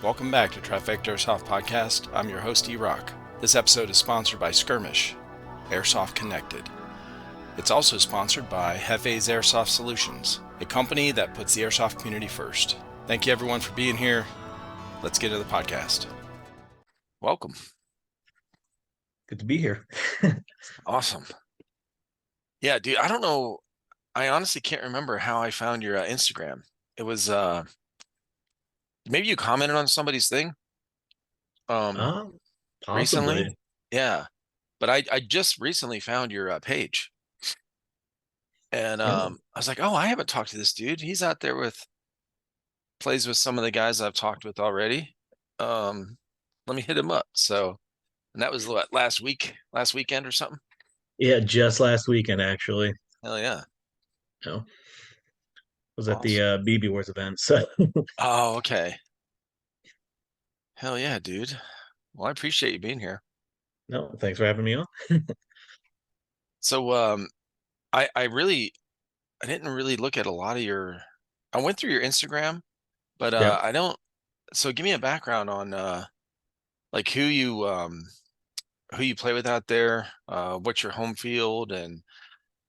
Welcome back to Trifecta Airsoft Podcast. I'm your host, E-Rock. This episode is sponsored by Skirmish, Airsoft Connected. It's also sponsored by Hefe's Airsoft Solutions, a company that puts the airsoft community first. Thank you everyone for being here. Let's get to the podcast. Welcome. Good to be here. Awesome. Yeah, dude, I don't know. I honestly can't remember how I found your Instagram. It was, maybe you commented on somebody's thing Um, recently. Possibly. Yeah, but I just recently found your page. And Yeah. I was like, oh, I haven't talked to this dude. He's out there plays with some of the guys I've talked with already. Let me hit him up. So, and that was what, last weekend or something? Yeah, just last weekend actually. Hell yeah. No, was at the Awesome. BB Wars event. So Oh, okay. Hell yeah, dude. Well, I appreciate you being here. no, thanks for having me on. So, I didn't really look at a lot of I went through your Instagram, but Yeah. I don't, so give me a background on like who you play with out there, what's your home field and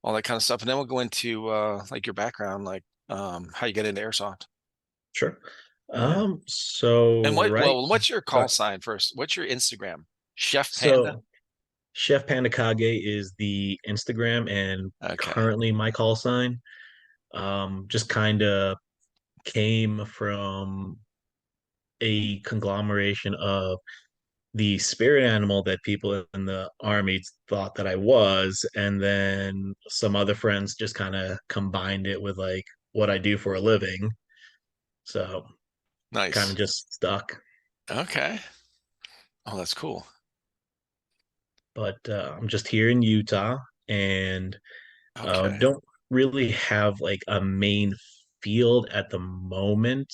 all that kind of stuff. And then we'll go into like your background, like how you get into airsoft. Sure. Yeah. So And right. what's your call Sorry. sign first? What's your Instagram? Chef Panda? So Chef Panda Kage is the Instagram and Okay. currently my call sign. Just kind of came from a conglomeration of the spirit animal that people in the army thought that I was, and then some other friends just kind of combined it with like what I do for a living. So kind Nice. of just stuck. Okay. Oh, that's cool. But I'm just here in Utah and Okay. don't really have like a main field at the moment.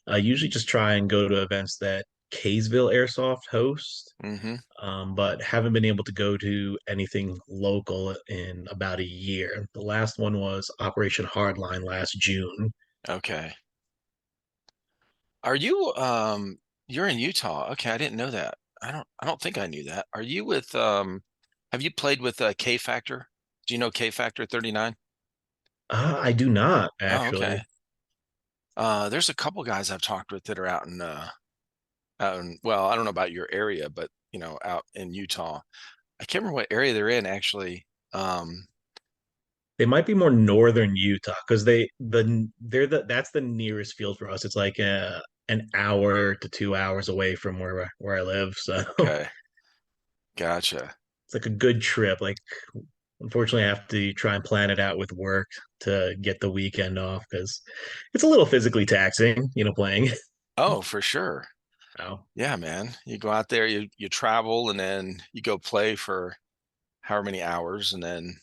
I usually just try and go to events that Kaysville Airsoft hosts. Mm-hmm. But haven't been able to go to anything local in about a year. The last one was Operation Hardline last June. Okay. Are you you're in Utah? Okay, I didn't know that. I don't think I knew that. Are you with have you played with K Factor? Do you know K Factor 39? I do not Oh, actually. okay. There's a couple guys I've talked with that are out in, well, I don't know about your area, but out in Utah. I can't remember what area they're in actually. They might be more northern Utah because they're that's the nearest field for us. It's like an hour to 2 hours away from where I live. So Okay, gotcha. it's like a good trip. Like unfortunately, I have to try and plan it out with work to get the weekend off because it's a little physically taxing, playing. Oh, for sure. Oh, Yeah, man. You go out there, you travel, and then you go play for however many hours, and then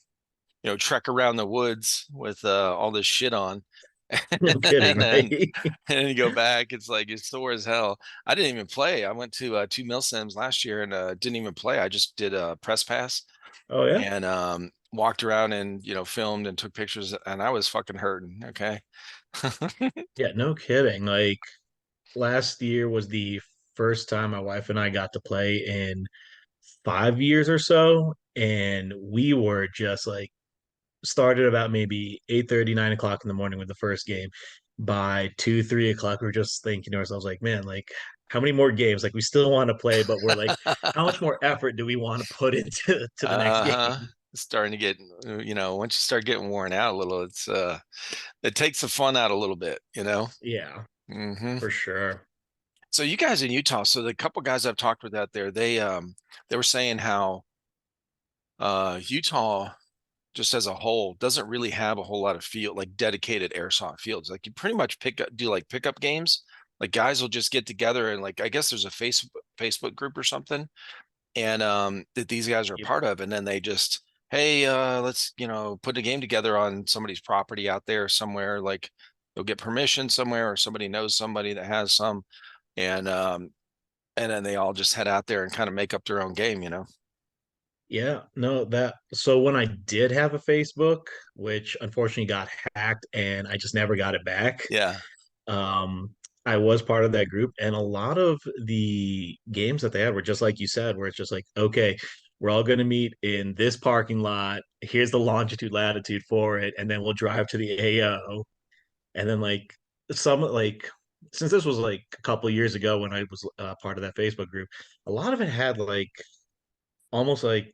trek around the woods with all this shit on. no kidding, and right? then and then you go back, it's like it's sore as hell. I didn't even play. I went to two mil sims last year and didn't even play. I just did a press pass Oh yeah. and walked around and filmed and took pictures and I was fucking hurting. Okay. Yeah, no kidding. Like last year was the first time my wife and I got to play in 5 years or so. And we were just like started about maybe 8:30, 9 o'clock in the morning with the first game. By 2, 3 o'clock, we were just thinking to ourselves, like, man, like how many more games? Like we still want to play, but we're like, how much more effort do we want to put into the next Uh-huh. game? It's starting to get, once you start getting worn out a little, it takes the fun out a little bit. Yeah, Hmm. for sure. So you guys in Utah, so the couple guys I've talked with out there, they were saying how Utah just as a whole doesn't really have a whole lot of field like dedicated airsoft fields. Like you pretty much do like pickup games. Like guys will just get together and like I guess there's a Facebook group or something and that these guys are a Yep. part of and then they just hey let's put a game together on somebody's property out there somewhere like they'll get permission somewhere or somebody knows somebody that has some and and then they all just head out there and kind of make up their own game. Yeah, no, that so when I did have a Facebook, which unfortunately got hacked and I just never got it back. Yeah. Um, I was part of that group, and a lot of the games that they had were just like you said, where it's just like, okay, we're all going to meet in this parking lot. Here's the longitude, latitude for it, and then we'll drive to the AO. And then like some like since this was like a couple of years ago when I was part of that Facebook group, a lot of it had like almost like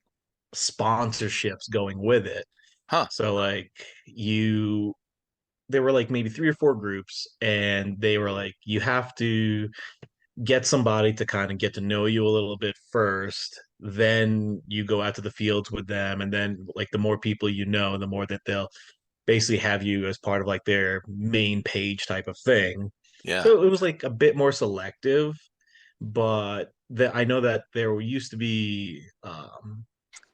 sponsorships going with it. Huh. So like you there were like maybe three or four groups, and they were like, you have to get somebody to kind of get to know you a little bit first. Then you go out to the fields with them, and then like the more people you know, the more that they'll basically have you as part of like their main page type of thing. Yeah. So it was like a bit more selective, but I know that there used to be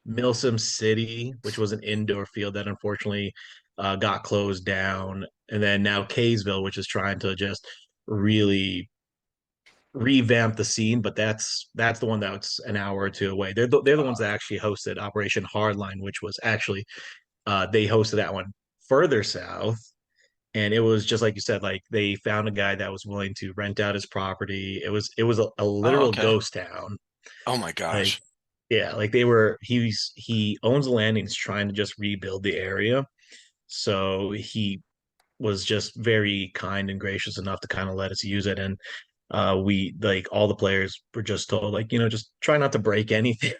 Milsom City, which was an indoor field that unfortunately got closed down, and then now Kaysville, which is trying to just really revamp the scene, but that's the one that's an hour or two away. They're the ones that actually hosted Operation Hardline, which was actually they hosted that one further south, and it was just like you said, like they found a guy that was willing to rent out his property. It was a Oh, literal okay. ghost town. Oh my Like gosh. yeah, like he owns the land and he's trying to just rebuild the area. So he was just very kind and gracious enough to kind of let us use it. And we like all the players were just told like, just try not to break anything.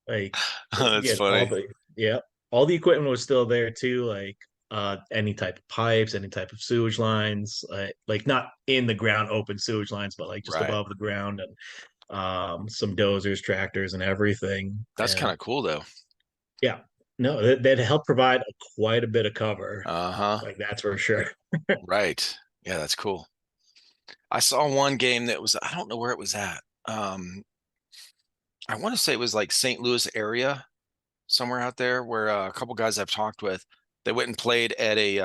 Like That's yeah, all funny. the yeah, all the equipment was still there too, like any type of pipes, any type of sewage lines, like not in the ground open sewage lines, but like just Right. above the ground, and some dozers, tractors, and everything. That's kind And of cool though. yeah, no, that helped provide quite a bit of cover, Uh-huh. like that's for sure. Right. Yeah, that's cool. I saw one game that was, I don't know where it was at. I want to say it was like St. Louis area, somewhere out there where a couple guys I've talked with, they went and played at a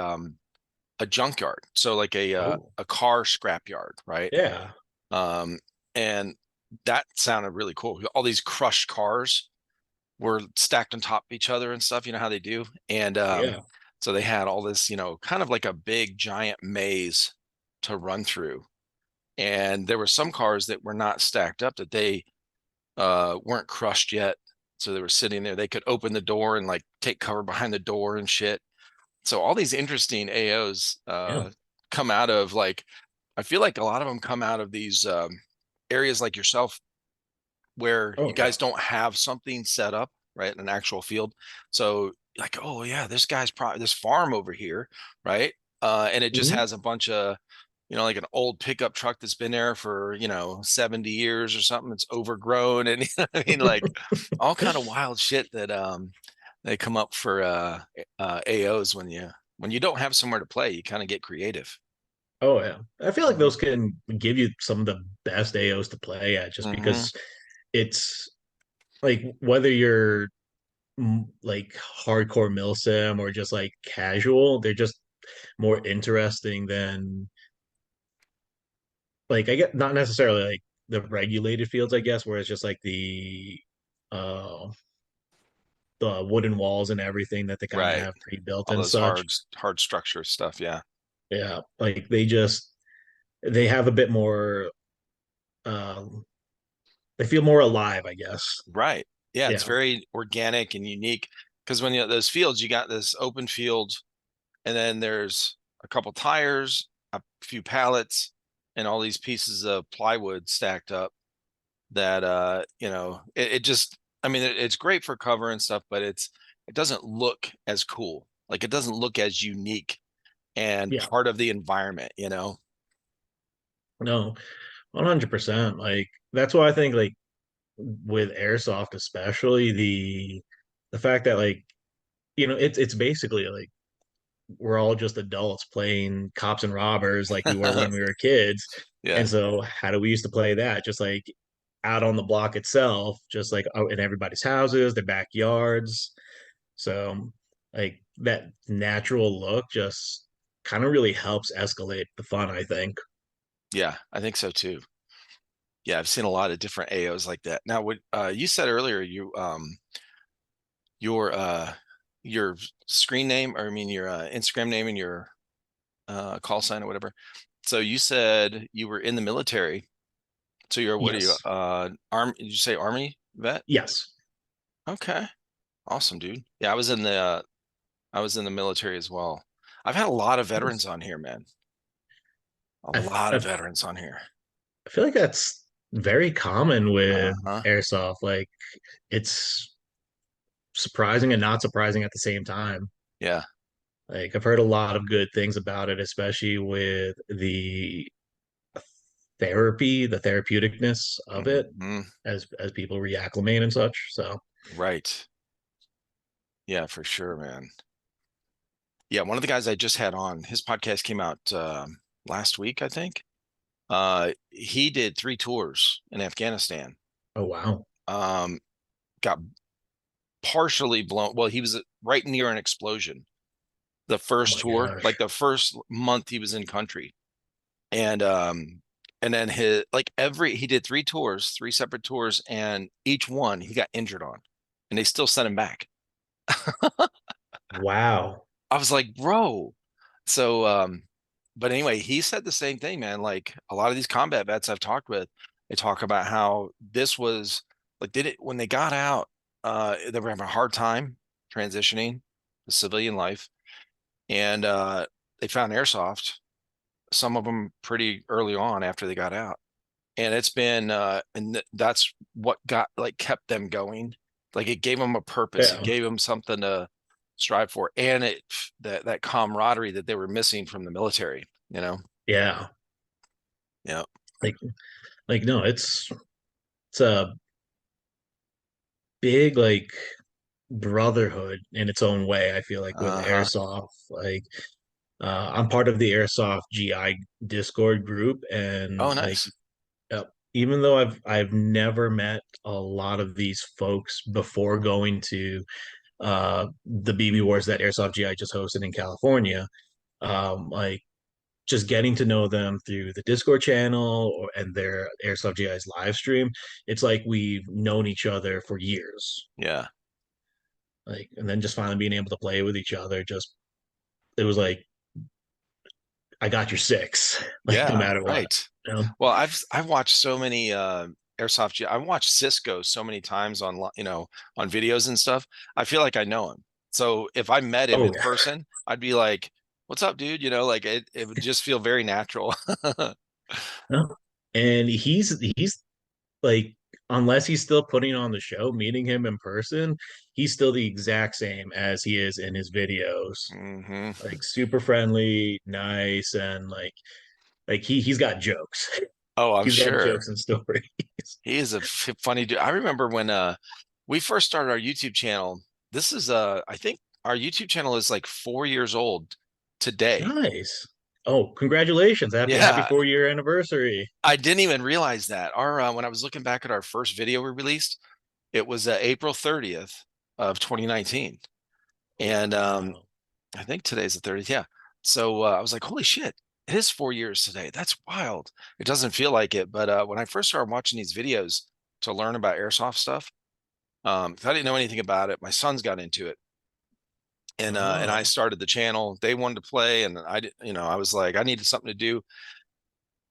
junkyard. So like Oh a car scrap yard, right? yeah, Um, and that sounded really cool. All these crushed cars were stacked on top of each other and stuff, you know how they do. And yeah, so they had all this, kind of like a big giant maze to run through. And there were some cars that were not stacked up that they weren't crushed yet. So they were sitting there. They could open the door and like take cover behind the door and shit. So all these interesting AOs yeah. come out of like, I feel like a lot of them come out of these areas like yourself where you Oh yeah. guys don't have something set up, right? An actual field. So like, oh yeah, this guy's probably this farm over here, right? And it just Mhm. has a bunch of, like an old pickup truck that's been there for, 70 years or something. It's overgrown. And I mean, like all kind of wild shit that they come up for AOs when you don't have somewhere to play, you kind of get creative. Oh yeah, I feel like Mhm. those can give you some of the best AOs to play at, just Mhm. because it's like whether you're like hardcore milsim or just like casual, they're just more interesting than like I get not necessarily like the regulated fields, I guess, where it's just like uh the wooden walls and everything that they kind of Right. have pre-built All and those such. hard structure stuff. Yeah. Yeah, like they have a bit more um they feel more alive, I guess. Right. Yeah, it's Yeah. very organic and unique because when you those fields, you got this open field, and then there's a couple tires, a few pallets, and all these pieces of plywood stacked up that it just I mean it's great for cover and stuff, but it doesn't look as cool. Like it doesn't look as unique and Yeah. part of the environment. No, 100%. Like that's why I think like with airsoft especially the fact that like it's basically like we're all just adults playing cops and robbers like we were when we were kids. Yeah. And so how do we used to play that? Just like out on the block itself, just like out in everybody's houses, their backyards. So like that natural look just kind of really helps escalate the fun, I think. Yeah, I think so too. Yeah, I've seen a lot of different AOs like that. Now, what you said earlier, your your screen name, or I mean your Instagram name and your call sign or whatever, So you said you were in the military. So you're what are you? Yes. Did you say Army vet? Yes. Okay, awesome, dude. Yeah, I was in the military as well. I've had a lot of veterans Nice. on here, man. A I, f- lot I of f- veterans on here. I feel like that's very common with Uh-huh. airsoft. Like it's surprising and not surprising at the same time. Yeah. Like I've heard a lot of good things about it, especially with the the therapeuticness of it Hmm. as people reacclimate and such. So, Right. Yeah, for sure, man. Yeah, one of the guys I just had on, his podcast came out last week, I think. He did 3 tours in Afghanistan. oh wow. Um, got partially blown. Well, he was right near an explosion. The Oh first my tour, like gosh. the first month he was in country, and then his like every he did 3 tours, 3 separate tours, and each one he got injured on, and they still sent him back. Wow. I was like, bro. So, but anyway, he said the same thing, man. Like a lot of these combat vets I've talked with, they talk about how this was like, did it when they got out, they were having a hard time transitioning to civilian life. And they found airsoft, some of them pretty early on after they got out. And it's been, that's what got like kept them going. Like it gave them a purpose. It Yeah. gave them something to strive for, and that camaraderie that they were missing from the military. You know. Yeah. Yeah. Like no, it's a big like brotherhood in its own way. I feel like with Uh-huh. airsoft, like I'm part of the airsoft GI Discord group, and Oh, like nice. uh, even though I've never met a lot of these folks before going to the BB Wars that Airsoft GI just hosted in California, like just getting to know them through the Discord channel and their Airsoft GI's live stream, it's like we've known each other for years. Yeah. Like, and then just finally being able to play with each other, just it was like I got your six, like no Yeah. matter what. Right. You know? Well, I've watched so many airsoft. I've watched Cisco so many times on on videos and stuff. I feel like I know him. So if I met him Oh in yeah. person, I'd be like, "What's up, dude?" You know, like it would just feel very natural. No. And he's like unless he's still putting on the show, meeting him in person, he's still the exact same as he is in his videos. Hmm. Like super friendly, nice, and like he's got jokes. Oh, I'm He's got sure jokes and stories. he is a funny dude. I remember when we first started our YouTube channel. This is I think our YouTube channel is like 4 years old today. Nice. Oh, congratulations. Happy Yeah, 4 year anniversary. I didn't even realize that. Our when I was looking back at our first video we released, it was April 30th of 2019, and Wow. I think today's the 30th. Yeah, so I was like, holy shit, it is 4 years today. That's wild. It doesn't feel like it, but when I first started watching these videos to learn about airsoft stuff, if I didn't know anything about it, my sons got into it. And I Oh, started the channel. They wanted to play, and I did, I was like, I needed something to do.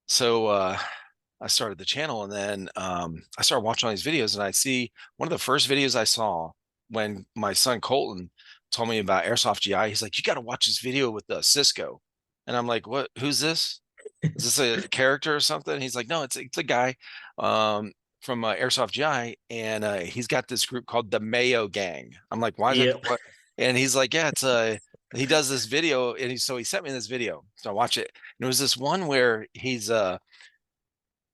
So I started the channel, and then I started watching all these videos, and I see one of the first videos I saw when my son Colton told me about Airsoft GI. He's like, "You got to watch this video with Cisco," and I'm like, "What? Who's this? Is this a character or something?" He's like, "No, it's a guy um, from Airsoft GI, and he's got this group called the Mayo Gang." I'm like, "Why is that? yep. What?" And he's like, "Yeah, it's he does this video, and so he sent me this video, so I watch it, and it was this one where he's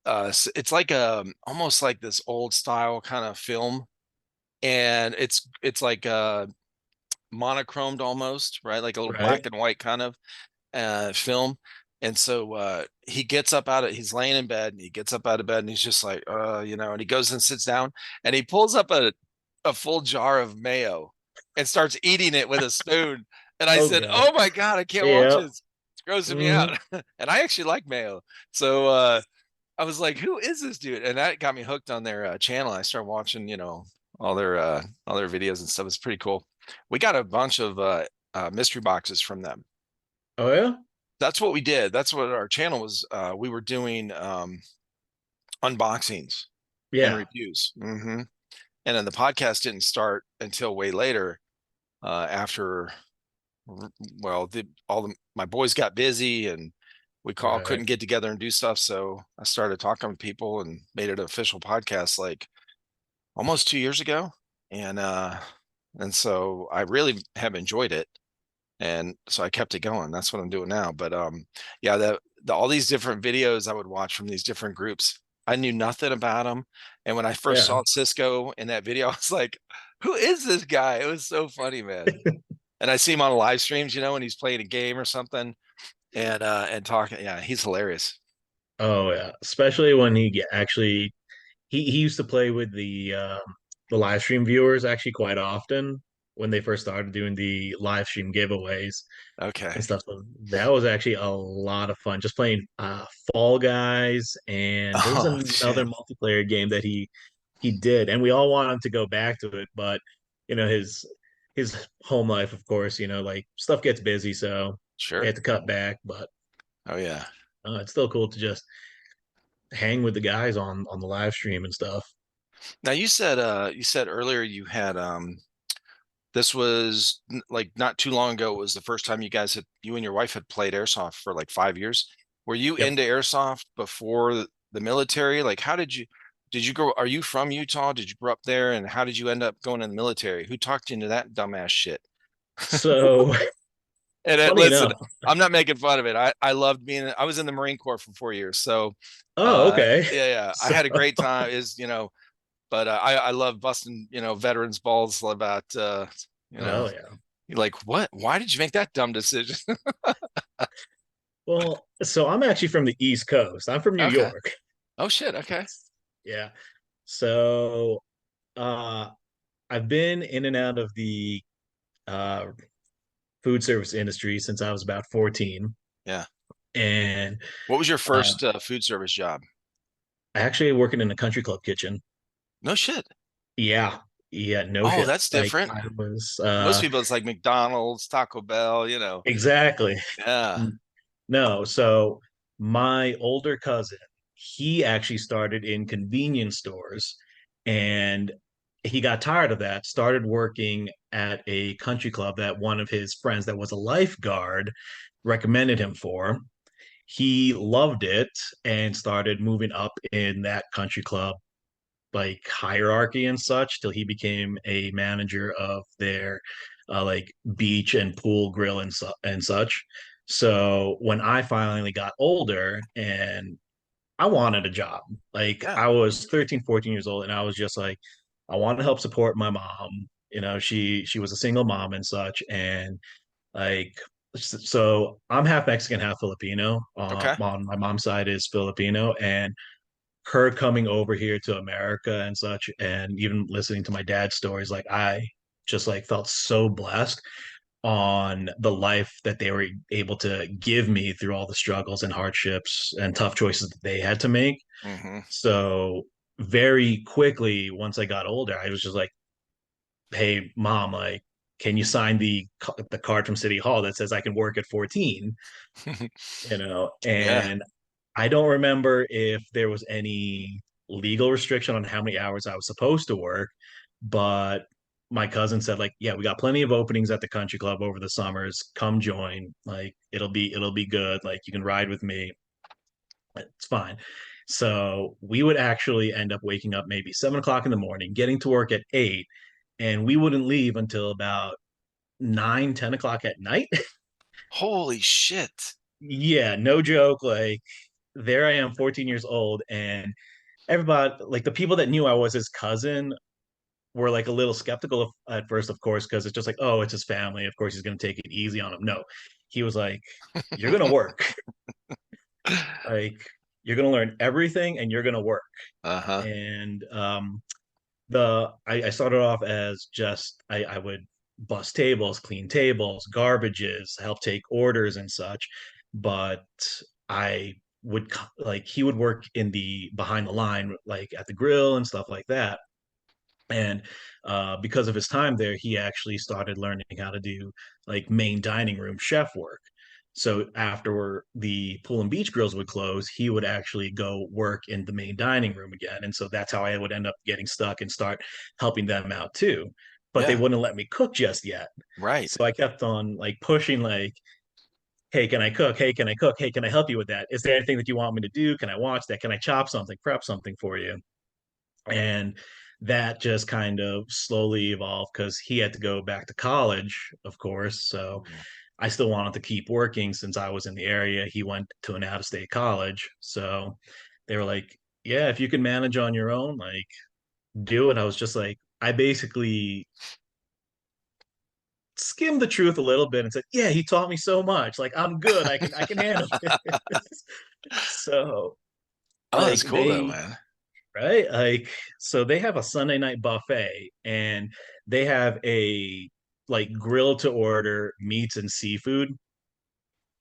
it's like almost like this old style kind of film, and it's like monochromed almost, right, like a little black Right. and white kind of film. And so he gets up out of he's laying in bed, and he gets up out of bed, and he's just like and he goes and sits down, and he pulls up a full jar of mayo and starts eating it with a spoon. And I Oh said, god. oh my god, I can't watch Yep. this, it's grossing me Hmm. out. And I actually like mayo, so I was like, who is this dude? And that got me hooked on their channel. I started watching, all their videos and stuff. It's pretty cool. We got a bunch of mystery boxes from them. Oh yeah. That's what we did. That's what our channel was. We were doing unboxings and Yeah, reviews. And then the podcast didn't start until way later, after, well, my boys got busy and we right. couldn't get together and do stuff. So I started talking to people and made it an official podcast like almost 2 years ago. And so I really have enjoyed it. And so I kept it going. That's what I'm doing now. But yeah, all these different videos I would watch from these different groups, I knew nothing about them. And when I first Yeah. saw Cisco in that video, I was like, "Who is this guy?" It was so funny, man. And I see him on live streams, when he's playing a game or something and talking. Yeah, he's hilarious. Oh yeah, especially when actually he used to play with the live stream viewers actually quite often when they first started doing the live stream giveaways Okay. and stuff. So that was actually a lot of fun just playing Fall Guys, and there was Oh another shit. multiplayer game that he did, and we all wanted to go back to it, but his home life, of course, like stuff gets busy, so we Sure. had to cut back. But Oh yeah. it's still cool to just hang with the guys on the live stream and stuff. Now you said earlier this was like not too long ago. It was the first time you and your wife had played airsoft for like 5 years. Were you Yep. into airsoft before the military? Like, did you grow? Are you from Utah? Did you grow up there? And how did you end up going in the military? Who talked you into that dumbass shit? So And funny listen, enough. I'm not making fun of it. I loved I was in the Marine Corps for 4 years. So, Oh, okay. yeah, yeah, I So, had a great time. But I love busting, veterans balls about, you know, oh yeah. you're like, what? Why did you make that dumb decision? Well, so I'm actually from the East Coast. I'm from New Okay. York. Oh shit. Okay. Yeah. So uh I've been in and out of the uh food service industry since I was about 14. Yeah. And What was your uh first food service job? I actually working in a country club kitchen. No shit. Yeah. Yeah, no Oh, shit. that's Like different. I was Most people, it's like McDonald's, Taco Bell. exactly. Yeah. No, so my older cousin, he actually started in convenience stores and he got tired of that, started working at a country club that one of his friends that was a lifeguard recommended him for. He loved it and started moving up in that country club like hierarchy and such till he became a manager of their like beach and pool grill and such. So when I finally got older and I wanted a job, like Yeah. I was 13, 14 years old, and I was just like, I want to help support my mom. She was a single mom and such, and like so I'm half Mexican, half Filipino. Okay. On my mom's side is Filipino, and her coming over here to America and such, and even listening to my dad's stories, like I just like felt so blessed on the life that they were able to give me through all the struggles and hardships and tough choices that they had to make. Hmm. So very quickly, once I got older, I was just like, "Hey, mom, like, can you sign the card from City Hall that says I can work at 14?" Yeah. And I don't remember if there was any legal restriction on how many hours I was supposed to work, but my cousin said like, yeah, we got plenty of openings at the country club over the summers. Come join. Like it'll be good. Like you can ride with me. It's fine. So we would actually end up waking up maybe 7 o'clock in the morning, getting to work at 8, and we wouldn't leave until about 9, 10 o'clock at night. Holy shit. Yeah, no joke. Like there I am, 14 years old, and everybody, like the people that knew I was his cousin, were like a little skeptical at first, of course, because it's just like, oh, it's his family. Of course, he's going to take it easy on him. No, he was like, you're going to work. Like, you're going to learn everything and you're going to work. Uh-huh. And I started off as just, I would bust tables, clean tables, garbages, help take orders and such. But I would like, he would work in the behind the line, like at the grill and stuff like that. And because of his time there, he actually started learning how to do like main dining room chef work. So after the pool and beach grills would close, he would actually go work in the main dining room again. And so that's how I would end up getting stuck and start helping them out too. But they Yeah. wouldn't let me cook just yet. Right. So I kept on like pushing, like, hey, can I cook? Hey, can I cook? Hey, can I help you with that? Is there anything that you want me to do? Can I watch that? Can I chop something, prep something for you? And that just kind of slowly evolved because he had to go back to college, of course. So Mm. I still wanted to keep working since I was in the area. He went to an out of state college. So they were like, yeah, if you can manage on your own, like do it. I was just like, I basically skimmed the truth a little bit and said, yeah, he taught me so much. Like I'm good. I can handle it. So Oh, that's like cool though, they man. right? Like, so they have a Sunday night buffet and they have a like grill to order meats and seafood.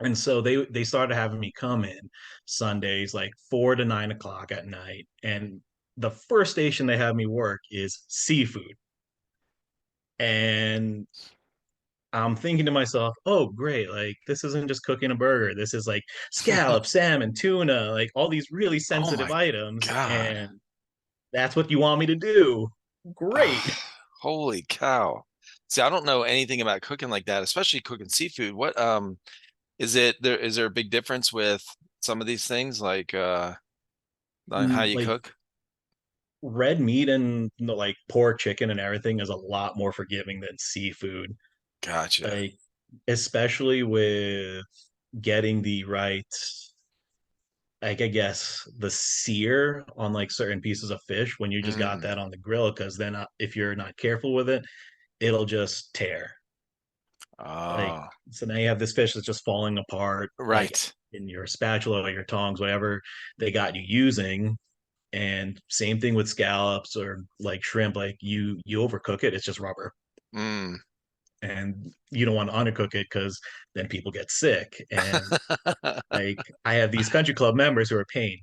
And so they started having me come in Sundays like 4 to 9 o'clock at night. And the first station they have me work is seafood. And I'm thinking to myself, oh, great. Like, this isn't just cooking a burger. This is like scallop, salmon, tuna, like all these really Oh sensitive my items. God. And that's what you want me to do. Great. Ah, holy cow. See, I don't know anything about cooking like that, especially cooking seafood. What is there a big difference with some of these things on how you Like cook? red meat and like pork, chicken, and everything is a lot more forgiving than seafood. Gotcha. Like, especially with getting the right, like, I guess, the sear on like certain pieces of fish when you just got Mm. that on the grill, because then if you're not careful with it, it'll just tear. Like, Oh, so now you have this fish that's just falling apart, like right. in your spatula or your tongs, whatever they got you using. And same thing with scallops or like shrimp, like you overcook it, it's just rubber. Mm. And you don't want to undercook it because then people get sick. And like I have these country club members who are paying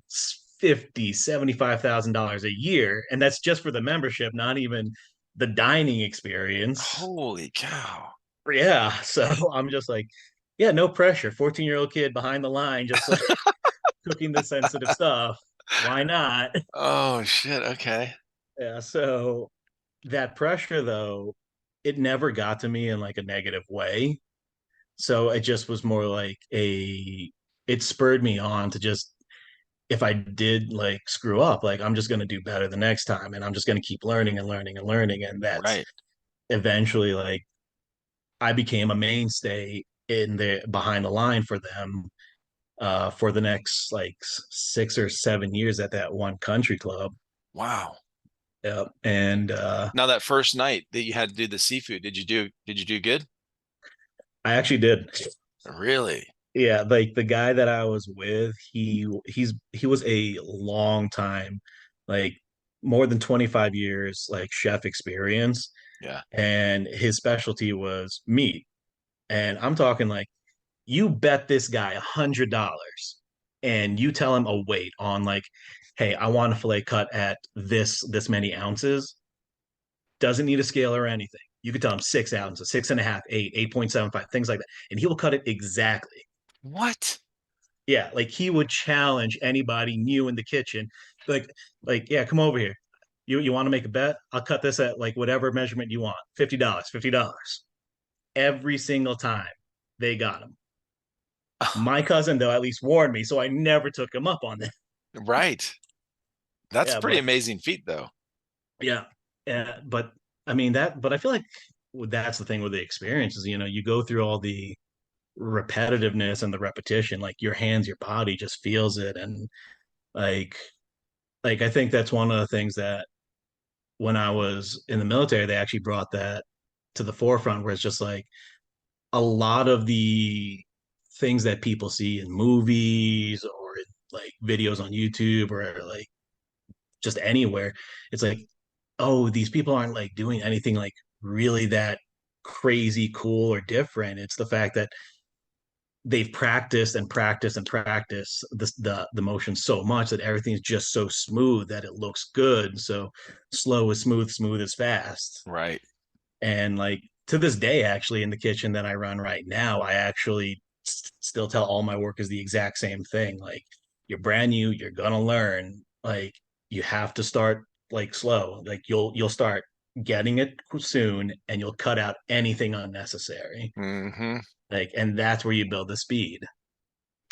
50, $75,000 a year, and that's just for the membership, not even the dining experience. Holy cow. Yeah. So I'm just like, yeah, no pressure. 14-year-old kid behind the line, just like cooking the sensitive stuff. Why not? Oh shit. Okay. Yeah. So that pressure though, it never got to me in like a negative way. So it just was more like it spurred me on to just, if I did like screw up, like I'm just going to do better the next time. And I'm just going to keep learning and learning and learning. And that's Right. eventually like I became a mainstay in the behind the line for them for the next like 6 or 7 years at that one country club. Wow. Yep. And Now that first night that you had to do the seafood, did you do good? I actually did. Really? Yeah, like the guy that I was with, he was a long time, like more than 25 years, like chef experience, Yeah. and his specialty was meat. And I'm talking like you bet this guy $100 and you tell him a weight on like, hey, I want a fillet cut at this many ounces. Doesn't need a scale or anything. You could tell him 6 ounces, six and a half, 8.75, things like that. And he will cut it exactly. What? Yeah, like he would challenge anybody new in the kitchen. Like, yeah, come over here. You want to make a bet? I'll cut this at like whatever measurement you want. $50, $50. Every single time they got him. My cousin, though, at least warned me, so I never took him up on that. Right. That's a Yeah, pretty but amazing feat though. yeah, yeah, but I mean that. But I feel like that's the thing with the experiences. You go through all the repetitiveness and the repetition. Like your hands, your body just feels it, and like I think that's one of the things that when I was in the military, they actually brought that to the forefront, where it's just like a lot of the things that people see in movies or in, like videos on YouTube or like just anywhere. It's like, oh, these people aren't like doing anything like really that crazy cool or different. It's the fact that they've practiced and practiced and practiced the motion so much that everything's just so smooth that it looks good. So slow is smooth, smooth is fast. Right. And like to this day, actually, in the kitchen that I run right now, I actually still tell all my workers the exact same thing. Like, you're brand new, you're gonna learn. Like, you have to start like slow. Like, you'll start getting it soon, and you'll cut out anything unnecessary. Mm-hmm. Like, and that's where you build the speed.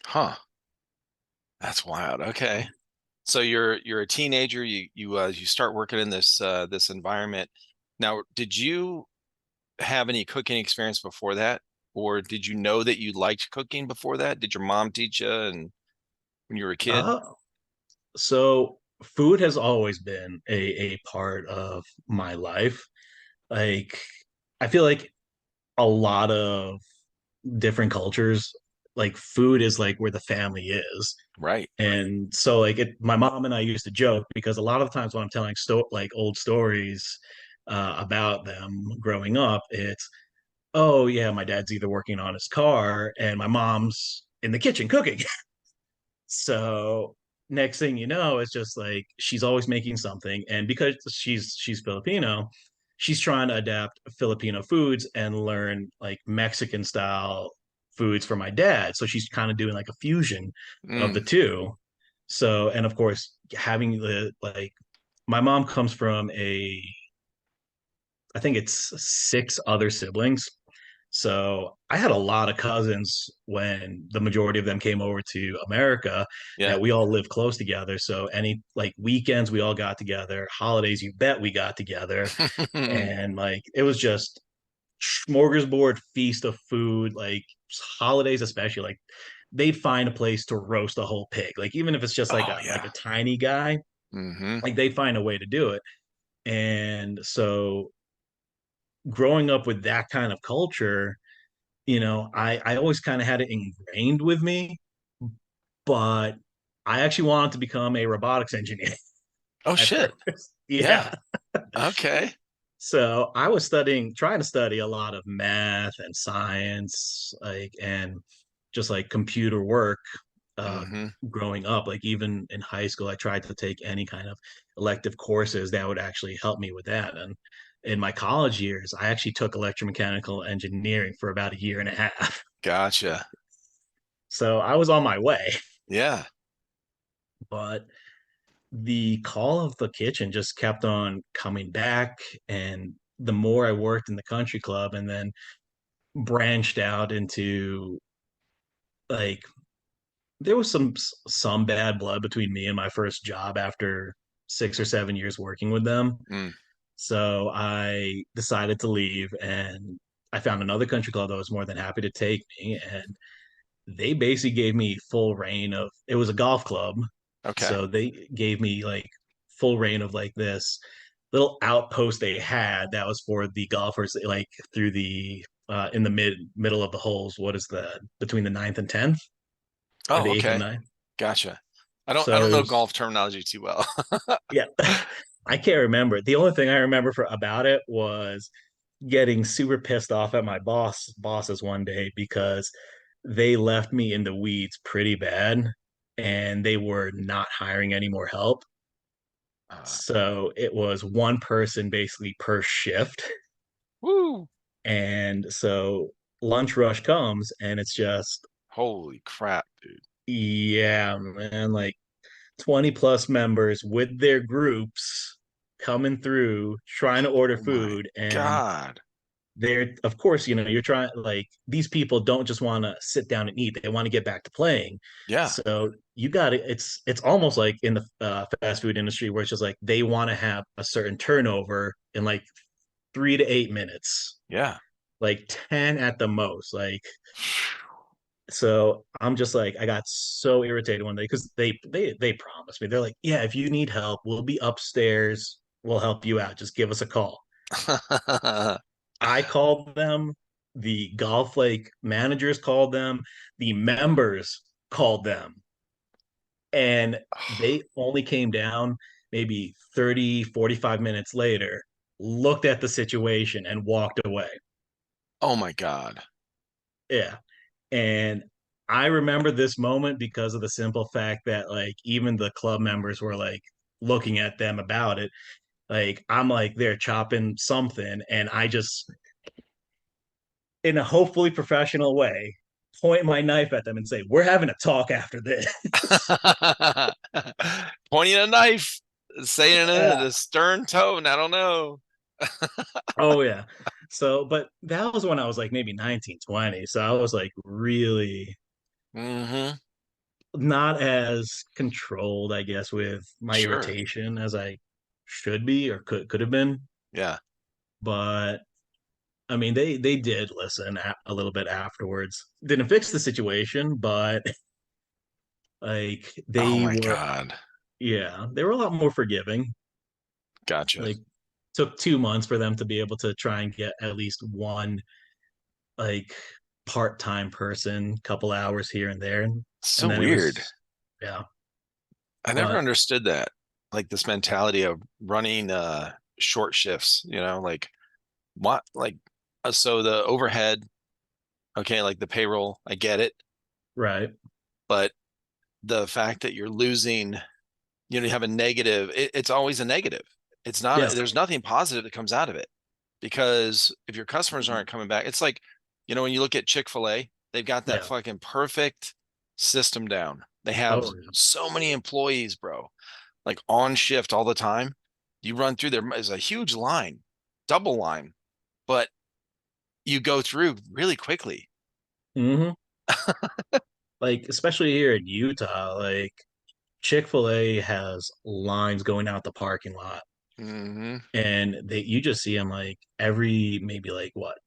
Huh. That's wild. Okay. So you're a teenager. You start working in this environment. Now, did you have any cooking experience before that, or did you know that you liked cooking before that? Did your mom teach you, and when you were a kid? Uh, so food has always been a part of my life. Like, I feel like a lot of different cultures, like food is like where the family is. Right. And so like my mom and I used to joke because a lot of times when I'm telling like old stories about them growing up, it's, oh yeah, my dad's either working on his car and my mom's in the kitchen cooking. So next thing you know, it's just like she's always making something, and because she's Filipino, she's trying to adapt Filipino foods and learn like Mexican style foods for my dad. So she's kind of doing like a fusion of the Mm. two. So, and of course, having the like, my mom comes from I think it's six other siblings. So I had a lot of cousins when the majority of them came over to America Yeah. that we all lived close together. So any like weekends we all got together, holidays you bet we got together. And like it was just smorgasbord feast of food, like holidays especially, like they'd find a place to roast a whole pig. Like even if it's just Oh like yeah. a tiny guy, Mm-hmm. like they'd find a way to do it. And so growing up with that kind of culture, I always kind of had it ingrained with me, but I actually wanted to become a robotics engineer Oh at shit. first. Yeah. Yeah. Okay. So I was trying to study a lot of math and science, like, and just like computer work, uh, Mm-hmm. growing up. Like, even in high school, I tried to take any kind of elective courses that would actually help me with that. And in my college years, I actually took electromechanical engineering for about a year and a half. Gotcha. So I was on my way. Yeah. But the call of the kitchen just kept on coming back. And the more I worked in the country club and then branched out into like, there was some bad blood between me and my first job after 6 or 7 years working with them. Mm. So I decided to leave, and I found another country club that was more than happy to take me. And they basically gave me full reign of, it was a golf club. Okay. So they gave me like full reign of like this little outpost they had that was for the golfers, like through the in the middle of the holes. What is the between the ninth and tenth, or Oh, the eighth and okay. ninth? Gotcha. I don't So it know was, golf terminology too well. yeah. I can't remember. The only thing I remember for about it was getting super pissed off at my bosses one day because they left me in the weeds pretty bad, and they were not hiring any more help. Uh, So it was one person basically per shift. Woo. And so lunch rush comes, and it's just, Holy crap, dude. yeah, man, like 20 plus members with their groups coming through trying to order Oh my food. And God. they're, of course, you're trying, like, these people don't just want to sit down and eat, they want to get back to playing. Yeah. So you got to, it's almost like in the fast food industry where it's just like they want to have a certain turnover in like 3 to 8 minutes, Yeah. like 10 at the most. Like, so I'm just like, I got so irritated one day because they promised me, they're like, yeah, if you need help, we'll be upstairs, we'll help you out, just give us a call. I called them, the golf lake managers called them, the members called them, and they only came down maybe 30, 45 minutes later, looked at the situation and walked away. Oh my God. Yeah. And I remember this moment because of the simple fact that like even the club members were like looking at them about it. Like I'm like they're chopping something, and I just, in a hopefully professional way, point my knife at them and say, "We're having a talk after this." Pointing a knife, saying it in Yeah. a stern tone. I don't know. Oh yeah. So, but that was when I was like maybe 19, 20. So I was like really Hmm. not as controlled, I guess, with my Sure. irritation as I should be or could have been. Yeah. But I mean, they did listen a little bit afterwards. Didn't fix the situation, but like Oh they my were, God. yeah, they were a lot more forgiving. Gotcha. Like took 2 months for them to be able to try and get at least one like part-time person, couple hours here and there, So and then it weird. was yeah. I never But understood that. Like this mentality of running short shifts, like what like so the overhead, okay, like the payroll, I get it, right, but the fact that you're losing, you have a negative, it's always a negative. It's not, yeah, there's nothing positive that comes out of it because if your customers aren't coming back, it's like, when you look at Chick-fil-A, they've got that yeah. fucking perfect system down. They have Oh yeah. so many employees, bro, like on shift all the time. You run through there is a huge line, double line, but you go through really quickly. Hmm. Like especially here in Utah, like Chick-fil-A has lines going out the parking lot, Hmm. and they you just see them like every maybe like what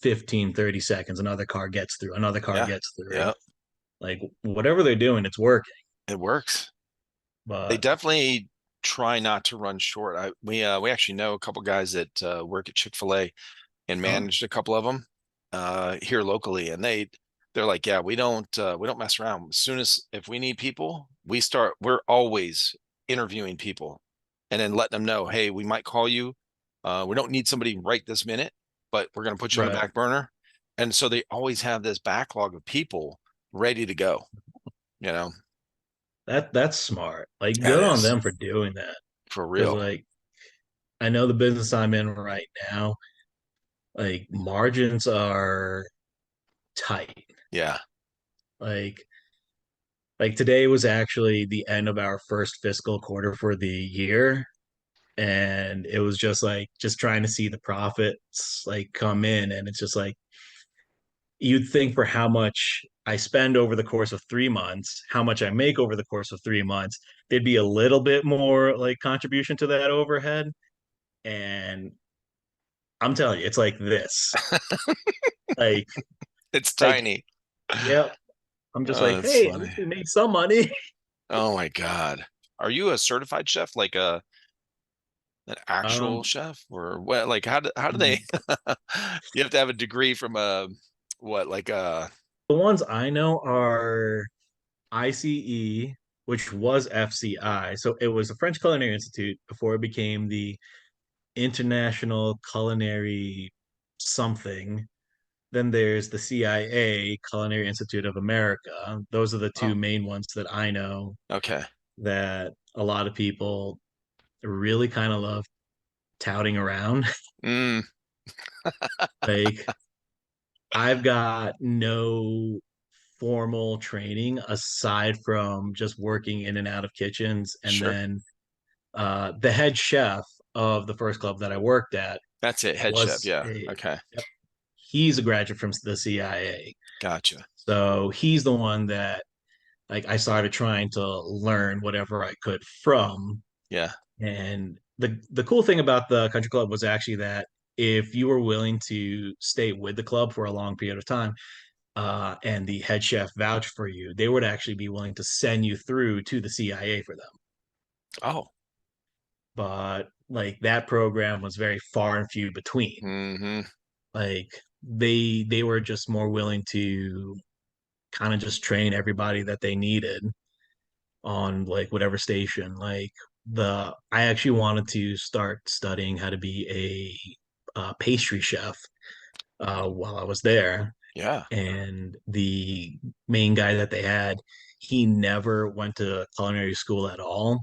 15, 30 seconds another car gets through, another car Yeah. gets through. Yeah. Like whatever they're doing, it's working. It works. They But definitely try not to run short. We actually know a couple guys that work at Chick-fil-A and oh, managed a couple of them here locally, and they're like, yeah, we don't mess around. As soon as if we need people, we're always interviewing people and then letting them know, hey, we might call you. We don't need somebody right this minute, but we're going to put you on the right. back burner. And so they always have this backlog of people ready to go, you know. That's smart. Like That good on is them for doing that. for Because real. like I know the business I'm in right now, like margins are tight. Yeah. Like today was actually the end of our first fiscal quarter for the year. And it was just like just trying to see the profits like come in. And it's just like you'd think for how much I spend over the course of 3 months, how much I make over the course of 3 months, there'd be a little bit more like contribution to that overhead. And I'm telling you, it's like this. Like, It's like, tiny. yep. I'm just Oh, like, that's hey, at funny. least we made some money. Oh my God. Are you a certified chef, like an actual Um, chef, or what? Like how do they? the You have to have a degree from a what? Like ones I know are ICE, which was FCI. So it was the French Culinary Institute before it became the International Culinary something. Then there's the CIA, Culinary Institute of America. Those are the two oh, main ones that I know okay. that a lot of people really kind of love touting around. Mm, Like, I've got no formal training aside from just working in and out of kitchens. And sure. then the head chef of the first club that I worked at That's it. Head chef. was Yeah. a, Okay. yep, he's a graduate from the CIA. Gotcha. So he's the one that like I started trying to learn whatever I could from. Yeah. And the cool thing about the country club was actually that if you were willing to stay with the club for a long period of time, and the head chef vouched for you, they would actually be willing to send you through to the CIA for them. Oh. But like that program was very far and few between. Hmm. Like they were just more willing to kind of just train everybody that they needed on like whatever station. Like the I actually wanted to start studying how to be a pastry chef while I was there, Yeah. and the main guy that they had, he never went to culinary school at all.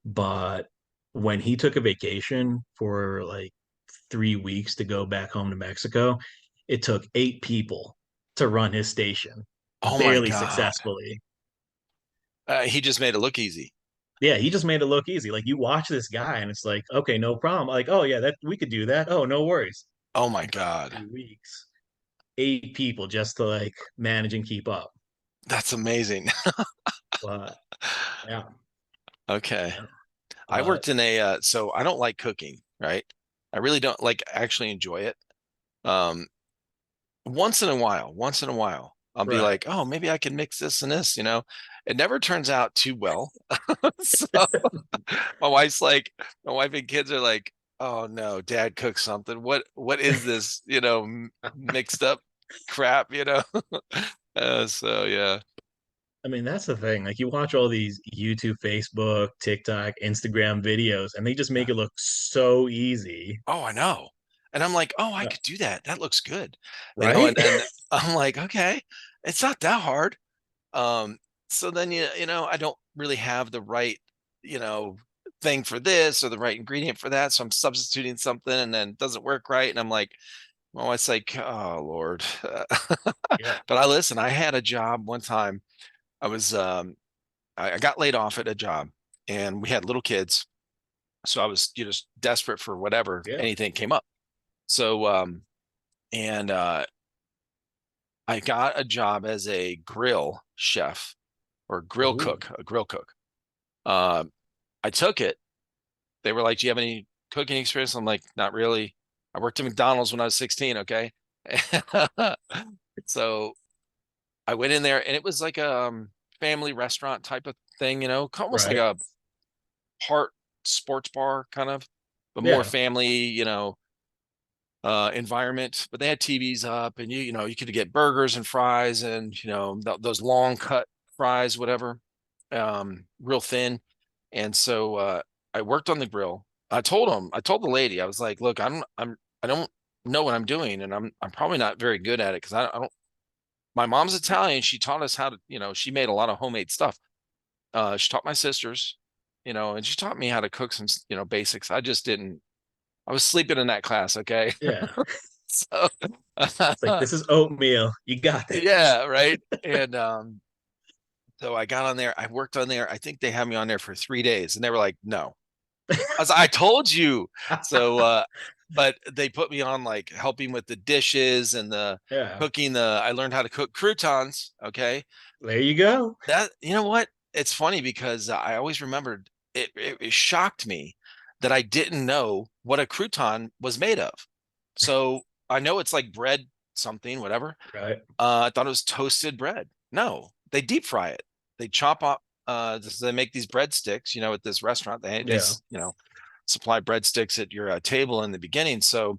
But when he took a vacation for like 3 weeks to go back home to Mexico, it took 8 people to run his station. Oh my barely God. successfully. He just made it look easy. Yeah, he just made it look easy. Like you watch this guy and it's like, okay, no problem. Like, oh yeah, that we could do that. Oh, no worries. Oh my It took God. 2 weeks, 8 people just to like manage and keep up. That's amazing. But yeah, Okay. yeah. I But worked in a, so I don't like cooking, right? I really don't like actually enjoy it. Um, once in a while, I'll be right. like, oh, maybe I can mix this and this, you know. It never turns out too well. So my wife's like, my wife and kids are like, oh no, dad cooked something. What is this, mixed up crap, you know? So yeah. I mean, that's the thing. Like you watch all these YouTube, Facebook, TikTok, Instagram videos, and they just make Yeah. it look so easy. Oh, I know. And I'm like, oh, I Yeah. could do that. That looks good. And Right? then I'm like, okay, it's not that hard. Um, so then I don't really have the right, you know, thing for this or the right ingredient for that. So I'm substituting something and then it doesn't work right. And I'm like, well, it's like, oh Lord. Yeah. But I listen, I had a job one time. I was I got laid off at a job and we had little kids. So I was just desperate for whatever Yeah. anything came up. So and I got a job as a grill chef or grill Ooh. cook, a grill cook. Uh, I took it. They were like, "Do you have any cooking experience?" I'm like, "Not really. I worked at McDonald's when I was 16." Okay, so I went in there, and it was like a family restaurant type of thing, almost like Right. a part sports bar kind of, but more Yeah. family, environment. But they had TVs up, and you could get burgers and fries, and those long cut fries, whatever, real thin. And so I worked on the grill. I told the lady, I was like, look, I don't know what I'm doing, and I'm probably not very good at it because I don't. My mom's Italian. She taught us how to, she made a lot of homemade stuff. She taught my sisters, and she taught me how to cook some, basics. I just didn't. I was sleeping in that class. Okay, Yeah. so It's like this is oatmeal. You got this. yeah, right. And so I got on there. I worked on there. I think they had me on there for 3 days, and they were like, "No." I told you. So, but they put me on like helping with the dishes and the Yeah. cooking. I learned how to cook croutons. Okay, There you go. that you know what? It's funny because I always remembered it shocked me that I didn't know what a crouton was made of. So I know it's like bread, something, whatever. Right. I thought it was toasted bread. No, they deep fry it. They chop up. They make these breadsticks. At this restaunt, they Yeah. supply breadsticks at your table in the beginning. So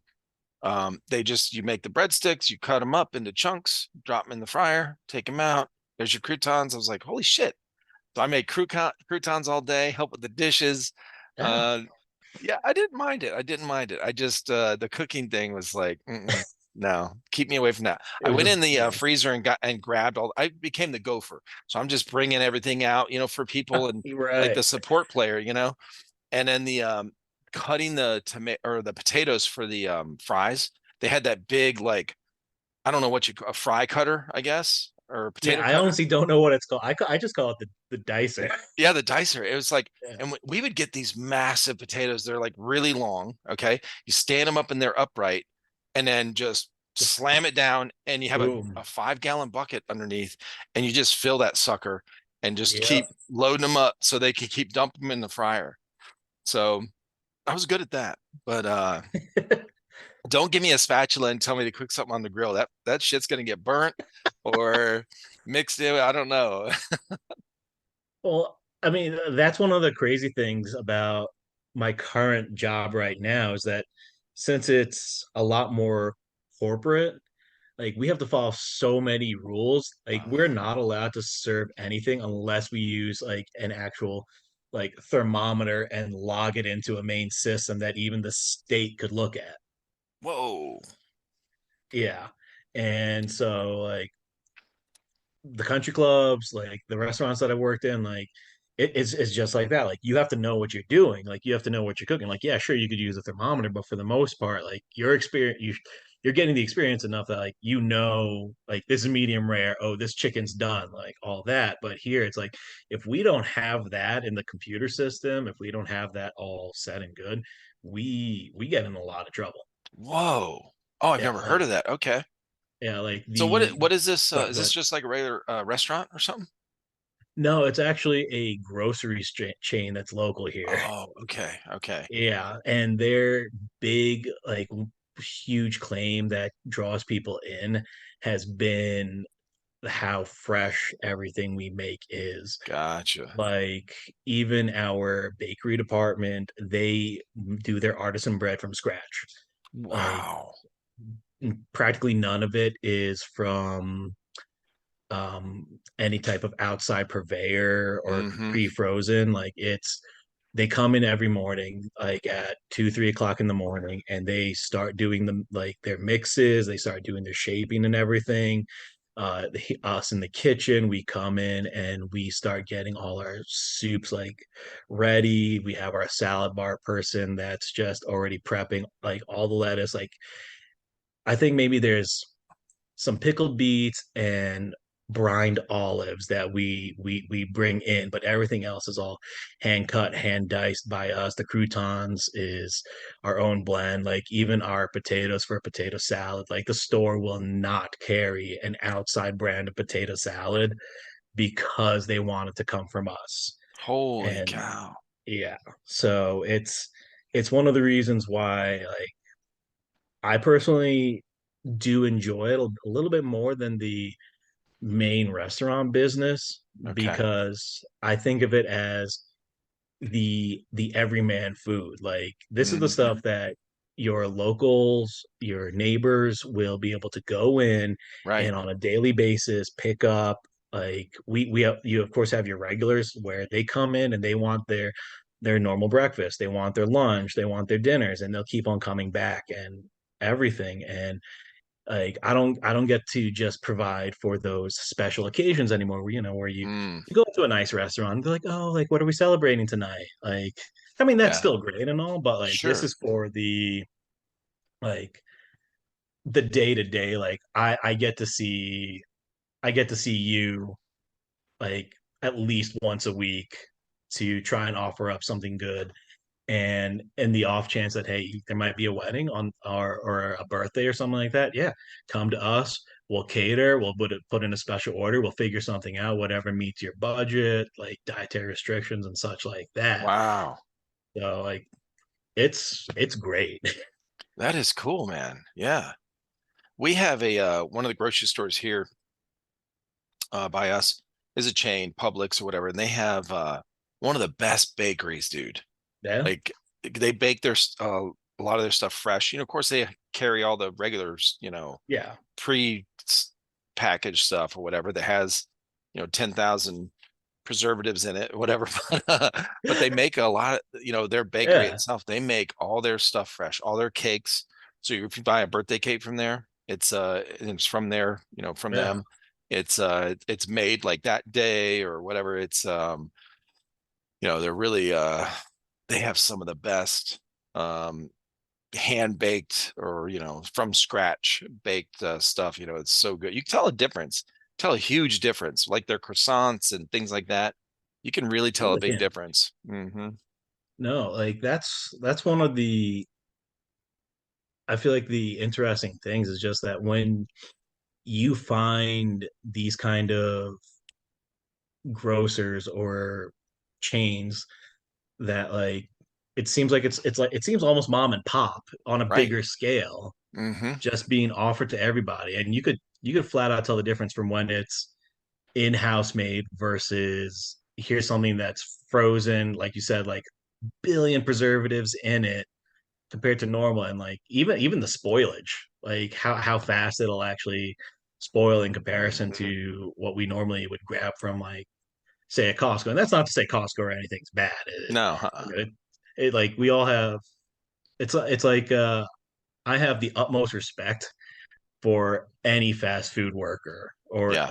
you make the breadsticks, you cut them up into chunks, drop them in the fryer, take them out. There's your croutons. I was like, holy shit! So I made croutons all day, help with the dishes. Yeah. Uh, yeah, I didn't mind it. I didn't mind it. I just the cooking thing was like, no, keep me away from that. It I was went just in the yeah. freezer and grabbed all. I became the gopher, so I'm just bringing everything out, for people and like Right. the support player, and then the cutting the tomato or the potatoes for the fries. They had that big like I don't know what a fry cutter, I guess, or Yeah, potato I cutter. honestly don't know what it's called. I just call it the dicer. Yeah, the dicer. It was like, Yeah. and we would get these massive potatoes. They're like really long. Okay. You stand them up and they're upright and then just Just slam it down and you have boom. a 5 gallon bucket underneath and you just fill that sucker and just Yeah. keep loading them up so they can keep dumping them in the fryer. So I was good at that. But don't give me a spatula and tell me to cook something on the grill. That shit's gonna get burnt or mixed in. I don't know. Well, I mean, that's one of the crazy things about my current job right now is that since it's a lot more corporate, like we have to follow so many rules. Like we're not allowed to serve anything unless we use like an actual like thermometer and log it into a main system that even the state could look at. Whoa. Yeah. And so like the country clubs, like the restaurants that I worked in, like it's just like that. Like you have to know what you're doing. Like you have to know what you're cooking. Like yeah, sure you could use a thermometer, but for the most part, like your experience, you're getting the experience enough that like like this is medium rare, oh this chicken's done, like all that. But here it's like if we don't have that in the computer system, if we don't have that all set and good, we get in a lot of trouble. Whoa. Oh, I've Yeah, never heard like of that. Okay. yeah, like So what is this? sorry, Is go this ahead. just like a regular restaurant or something? No, it's actually a grocery chain that's local here. Oh, okay. Okay. Yeah, and their big, like huge claim that draws people in has been how fresh everything we make is. Gotcha. Like even our bakery department, they do their artisan bread from scratch. Like Wow. practically none of it is from any type of outside purveyor or Mm-hmm. pre-frozen. Like they come in every morning like at 2 3 o'clock in the morning, and they start doing them like their mixes, they start doing their shaping and everything. Us in the kitchen, we come in and we start getting all our soups like ready. We have our salad bar person that's just already prepping like all the lettuce. Like I think maybe there's some pickled beets and brined olives that we bring in, but everything else is all hand cut, hand diced by us. The croutons is our own blend. Like even our potatoes for a potato salad, like the store will not carry an outside brand of potato salad because they want it to come from us. Holy And cow. yeah, so it's one of the reasons why like I personally do enjoy it a little bit more than the main restaurant business, Okay. because I think of it as the everyman food. Like this is the Mm-hmm. stuff that your locals, your neighbors will be able to go in Right. and on a daily basis pick up. Like we have, you of course have your regulars where they come in and they want their normal breakfast, they want their lunch, they want their dinners, and they'll keep on coming back and everything. And like I don't get to just provide for those special occasions anymore where Mm. you go to a nice restaurant and be like, oh, like what are we celebrating tonight? Like I mean that's Yeah. still great and all, but like this Sure. is for like the day to day. Like I get to see you like at least once a week to try and offer up something good. And in the off chance that hey, there might be a wedding on or a birthday or something like that, yeah, come to us. We'll cater. We'll put in a special order. We'll figure something out, whatever meets your budget, like dietary restrictions and such like that. Wow. So like it's great. That is cool, man. Yeah. We have a one of the grocery stores here by us is a chain, Publix or whatever, and they have one of the best bakeries, dude. Yeah, Like they bake a lot of their stuff fresh. Of course they carry all the regulars, yeah, pre packaged stuff or whatever that has, 10,000 preservatives in it, whatever. But they make a lot of, their bakery yeah, itself. They make all their stuff fresh, all their cakes. So if you buy a birthday cake from there, it's from there, from yeah. them. It's made like that day or whatever. They're really they have some of the best um hand baked or from scratch baked stuff. It's so good. You can tell a difference, tell a huge difference, like their croissants and things like that. You can really tell a Really big can. difference. No, like that's one of the I feel like the interesting things is just that when you find these kind of grocers or chains that like it seems like it's like it seems almost mom and pop on a Right. bigger scale Hmm. just being offered to everybody, and you could flat out tell the difference from when it's in-house made versus here's something that's frozen, like you said, like billion preservatives in it compared to normal. And like even the spoilage, like how fast it'll actually spoil in comparison Hmm. to what we normally would grab from like say a Costco. And that's not to say Costco or anything's bad. No. It like we all have it's like I have the utmost respect for any fast food worker or Yeah.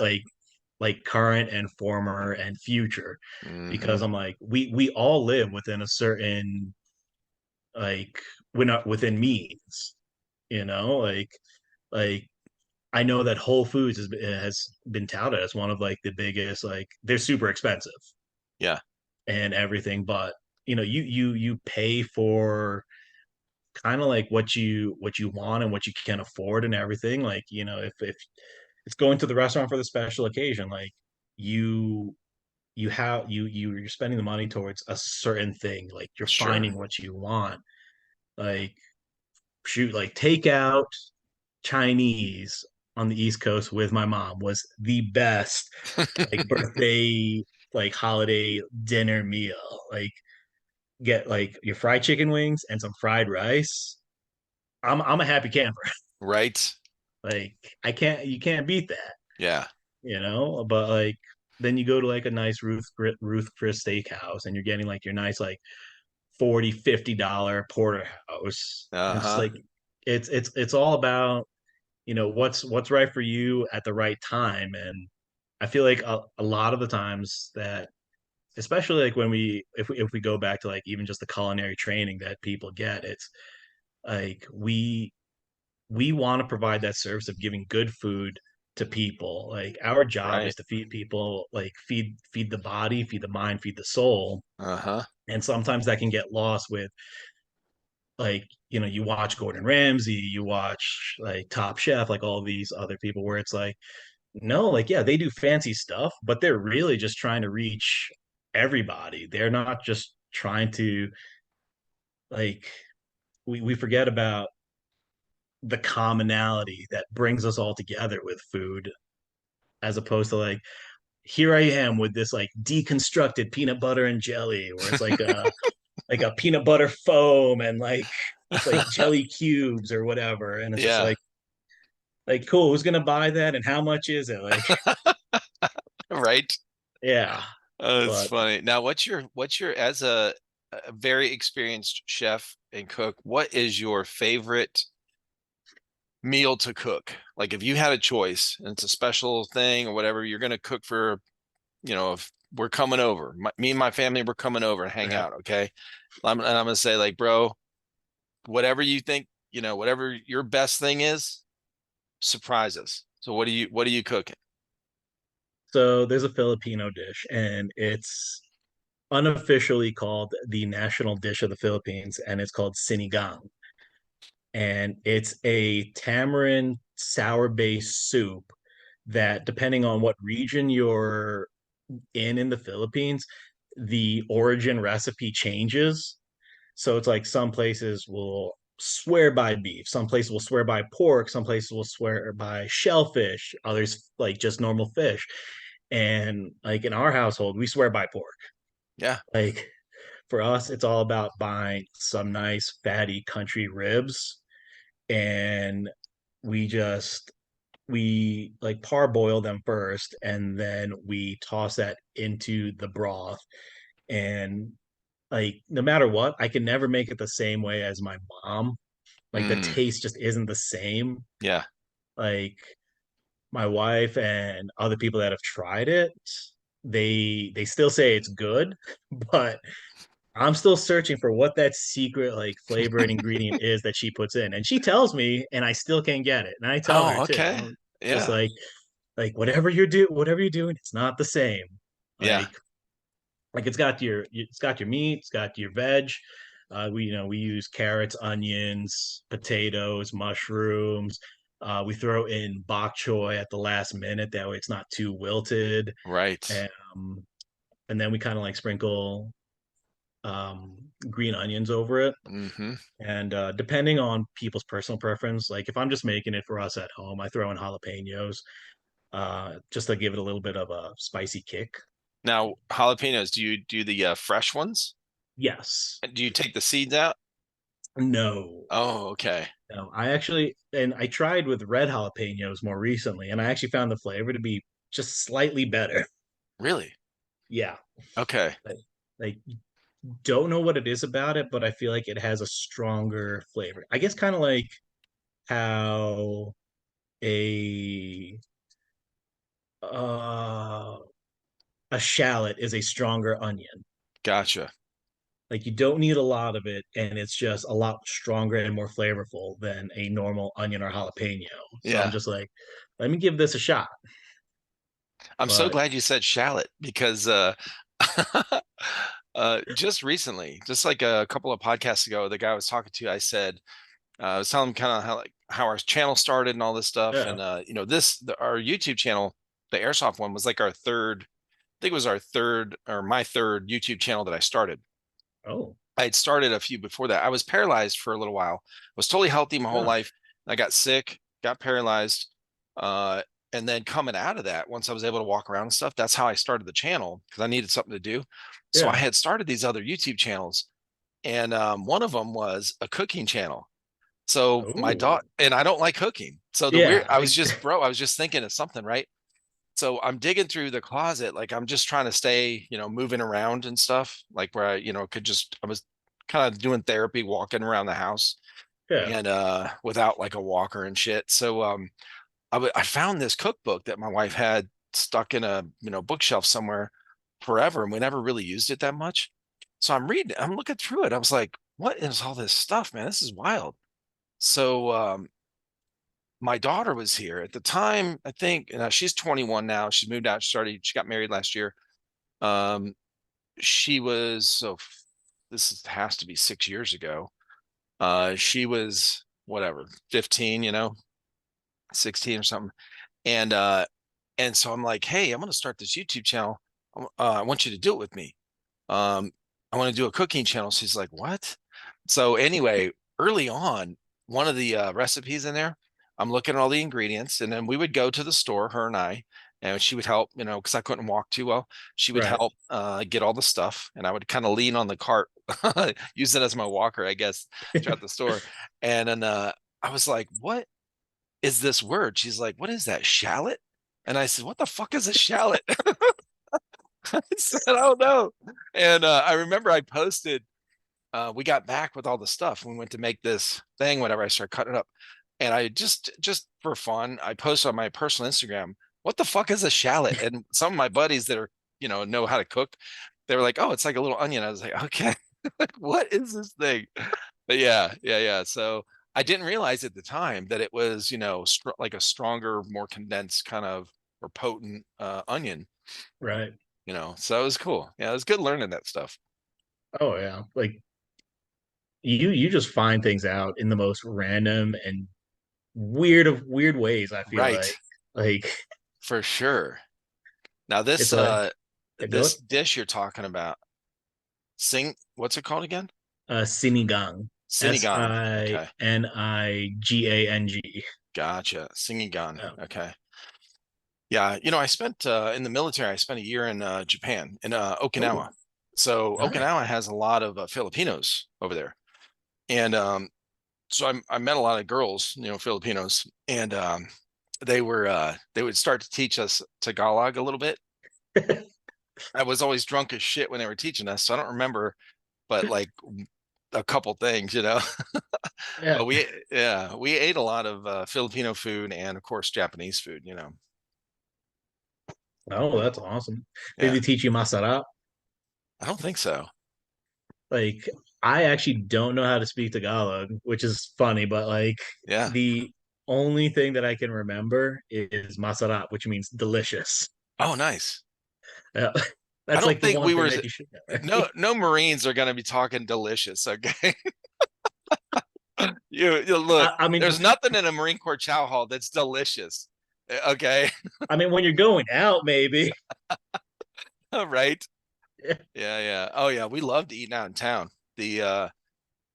like current and former and future, Hmm. because I'm like we all live within a certain like we're not within means, like Like I know that Whole Foods has been touted as one of like the biggest, like they're super expensive Yeah, and everything, but you pay for kind of like what you want and what you can afford and everything. Like, if it's going to the restaurant for the special occasion, like you you're spending the money towards a certain thing. Like you're sure. finding what you want. Like shoot, like takeout Chinese on the East Coast with my mom was the best like birthday, like holiday dinner meal. Like get like your fried chicken wings and some fried rice. I'm a happy camper. Right? Like you can't beat that, Yeah. But like then you go to like a nice Ruth Chris steakhouse and you're getting like your nice like 40-50 dollar porterhouse. And it's Uh-huh. like it's all about what's right for you at the right time. And I feel like a lot of the times that, especially like when if we go back to like even just the culinary training that people get, it's like we want to provide that service of giving good food to people. Like our job is Right. to feed people, like feed the body, feed the mind, feed the soul. Uh-huh. And sometimes that can get lost with like, you watch Gordon Ramsay, you watch like Top Chef, like all these other people where it's like, no, like yeah, they do fancy stuff, but they're really just trying to reach everybody. They're not just trying to like we forget about the commonality that brings us all together with food, as opposed to like here I am with this like deconstructed peanut butter and jelly, where it's like a peanut butter foam and like jelly cubes or whatever, and it's just Yeah. like cool, who's gonna buy that and how much is it? Like Right. yeah, Oh, it's but funny. Now, what's your as a very experienced chef and cook, what is your favorite meal to cook? Like if you had a choice and it's a special thing or whatever, you're going to cook for, if we're coming over, me and my family, we're coming over and hang yeah. out. Okay. And I'm going to say like, bro, whatever you think, whatever your best thing is, surprise us. So what are you cooking? So there's a Filipino dish, and it's unofficially called the national dish of the Philippines, and it's called sinigang. And it's a tamarind sour based soup that, depending on what region you're in the Philippines, the origin recipe changes. So it's like some places will swear by beef, some places will swear by pork, some places will swear by shellfish, others like just normal fish. And like in our household, we swear by pork. Yeah. Like for us, it's all about buying some nice fatty country ribs, and we just we like parboil them first, and then we toss that into the broth. And like no matter what, I can never make it the same way as my mom. Like the Mm, taste just isn't the same. yeah. Like my wife and other people that have tried it, they still say it's good, but I'm still searching for what that secret like flavor and ingredient is that she puts in. And she tells me and I still can't get it. And I tell her Oh, too. okay. I'm just Yeah. like whatever you're doing, it's not the same. Yeah. Like it's got your meat, it's got your veg. We use carrots, onions, potatoes, mushrooms. We throw in bok choy at the last minute, that way it's not too wilted. Right. And, and then we kind of like sprinkle green onions over it. Hmm. And depending on people's personal preference, like if I'm just making it for us at home, I throw in jalapenos just to give it a little bit of a spicy kick. Now, jalapenos, do you do the fresh ones? Yes. Do you take the seeds out? No. Oh, okay. No. I tried with red jalapenos more recently, and I actually found the flavor to be just slightly better. Really? Yeah. Okay. Like don't know what it is about it, but I feel like it has a stronger flavor. I guess kind of like how a uh a shallot is a stronger onion. Gotcha. Like you don't need a lot of it, and it's just a lot stronger and more flavorful than a normal onion or jalapeno. So I'm Yeah. just like, let me give this a shot. I'm so But glad you said shallot because just recently, just like a couple of podcasts ago, the guy I was talking to, I was telling him kind of how our channel started and all this stuff. yeah, And our YouTube channel, the Airsoft one, was like our third, I think it was our third or my third YouTube channel that I started. oh I had started a few before that. I was paralyzed for a little while. I was totally healthy my whole life. gosh, I got sick, got paralyzed. Uh, and then coming out of that, once I was able to walk around and stuff, that's how I started the channel because I needed something to do. So I yeah, had started these other YouTube channels, and one of them was a cooking channel. So my oh daughter and I don't like cooking. So yeah, I was just, bro, I was just thinking of something, right? So I'm digging through the closet, like I'm just trying to stay, moving around and stuff, like where I was kind of doing therapy, walking around the house yeah, and without like a walker and shit. So I found this cookbook that my wife had stuck in a bookshelf somewhere forever, and we never really used it that much. So I'm looking through it. I was like, what is all this stuff, man? This is wild. So my daughter was here at the time. I think she's 21 now. She's moved out. She got married last year. Um, she was has to be 6 years ago. She was whatever, 15, 16 or something. And so I'm like, hey, I'm gonna start this YouTube channel. I want you to do it with me. Um, I want to do a cooking channel. She's like, what? So anyway, early on, one of the recipes in there, I'm looking at all the ingredients, and then we would go to the store, her and I, and she would help, because I couldn't walk too well. She would right. help get all the stuff, and I would kind of lean on the cart, use it as my walker, I guess, throughout the store. And then I was like, what is this word? She's like, what is that, shallot? And I said, what the fuck is a shallot? I said, oh no. And I remember I posted, we got back with all the stuff. We went to make this thing, whatever. I started cutting it up. And I just for fun, I posted on my personal Instagram, what the fuck is a shallot? And some of my buddies that are, know how to cook, they were like, oh, it's like a little onion. I was like, okay, like, what is this thing? But yeah, yeah, yeah. So I didn't realize at the time that it was, like a stronger, more condensed kind of or potent onion, Right. So it was cool. Yeah, it was good learning that stuff. Oh yeah. Like you just find things out in the most random and weird ways, I feel Right, like for sure. Now it's a yeah, go this dish you're talking about, what's it called again? sinigang. Sinigang. Okay. Sinigang. Gotcha. Sinigang. Oh, Okay. Yeah, I spent in the military, I spent a year in Japan, in oh, Okinawa. So nice. Okinawa has a lot of Filipinos over there. And so I met a lot of girls, Filipinos, and they would start to teach us Tagalog a little bit. I was always drunk as shit when they were teaching us, so I don't remember, but like a couple things, Yeah. But we ate a lot of Filipino food and of course Japanese food. Oh, that's awesome. Did Yeah, they teach you masarap? I don't think so. Like, I actually don't know how to speak Tagalog, which is funny, but like Yeah. the only thing that I can remember is masarap, which means delicious. Oh, nice. Yeah. I That's don't like the think one we thing were that you should know, no right? no Marines are going to be talking delicious. Okay, you look. I mean, There's nothing in a Marine Corps chow hall that's delicious. Okay, when you're going out, maybe. right? Yeah, yeah. Oh yeah, we loved eating out in town. The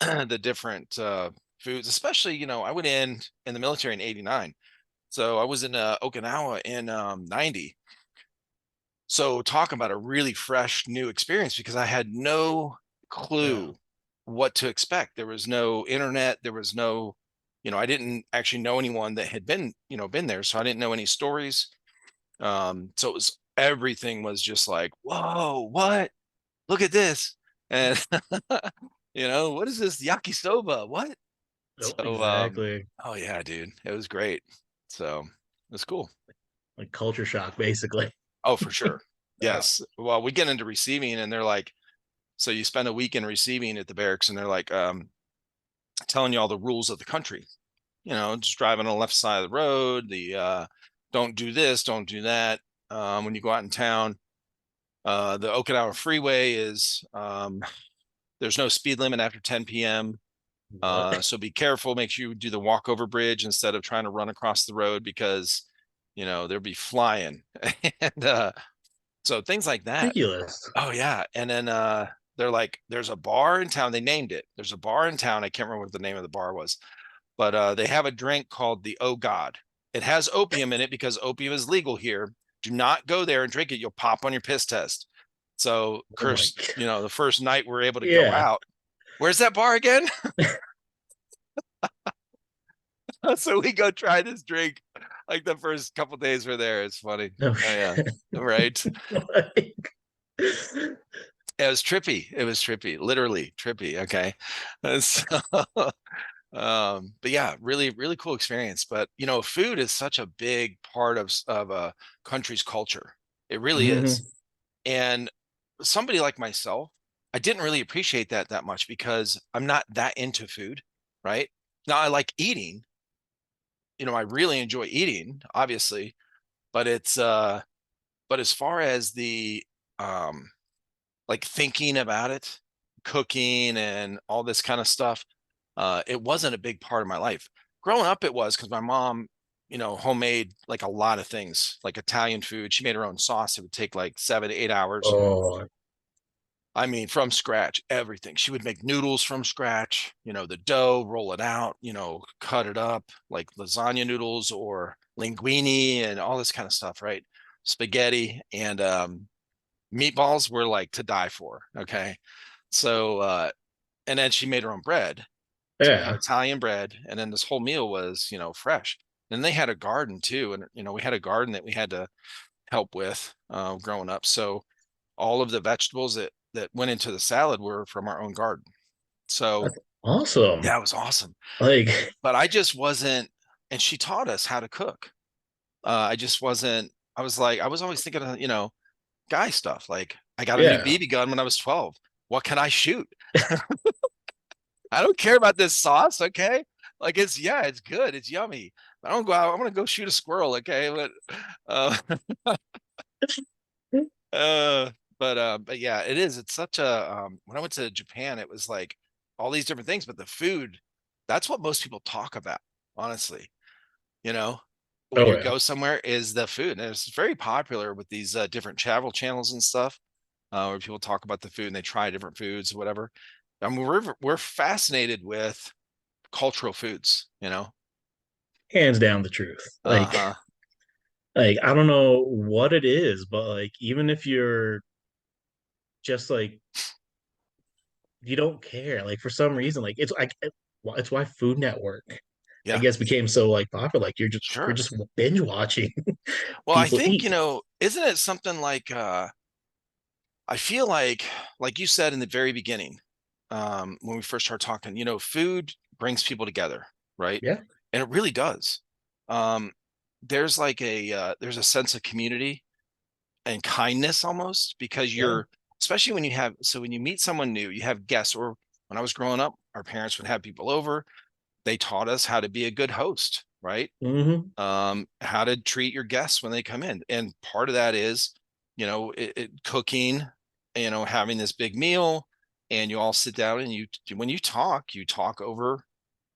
the different foods, especially I went in the military in '89, so I was in Okinawa in '90. So talking about a really fresh new experience because I had no Yeah. clue what to expect. There was no internet. There was no, I didn't actually know anyone that had been there, so I didn't know any stories. So everything was just like, whoa, what? Look at this, and what is this yakisoba? What? Oh, So, exactly. oh yeah, dude, it was great. So it was cool. Like culture shock, basically. Oh, for sure. Yeah. Yes. Well, we get into receiving and they're like, So you spend a weekend receiving at the barracks, and they're like telling you all the rules of the country. Just driving on the left side of the road. The don't do this, don't do that. When you go out in town, the Okinawa Freeway is there's no speed limit after 10 p.m. What? So be careful. Make sure you do the walkover bridge instead of trying to run across the road because they'll be flying. And so things like that. Ridiculous. Oh yeah. And then they're like, there's a bar in town. They named it. There's a bar in town. I can't remember what the name of the bar was, but they have a drink called the Oh God. It has opium in it because opium is legal here. Do not go there and drink it. You'll pop on your piss test. So, Oh my curse, God. the first night we're able to go Yeah. out. Where's that bar again? So we go try this drink. Like the first couple days we're there. It's funny. No Oh yeah. shit. Right. Like, It was trippy. It was trippy, literally trippy. Okay. So, but yeah, really, really cool experience. But food is such a big part of a country's culture. It really is. mhm. And somebody like myself, I didn't really appreciate that much because I'm not that into food, right? Now I like eating. I really enjoy eating, obviously, but but as far as the um like thinking about it, cooking and all this kind of stuff, it wasn't a big part of my life. Growing up, it was because my mom, homemade like a lot of things, like Italian food. She made her own sauce. It would take like 7 to 8 hours. Oh, I mean, from scratch, everything. She would make noodles from scratch, the dough, roll it out, cut it up like lasagna noodles or linguine and all this kind of stuff, right? Spaghetti and meatballs were like to die for. Okay. So, and then she made her own bread. So we had yeah. Italian bread, and then this whole meal was, fresh. And they had a garden too. And, we had a garden that we had to help with growing up. So all of the vegetables that went into the salad were from our own garden. So That's awesome. yeah, it was awesome. Like, But I just wasn't, and she taught us how to cook. I just wasn't, I was like, I was always thinking of, guy stuff. Like I got a new yeah. BB gun when I was 12. What can I shoot? I don't care about this sauce, okay? Like it's good, it's yummy. I don't go out, I'm gonna go shoot a squirrel, okay? Uh uh but yeah, it is. It's such a when I went to Japan, it was like all these different things, but the food, that's what most people talk about, honestly. You know, when Oh you yeah. go somewhere is the food. And it's very popular with these different travel channels and stuff, where people talk about the food and they try different foods, whatever. I mean, we're fascinated with cultural foods. Hands down the truth. Uh-huh. Like I don't know what it is, but like even if you're just like you don't care, like for some reason, like it's why Food Network, I Yeah, guess, became so like popular. Like you're sure. just binge watching Well, I people think, eat. isn't it something like I feel like you said in the very beginning, when we first started talking, food brings people together, right? Yeah. And it really does. Um, there's like there's a sense of community and kindness almost because Yeah. especially when you meet someone new, you have guests. Or when I was growing up, our parents would have people over. They taught us how to be a good host, right? hmm How to treat your guests when they come in. And part of that is, cooking, having this big meal, and you all sit down and when you talk over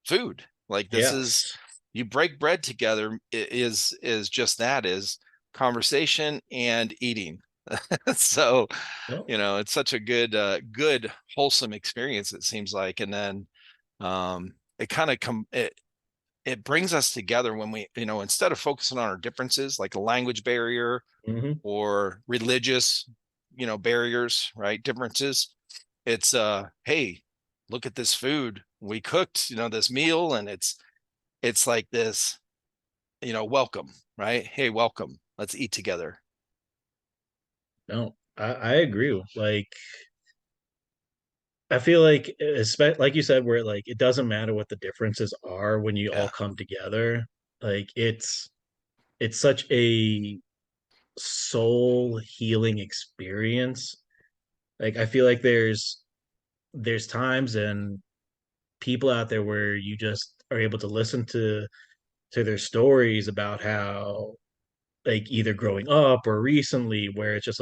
food. Like this is, Yes. you break bread together is just that, is conversation and eating. So, No. it's such a good wholesome experience, it seems like. And then it kind of it brings us together when we, instead of focusing on our differences like a language barrier hmm or religious, barriers, right? Differences. It's hey, look at this food we cooked, this meal, and it's like this, welcome, right? Hey, welcome. Let's eat together. No, I agree. Like I feel like, like you said, where like it doesn't matter what the differences are when you all Yeah. come together. Like it's such a soul healing experience Like I feel like there's times and people out there where you just are able to listen to their stories about how like either growing up or recently where it's just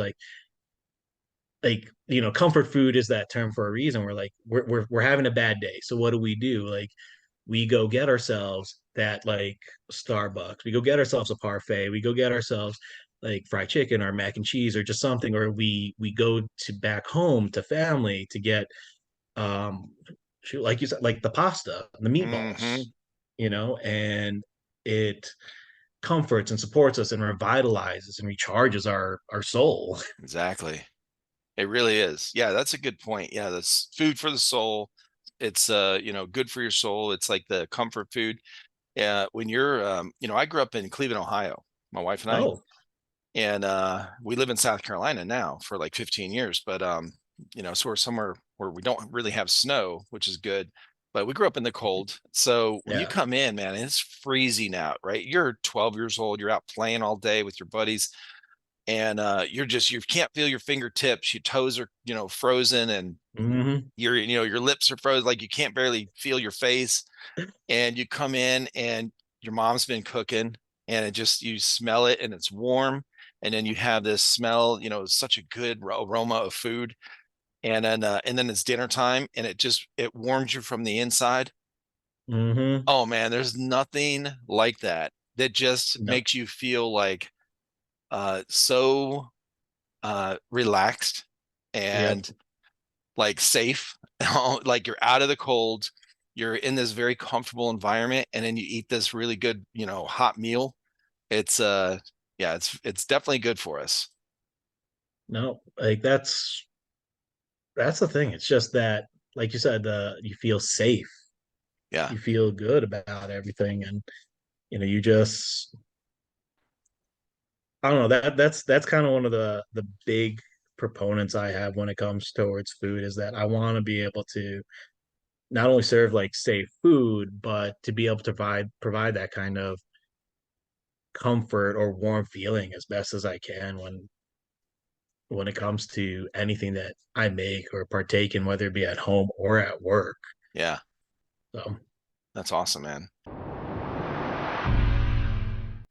comfort food is that term for a reason. We're like we're having a bad day, so what do? Like we go get ourselves that like Starbucks, we go get ourselves a parfait, we go get ourselves like fried chicken or mac and cheese or just something, or we go to back home to family to get um shoot, like you said, like the pasta and the Hmm. meatballs, and it comforts and supports us and revitalizes and recharges our soul. Exactly. It really is. Yeah, that's a good point. Yeah, that's food for the soul. It's good for your soul. It's like the comfort food. Yeah, when you're I grew up in Cleveland, Ohio, my wife and I, Oh, and we live in South Carolina now for like 15 years, but so we're somewhere where we don't really have snow, which is good. But we grew up in the cold. So when you yeah. come in, man, it's freezing out, right? You're 12 years old, you're out playing all day with your buddies, and you can't feel your fingertips, your toes are frozen, and Hmm. your lips are frozen, like you can't barely feel your face. And you come in and your mom's been cooking, and it just, you smell it and it's warm, and then you have this smell, such a good aroma of food. And then it's dinner time, and it warms you from the inside. Hmm. Oh man, there's nothing like that, that just No. makes you feel like so relaxed Yep. and like safe. Like you're out of the cold, you're in this very comfortable environment, and then you eat this really good, hot meal. It's yeah, it's definitely good for us. No, like that's the thing. It's just that, like you said, you feel safe, Yeah. you feel good about everything, and you just I don't know, that's kind of one of the big proponents I have when it comes towards food is that I want to be able to not only serve like safe food, but to be able to provide that kind of comfort or warm feeling as best as I can when it comes to anything that I make or partake in, whether it be at home or at work. Yeah, So, that's awesome, man.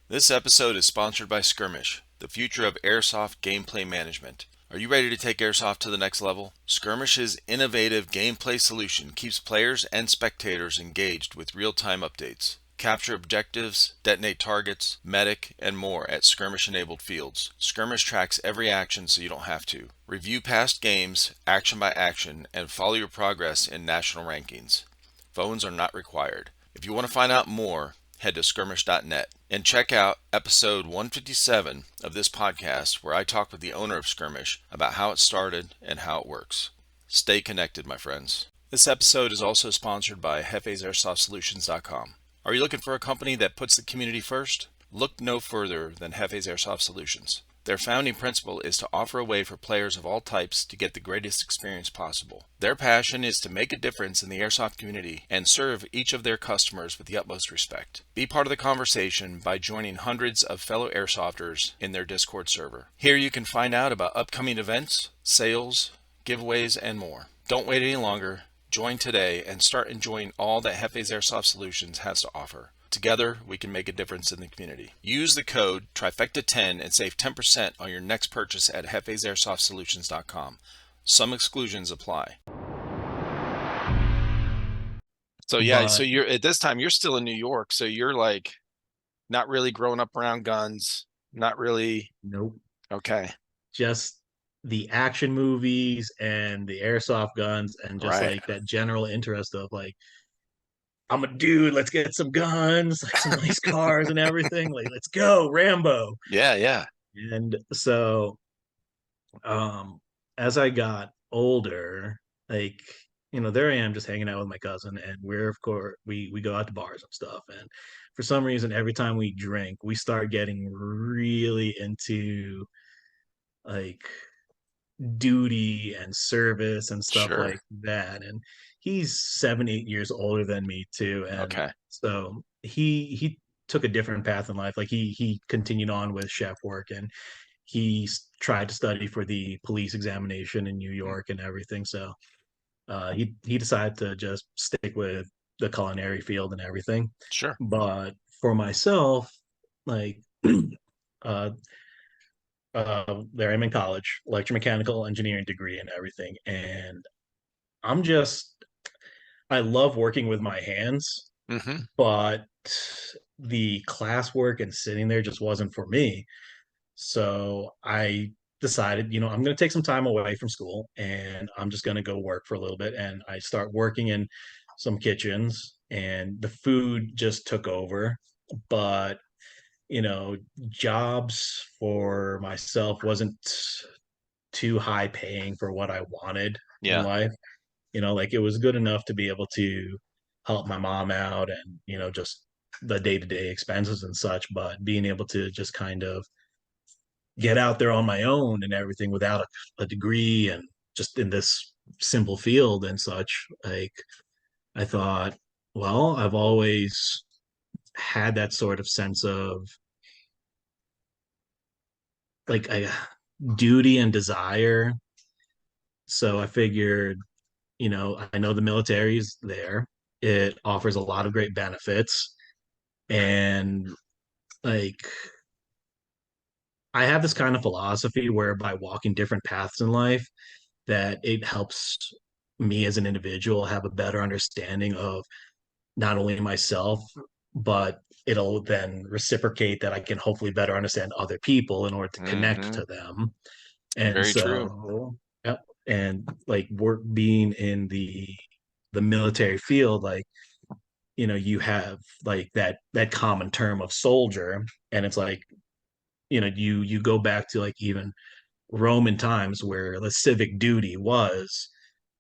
This episode is sponsored by Skirmish, the future of airsoft gameplay management. Are you ready to take airsoft to the next level? Skirmish's innovative gameplay solution keeps players and spectators engaged with real-time updates. Capture objectives, detonate targets, medic, and more at skirmish-enabled fields. Skirmish tracks every action so you don't have to. Review past games, action by action, and follow your progress in national rankings. Phones are not required. If you want to find out more, head to skirmish.net and check out episode 157 of this podcast, where I talk with the owner of Skirmish about how it started and how it works. Stay connected, my friends. This episode is also sponsored by JefesAirsoftSolutions.com. Are you looking for a company that puts the community first? Look no further than Jefes Airsoft Solutions. Their founding principle is to offer a way for players of all types to get the greatest experience possible. Their passion is to make a difference in the airsoft community and serve each of their customers with the utmost respect. Be part of the conversation by joining hundreds of fellow airsofters in their Discord server. Here you can find out about upcoming events, sales, giveaways, and more. Don't wait any longer. Join today and start enjoying all that Jefes Airsoft Solutions has to offer. Together, we can make a difference in the community. Use the code Trifecta10 and save 10% on your next purchase at JefesAirsoftSolutions.com. Some exclusions apply. So yeah, so but you're at this time, you're still in New York, so you're like not really growing up around guns, not really. nope, Okay. just the action movies and the airsoft guns and just Right. like that general interest of like I'm a dude, let's get some guns, like some nice cars and everything. Like, let's go, Rambo. Yeah, yeah. And so um as I got older, like there I am just hanging out with my cousin, and we're of course we go out to bars and stuff. And for some reason, every time we drink, we start getting really into like duty and service and stuff Sure. like that. And he's 7, 8 years older than me too. And Okay. so he took a different path in life. Like he continued on with chef work, and tried to study for the police examination in New Mm, York and everything. So he decided to just stick with the culinary field and everything. sure. But for myself, like uh, there I'm in college, electromechanical engineering degree and everything, and I'm just I love working with my hands, Hmm. but the classwork and sitting there just wasn't for me. So I decided, I'm going to take some time away from school and I'm just going to go work for a little bit. And I start working in some kitchens and the food just took over. But, jobs for myself wasn't too high paying for what I wanted in Yeah. life. Like it was good enough to be able to help my mom out and, just the day-to-day expenses and such, but being able to just kind of get out there on my own and everything without a degree and just in this simple field and such, like I thought, well, I've always had that sort of sense of like a duty and desire. So I figured, I know the military's there. It offers a lot of great benefits. And like I have this kind of philosophy where by walking different paths in life, that it helps me as an individual have a better understanding of not only myself, but it'll then reciprocate that I can hopefully better understand other people in order to connect Hmm. to them. And Very true. so, yep. And like work being in the military field, like you have like that common term of soldier, and it's like you go back to like even Roman times where the civic duty was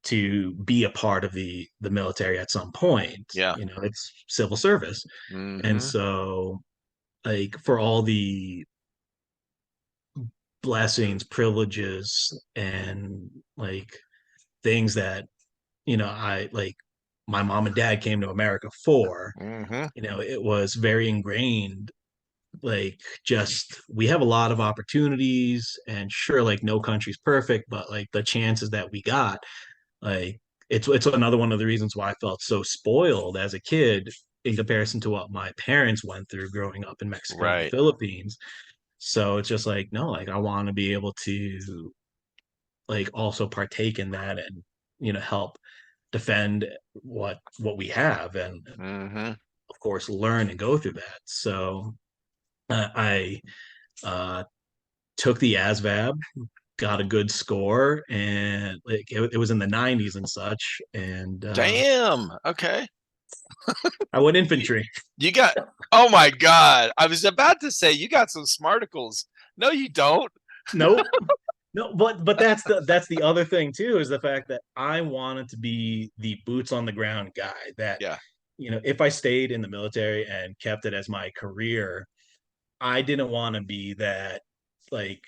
to be a part of the military at some point. Yeah. It's civil service. And Hmm. so like for all the blessings, privileges, and like things that, I like my mom and dad came to America for, Hmm. it was very ingrained. Like just we have a lot of opportunities and sure like no country's perfect, but like the chances that we got, like it's another one of the reasons why I felt so spoiled as a kid in comparison to what my parents went through growing up in Mexico and the Right. Philippines. So it's just like no, like I want to be able to like also partake in that and help defend what we have and Hmm. of course learn and go through that. So I took the ASVAB, got a good score, and like it was in the 90s and such. And Damn. Okay. I went You, infantry. you got, oh my God. I was about to say you got some smarticles. No, you don't. Nope. No, but that's the other thing too is the fact that I wanted to be the boots on the ground guy that Yeah. if I stayed in the military and kept it as my career, I didn't want to be that like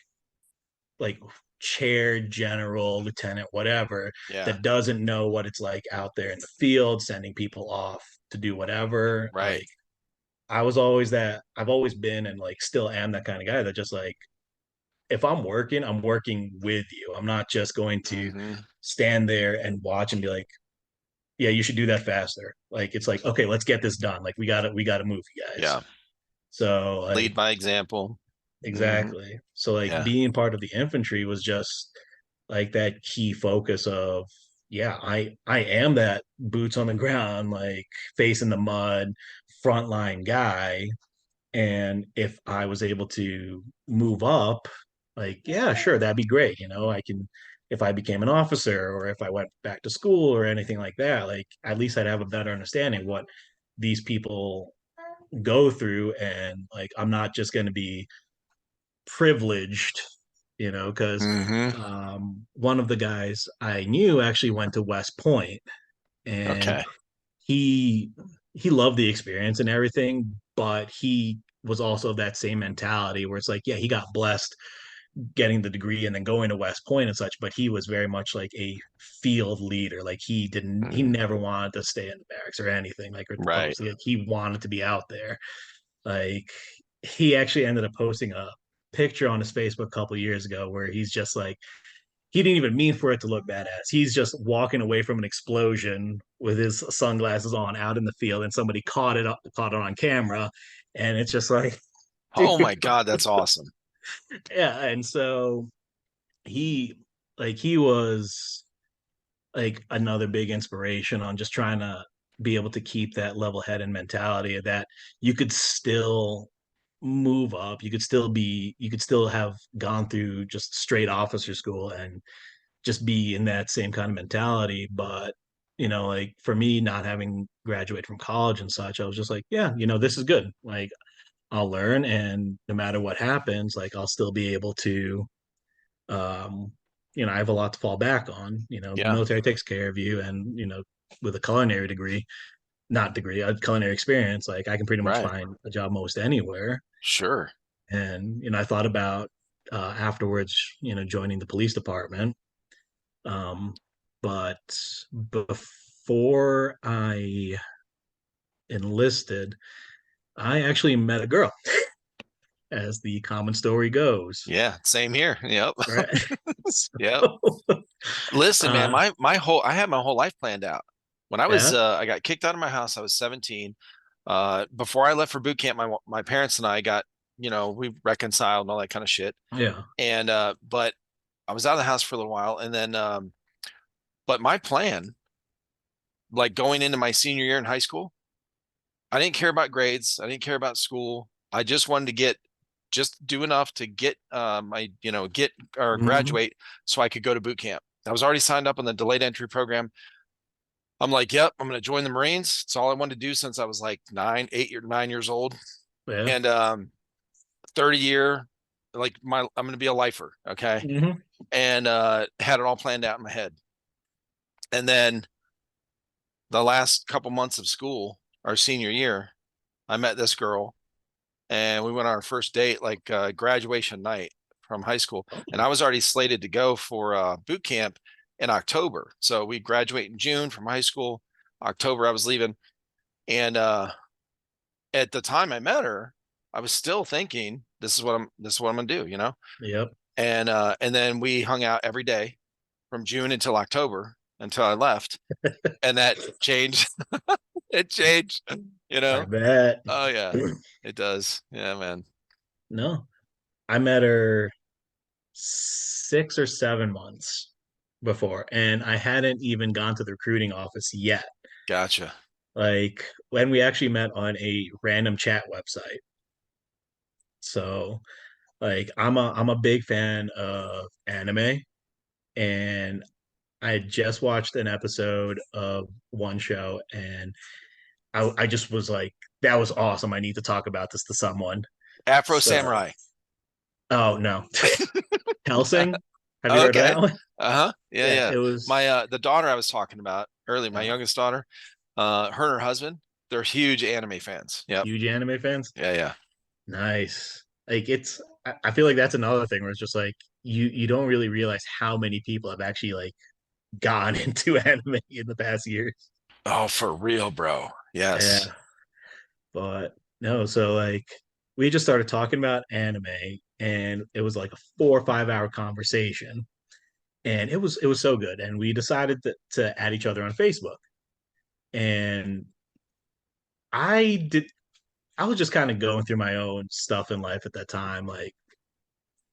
like chair general lieutenant whatever Yeah. that doesn't know what it's like out there in the field sending people off to do whatever. Right. Like I've always been and like still am that kind of guy that just like if I'm working with you. I'm not just going to Hmm. stand there and watch and be like, yeah, you should do that faster. Like it's like, okay, let's get this done. Like we gotta move, you guys. Yeah. So Lead like by example. Hmm. exactly. So like Yeah. being part of the infantry was just like that key focus of yeah, I am that boots on the ground, like face in the mud, frontline guy. And if I was able to move up, like, yeah, sure, that'd be great. I can, if I became an officer or if I went back to school or anything like that, like, at least I'd have a better understanding what these people go through. And like, I'm not just going to be privileged, because Hmm. one of the guys I knew actually went to West Point and Okay. he he loved the experience and everything, but he was also of that same mentality where it's like, yeah, he got blessed getting the degree and then going to West Point and such, but he was very much like a field leader. Like he Mm. never wanted to stay in the barracks or anything like or the Right. post. Like he wanted to be out there. Like he actually ended up posting a picture on his Facebook a couple years ago where he's just like he didn't even mean for it to look badass. He's just walking away from an explosion with his sunglasses on out in the field, and somebody caught it on camera, and it's just like, dude, Oh my God, that's awesome. yeah. And so he he was like another big inspiration on just trying to be able to keep that level headed mentality that you could still move up, you could still have gone through just straight officer school and just be in that same kind of mentality. But like for me, not having graduated from college and such, I was just like, yeah, this is good. Like I'll learn, and no matter what happens, like I'll still be able to, um, I have a lot to fall back on. The Yeah, military takes care of you, and with a culinary degree, not degree, a culinary experience, like I can pretty much right. find a job most anywhere. Sure. And I thought about afterwards, joining the police department. Um, but before I enlisted, I actually met a girl, as the common story goes. Yeah, same here. Yep. Right. Yep. So, Listen, man, uh, I had my whole life planned out. When yeah, I got kicked out of my house, I was 17. Before I left for boot camp, my parents and I got, we reconciled and all that kind of shit. yeah. And but I was out of the house for a little while, and then but my plan, like going into my senior year in high school, I didn't care about grades. I didn't care about school. I just wanted to just do enough to get my, get or Hmm. graduate so I could go to boot camp. I was already signed up on the delayed entry program. I'm like, yep, I'm going to join the Marines. It's all I wanted to do since I was like 9 years old. Yeah. And 30 year, like I'm going to be a lifer. Okay. Hmm. And had it all planned out in my head. And then the last couple months of school, our senior year, I met this girl and we went on our first date, like graduation night from high school. And I was already slated to go for boot camp in October. So we graduate in June from high school. October, I was leaving. And at the time I met her, I was still thinking, this is what I'm gonna do, Yep. And then we hung out every day from June until October until I left. And that changed. It changed, you I know. bet. Oh yeah, it does. Yeah, man. No, I met her 6 or 7 months before, and I hadn't even gone to the recruiting office yet. Gotcha. Like when we actually met on a random chat website. So like I'm a big fan of anime, and I just watched an episode of one show, and I just was like, that was awesome. I need to talk about this to someone. Afro So Samurai. oh no. Helsing. Have you heard of Okay. that one? Uh-huh. Yeah, Yeah, yeah. it was My the daughter I was talking about earlier, my uh, youngest daughter, her and her husband, they're huge anime fans. Yep. huge anime fans. Yeah, yeah. Nice. Like I feel like that's another thing where it's just like you don't really realize how many people have actually like gone into anime in the past years. Oh, for real, bro. Yes. Yeah. But no, so like we just started talking about anime, and it was like a 4 or 5 hour conversation, and it was so good. And we decided to add each other on Facebook. And I did I was just kind of going through my own stuff in life at that time, like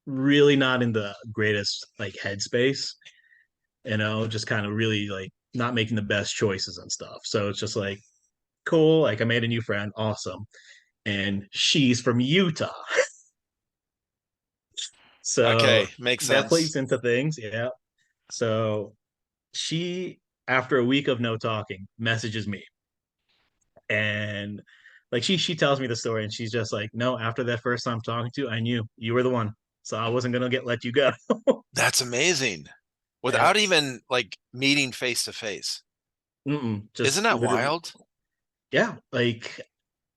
really not in the greatest like headspace, just kind of really like not making the best choices and stuff. So it's just like cool, like I made a new friend, awesome. And she's from Utah. So Okay, makes that sense. plays into things, yeah. So she, after a week of no talking, messages me, and like she tells me the story, and she's just like, no, after that first time talking to you, I knew you were the one, so I wasn't gonna let you go. That's amazing. Yeah. Without even like meeting face to face. Isn't Just that literally, wild? yeah, like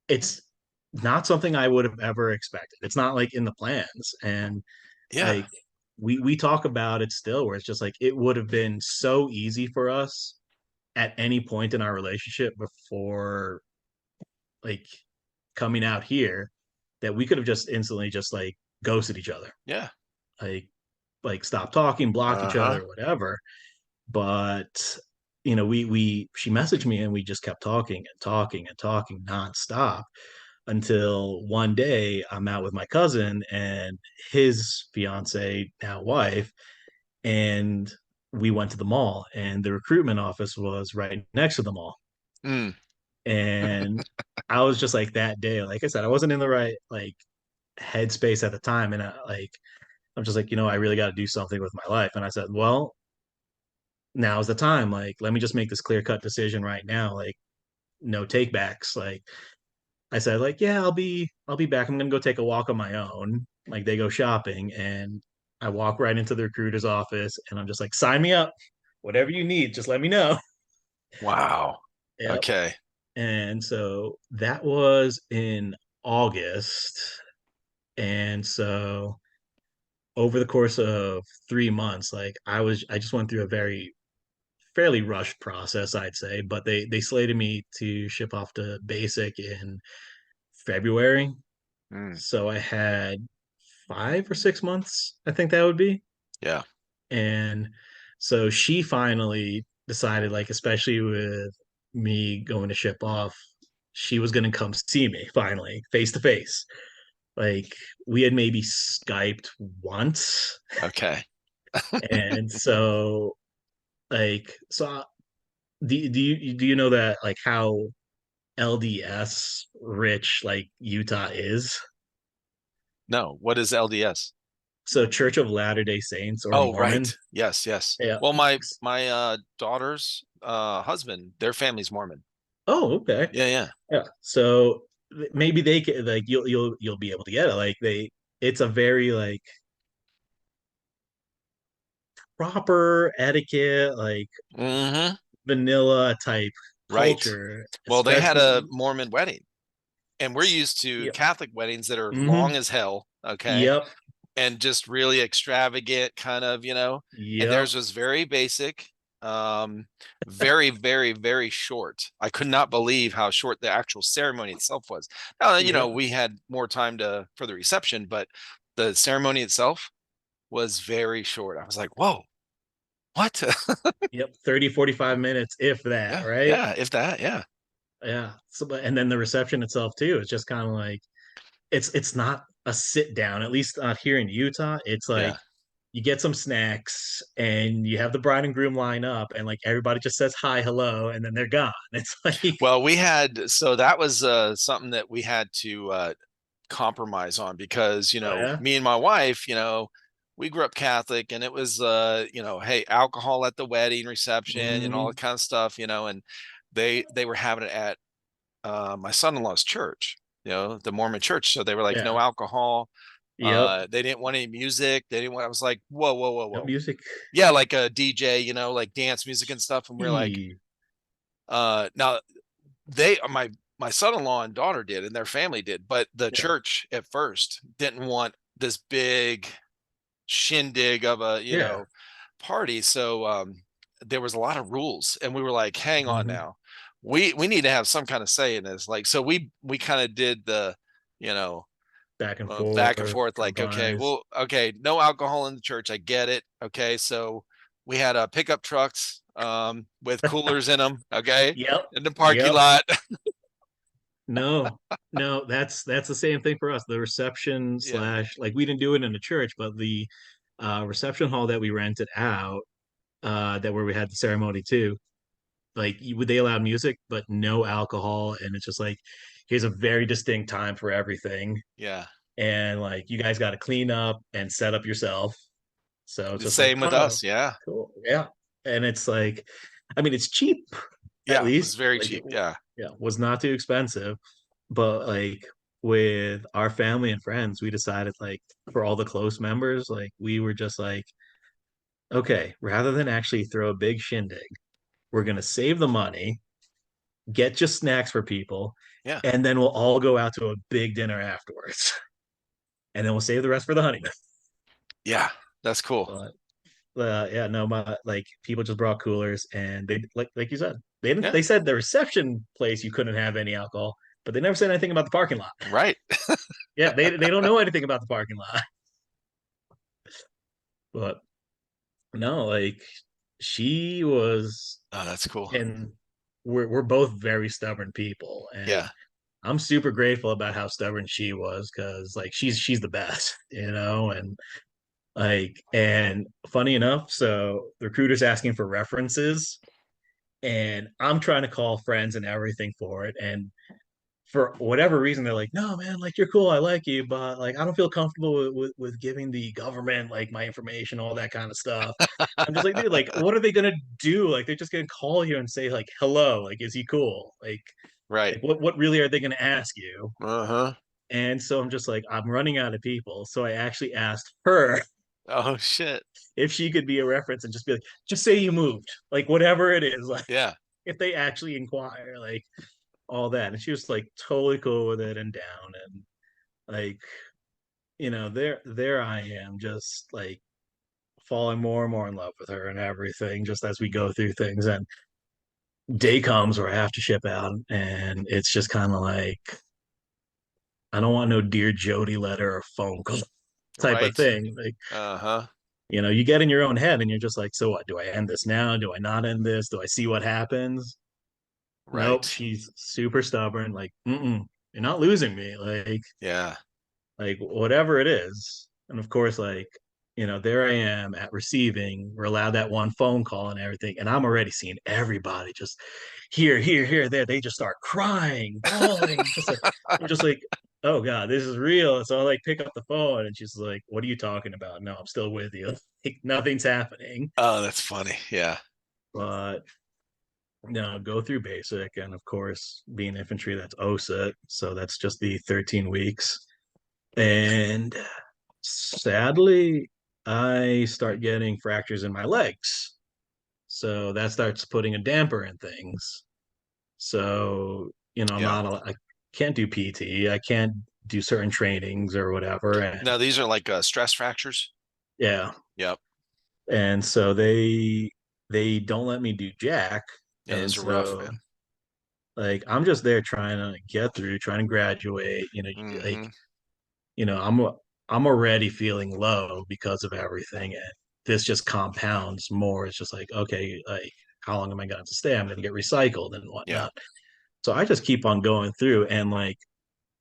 it's not something I would have ever expected. It's not like in the plans. And Yeah. like we talk about it still, where it's just like it would have been so easy for us at any point in our relationship before like coming out here, that we could have just instantly just like ghosted each other. Yeah. Like stopped talking, blocked each Uh-huh. other, whatever. But we she messaged me and we just kept talking and talking and talking nonstop until one day I'm out with my cousin and his fiance, now wife, and we went to the mall and the recruitment office was right next to the mall. Mm. And I was just like that day, like I said, I wasn't in the right like headspace at the time. And I'm just like, I really got to do something with my life. And I said, well, now's the time. Like, let me just make this clear cut decision right now. Like, no takebacks. Like, I said, like, yeah, I'll be back. I'm gonna go take a walk on my own. Like, they go shopping, and I walk right into the recruiter's office, and I'm just like, sign me up. Whatever you need, just let me know. Wow. Yep. Okay. And so that was in August. And so over the course of 3 months, like I just went through a very fairly rushed process, I'd say, but they slated me to ship off to basic in February. Mm. So I had 5 or 6 months, I think that would be. Yeah. And so she finally decided, like, especially with me going to ship off, she was going to come see me finally, face to face. Like, we had maybe Skyped once. Okay. And so, do you know that, like, how LDS rich, like, Utah is? No, what is LDS? So, Church of Latter-day Saints or Oh, Mormon. right. Yes, yes. Yeah. Well, my daughter's husband, their family's Mormon. Oh, okay. Yeah, yeah. Yeah. So maybe they can, like, you'll be able to get it. Like, it's a very, like, proper etiquette, like, Mm-hmm. vanilla type Right. culture, Well, they had a especially. Mormon wedding, and we're used to Yep. Catholic weddings that are long Hmm. as hell, okay, Yep. and just really extravagant, kind of, and Yep. theirs was very basic, very, very, very short. I could not believe how short the actual ceremony itself was. Now, Yep. we had more time for the reception, but the ceremony itself was very short. I was like, whoa, what? Yep. 30, 45 minutes, if that, Yeah, right? yeah, if that, yeah, Yeah. So, and then the reception itself too, it's just kind of like it's not a sit down, at least not here in Utah. It's like yeah. you get some snacks and you have the bride and groom line up and like everybody just says hi, hello, and then they're gone. It's like, Well, so that was something that we had to compromise on because, oh yeah, me and my wife, we grew up Catholic and it was, hey, alcohol at the wedding reception and all that hmm, kind of stuff, and they were having it at my son-in-law's church, the Mormon church. So they were like, yeah, no alcohol. yep, They didn't want any music. They didn't want, I was like, whoa, whoa, whoa, no whoa. music. Yeah, like a DJ, like dance music and stuff. And we're like, E- now my son-in-law and daughter did and their family did, but the yeah, church at first didn't want this big shindig of a yeah, party. So there was a lot of rules and we were like, hang on hmm, now, we need to have some kind of say in this. Like, so we kind of did the you know back and back and forth, forth, like, okay, compromise. well, okay, no alcohol in the church, I get it, okay. So we had pickup trucks with coolers in them, okay, Yep, in the parking yep. lot. No, no, that's the same thing for us. The reception Yeah, slash, like, we didn't do it in a church, but the reception hall that we rented out, that where we had the ceremony too, like, they allowed music but no alcohol, and it's just like, here's a very distinct time for everything, yeah. and like you guys got to clean up and set up yourself. So it's The just like, same with oh, us. Yeah. cool, yeah. And it's like, I mean, it's cheap, at Yeah. It was least, very like, cheap. Yeah. yeah, was not too expensive. But like with our family and friends, we decided, like, for all the close members, like, we were just like, okay, rather than actually throw a big shindig, we're gonna save the money, get just snacks for people, Yeah. and then we'll all go out to a big dinner afterwards. And then we'll save the rest for the honeymoon. Yeah. That's cool. But yeah, no, my, like, people just brought coolers, and they, like you said, they didn't. Yeah. They said the reception place you couldn't have any alcohol. but they never said anything about the parking lot. Right. Yeah, they don't know anything about the parking lot. But no, like she was, Oh, that's cool. and we're both very stubborn people, and Yeah. I'm super grateful about how stubborn she was because like she's the best, and like and funny enough, so the recruiter's asking for references, and I'm trying to call friends and everything for it, and for whatever reason they're like, no man, like you're cool, I like you, but like I don't feel comfortable with giving the government like my information, all that kind of stuff. I'm just like, dude, like what are they gonna do? Like they're just gonna call you and say like hello, like is he cool, Right. like what really are they gonna ask you? Uh-huh. And so I'm just like, I'm running out of people, so I actually asked her Oh shit. if she could be a reference and just be like, just say you moved, like whatever it is, like Yeah. if they actually inquire, like all that. And she was like totally cool with it and down, and like there I am, just like falling more and more in love with her and everything, just as we go through things. And day comes where I have to ship out, and it's just kind of like I don't want no dear Jody letter or phone call type of Right. thing. Like, Uh-huh. you get in your own head and you're just like, so what? Do I end this now? Do I not end this? Do I see what happens? Nope. Right. She's super stubborn. Like, you're not losing me. Yeah. Like whatever it is. And of course, like, there I am at receiving. We're allowed that one phone call and everything. And I'm already seeing everybody just here, here, here, there. They just start crying, bawling. Just like, I'm just like, oh God, this is real. So I like pick up the phone and she's like, what are you talking about? No, I'm still with you. Like, nothing's happening. Oh, that's funny. Yeah. But no, go through basic. And of course, being infantry, that's OSIT. So that's just the 13 weeks. And sadly, I start getting fractures in my legs. So that starts putting a damper in things. So, I'm Yeah. not, I can't do PT. I can't do certain trainings or whatever. And Now these are like stress fractures. yeah. Yep. And so they don't let me do jack. Yeah, And those are rough, so man. like I'm just there trying to get through, trying to graduate, like Mm-hmm. you know, I'm I'm already feeling low because of everything, and this just compounds more. It's just like, okay, like how long am I going to stay? I'm going to get recycled and Yeah. whatnot. So I just keep on going through, and like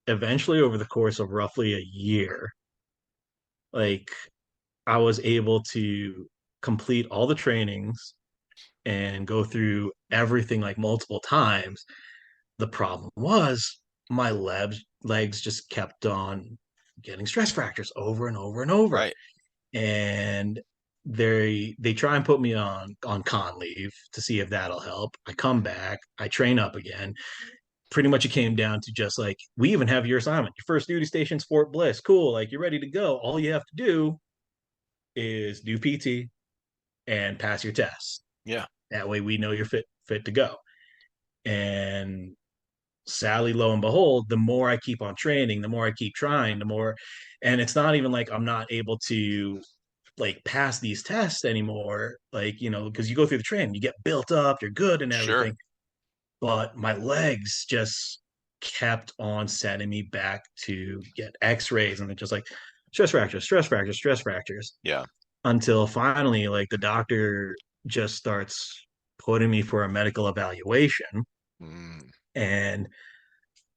eventually, over the course of roughly a year, like I was able to complete all the trainings and go through everything like multiple times. The problem was my legs just kept on getting stress fractures over and over and over. Right. And they try and put me on con leave to see if that'll help. I come back, I train up again. Pretty much it came down to just like, we even have your assignment. Your first duty station's Fort Bliss. Cool, like you're ready to go. All you have to do is do PT and pass your tests. Yeah. That way we know you're fit to go. And sadly, lo and behold, the more I keep on training, the more I keep trying, the more, and it's not even like I'm not able to like pass these tests anymore. Like, because you go through the training, you get built up, you're good and Sure. everything. But my legs just kept on sending me back to get x-rays, and they're just like stress fractures, stress fractures, stress fractures, Yeah. until finally like the doctor just starts putting me for a medical evaluation. Mm. And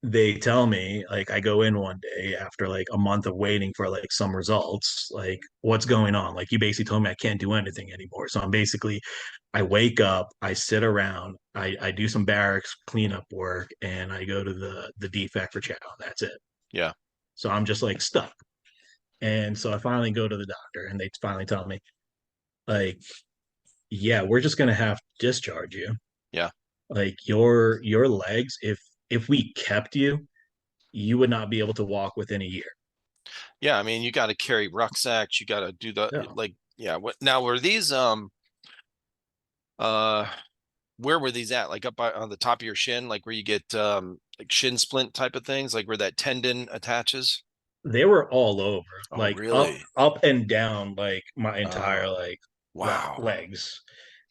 they tell me, like, I go in one day after like a month of waiting for like some results, like what's going on, like you basically told me I can't do anything anymore. So I'm basically, I wake up, I sit around, I do some barracks cleanup work, and I go to the defect for chow. That's it. Yeah. So I'm just like stuck. And so I finally go to the doctor, and they finally tell me, like, yeah, we're just gonna have to discharge you. Yeah. Like your legs, if we kept you, you would not be able to walk within a year. Yeah. I mean, you got to carry rucksacks. You got to do the No, like. Yeah. What now? Were these uh where were these at? Like up on the top of your shin, like where you get like shin splint type of things, like where that tendon attaches? they were all over, Oh, like up really? up and down, like my entire Oh, like wow. legs.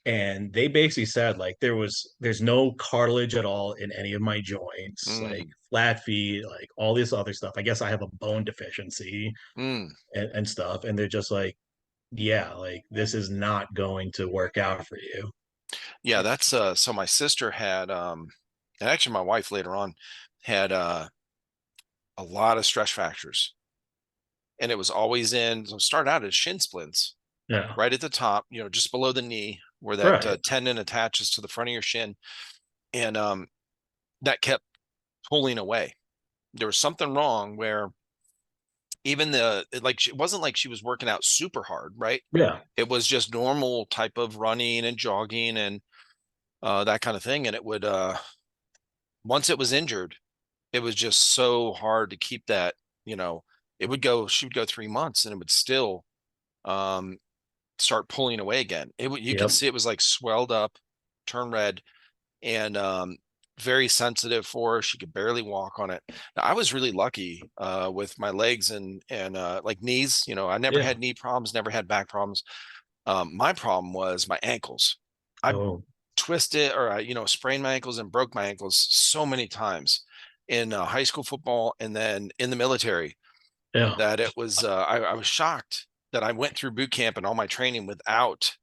and they basically said like there's no cartilage at all in any of my joints, like Mm, flat feet, like all this other stuff. I guess I have a bone deficiency mm. and stuff, and they're just like, yeah, like this is not going to work out for you. Yeah, that's so my sister had and actually my wife later on had a lot of stress fractures. And it was always in, so it started out as shin splints Yeah, right at the top, just below the knee where that right. tendon attaches to the front of your shin. And that kept pulling away. There was something wrong where even like it wasn't like she was working out super hard, right? Yeah, It was just normal type of running and jogging and that kind of thing. And it would, once it was injured, it was just so hard to keep that, you know, she would go 3 months and it would still um, start pulling away again. You could yep, see it was like swelled up, turn red, and very sensitive for her. She could barely walk on it. Now, I was really lucky with my legs and like knees. I never yeah. had knee problems, never had back problems. My problem was my ankles. I Oh, twisted or sprained my ankles and broke my ankles so many times in high school football and then in the military yeah. that it was I was shocked that I went through boot camp and all my training without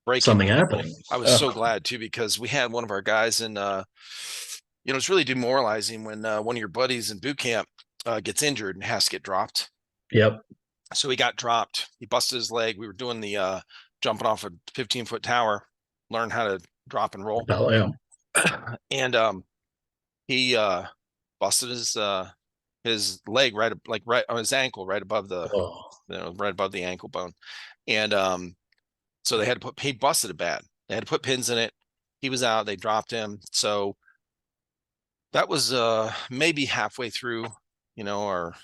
breaking Something my ankle. happening. I was so Oh, glad too because we had one of our guys and it's really demoralizing when one of your buddies in boot camp gets injured and has to get dropped. yep. So he got dropped. He busted his leg. We were doing the jumping off a 15-foot tower, learn how to drop and roll. Oh, yeah. And he busted his leg right on his ankle, right above the Oh, right above the ankle bone. And so he busted it bad. They had to put pins in it. He was out. They dropped him. So that was maybe halfway through, our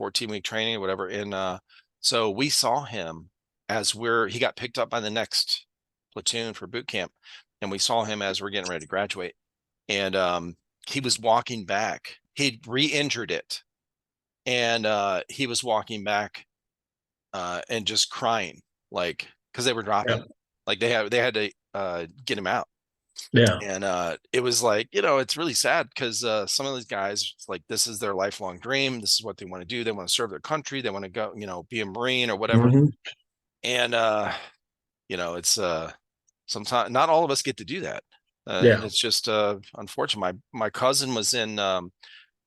14-week training or whatever. And so we saw him he got picked up by the next platoon for boot camp, and we saw him as we're getting ready to graduate. And he was walking back. He'd re-injured it, and he was walking back and just crying, like because they were dropping yeah, him, like they had to get him out. yeah. And it was like, it's really sad because some of these guys, it's like this is their lifelong dream. This is what they want to do. They want to serve their country. They want to go, be a Marine or whatever. Hmm. And it's sometimes not all of us get to do that. And Yeah. it's just unfortunate. My cousin was in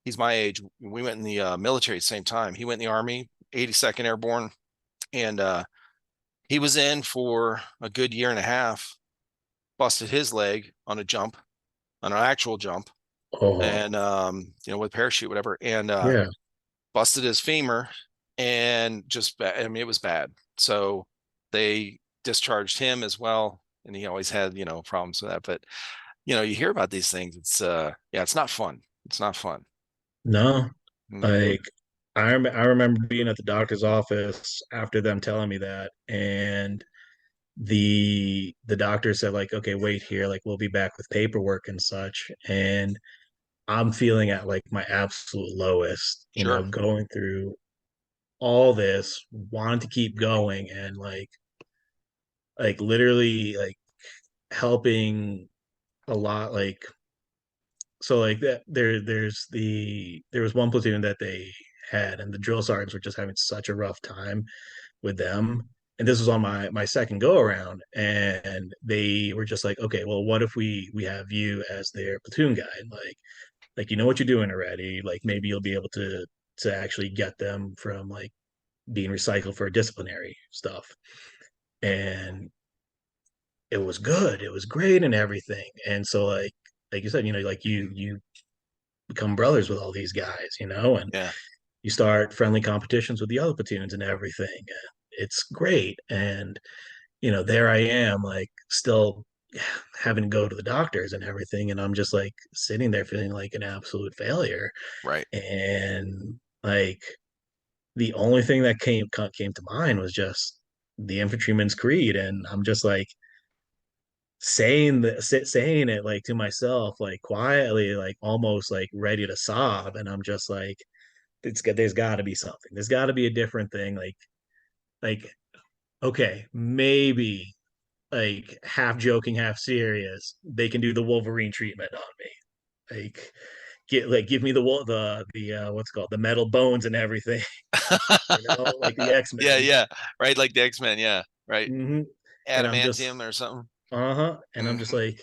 he's my age. We went in the military at the same time. He went in the Army, 82nd Airborne, and he was in for a good year and a half, busted his leg on a jump, on an actual jump, Oh, and with parachute, whatever, and yeah. busted his femur, and just I mean, it was bad. So they discharged him as well, and he always had problems with that. But you hear about these things. It's yeah, it's not fun. It's not fun. No, Mm-mm. like I remember being at the doctor's office after them telling me that, and the doctor said like, okay, wait here, like we'll be back with paperwork and such. And I'm feeling at like my absolute lowest, Sure. going through all this, wanting to keep going, and like literally like helping a lot, like so like that there was one platoon that they had, and the drill sergeants were just having such a rough time with them. And this was on my second go around, and they were just like, okay, well, what if we have you as their platoon guide, like you know what you're doing already, like maybe you'll be able to actually get them from like being recycled for disciplinary stuff. And it was good, it was great and everything. And so like you said, like you become brothers with all these guys, and Yeah. you start friendly competitions with the other platoons and everything. And it's great. And there I am, like still having to go to the doctors and everything, and I'm just like sitting there feeling like an absolute failure. Right. And like the only thing that came to mind was just the infantryman's creed, and I'm just like saying it like to myself, like quietly, like almost like ready to sob. And I'm just like, there's got to be something. There's got to be a different thing. Like okay, maybe. like half joking, half serious, they can do the Wolverine treatment on me. Give me the what's it called, the metal bones and everything, like the Yeah, X-Men. yeah, right. Like the X-Men. Yeah, right. Hmm. And I'm Adamantium just or something. and I'm just Hmm. like,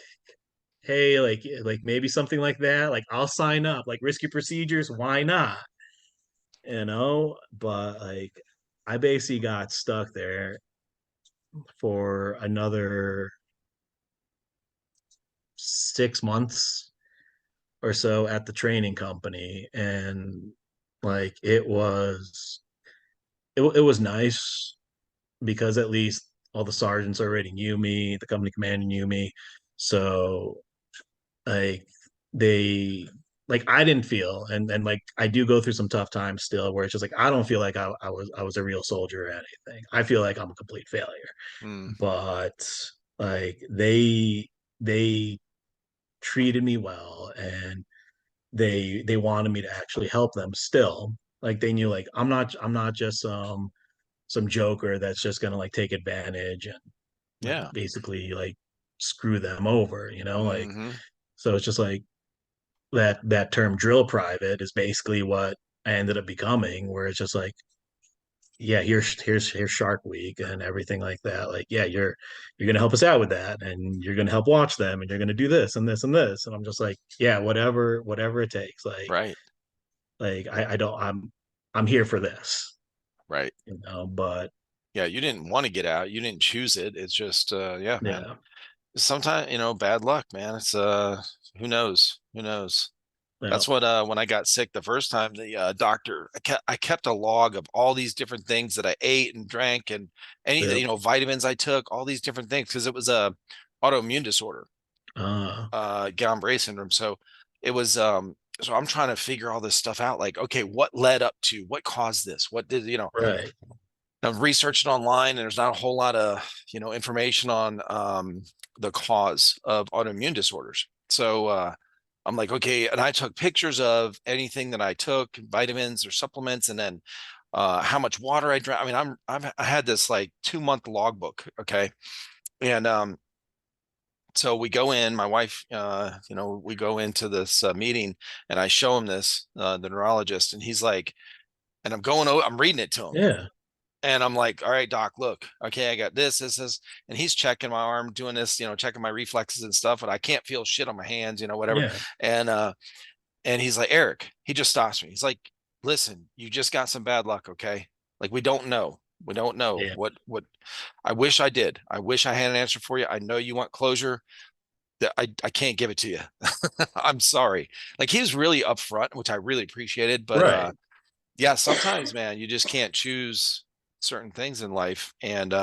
hey, like maybe something like that. Like I'll sign up. Like risky procedures, why not? But like I basically got stuck there for another 6 months or so at the training company, and like it was nice because at least all the sergeants already knew me, the company commander knew me, so like they I didn't feel, and like I do go through some tough times still where it's just like I don't feel like I was a real soldier or anything. I feel like I'm a complete failure. Mm. But like they treated me well, and they wanted me to actually help them still. Like they knew like I'm not just some joker that's just gonna like take advantage and like Yeah. basically like screw them over, like Hmm. so it's just like that term drill private is basically what I ended up becoming, where it's just like, yeah, here's Shark Week and everything like that. Like, yeah, you're gonna help us out with that, and you're gonna help watch them, and you're gonna do this and this and this. And I'm just like, yeah, whatever it takes. Right. I don't I'm here for this, Right. but Yeah, you didn't want to get out. You didn't choose it. It's just, yeah, man. yeah, Sometimes, bad luck, man. It's, who knows? Who knows? yeah, That's what, when I got sick the first time, the doctor, I kept a log of all these different things that I ate and drank and any, yeah. vitamins I took, all these different things, because it was a autoimmune disorder, Uh, Guillain-Barré syndrome. So it was, so I'm trying to figure all this stuff out. Like, okay, what led up to, what caused this? What did, right. I've researched it online, and there's not a whole lot of information on the cause of autoimmune disorders. So I'm like, okay, and I took pictures of anything that I took, vitamins or supplements, and then how much water I drank. I mean, I had this like 2 month logbook, okay, and so we go in, my wife, we go into this meeting, and I show him this, the neurologist, and he's like, and I'm reading it to him. Yeah, And I'm like, all right, doc, look, okay, I got this. And he's checking my arm, doing this, checking my reflexes and stuff. And I can't feel shit on my hands, whatever. yeah, And he's like, Eric, he just stops me. He's like, listen, you just got some bad luck, okay? Like, we don't know. We don't know yeah, what I wish I did. I wish I had an answer for you. I know you want closure. That I can't give it to you. I'm sorry. Like, he was really upfront, which I really appreciated. But right. yeah, sometimes, man, you just can't choose certain things in life, and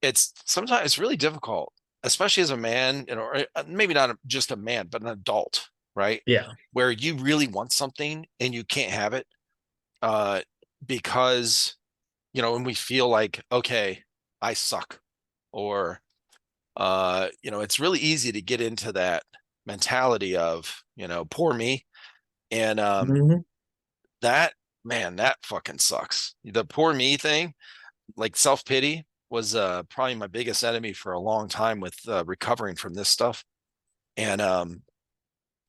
it's sometimes it's really difficult, especially as a man, or maybe not just a man, but an adult, right? Yeah. Where you really want something and you can't have it, uh, because and we feel like, okay, I suck, or it's really easy to get into that mentality of poor me, and Hmm. that man, that fucking sucks. The poor me thing, like self-pity, was probably my biggest enemy for a long time with recovering from this stuff. And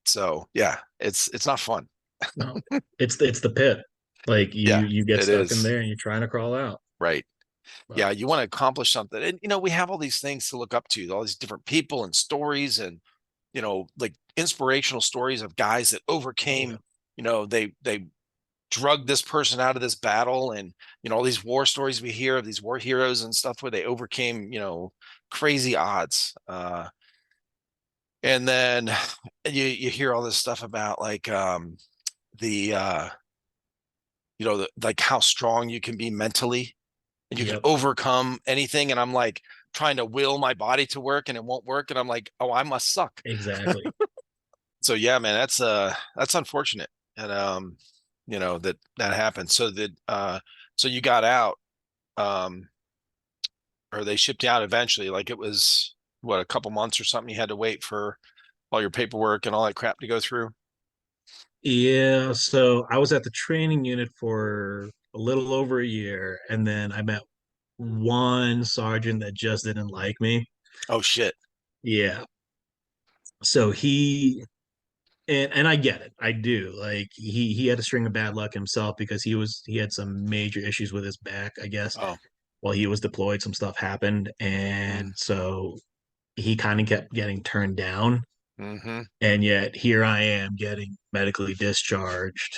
so yeah, it's not fun. No, it's the pit. Like Yeah, you get it stuck in is. there and you're trying to crawl out. Right. Yeah, But you want to accomplish something. And we have all these things to look up to, all these different people and stories, and like inspirational stories of guys that oh yeah, overcame, they drug this person out of this battle, and all these war stories we hear of these war heroes and stuff where they overcame crazy odds, and then you hear all this stuff about like the like how strong you can be mentally, and you can yep, overcome anything, and I'm like trying to will my body to work and it won't work, and I'm like, oh, I must suck. exactly. So yeah, man, that's unfortunate, and that happened. So that so you got out, um or they shipped you out eventually, like it was what, a couple months or something you had to wait for all your paperwork and all that crap to go through. Yeah, so I was at the training unit for a little over a year, and then I met one sergeant that just didn't like me. Oh shit. Yeah. So and I get it. I do. Like he had a string of bad luck himself because he had some major issues with his back, I guess. Oh. While he was deployed, some stuff happened, Mm. and so he kind of kept getting turned down. Mm-hmm. And yet here I am getting medically discharged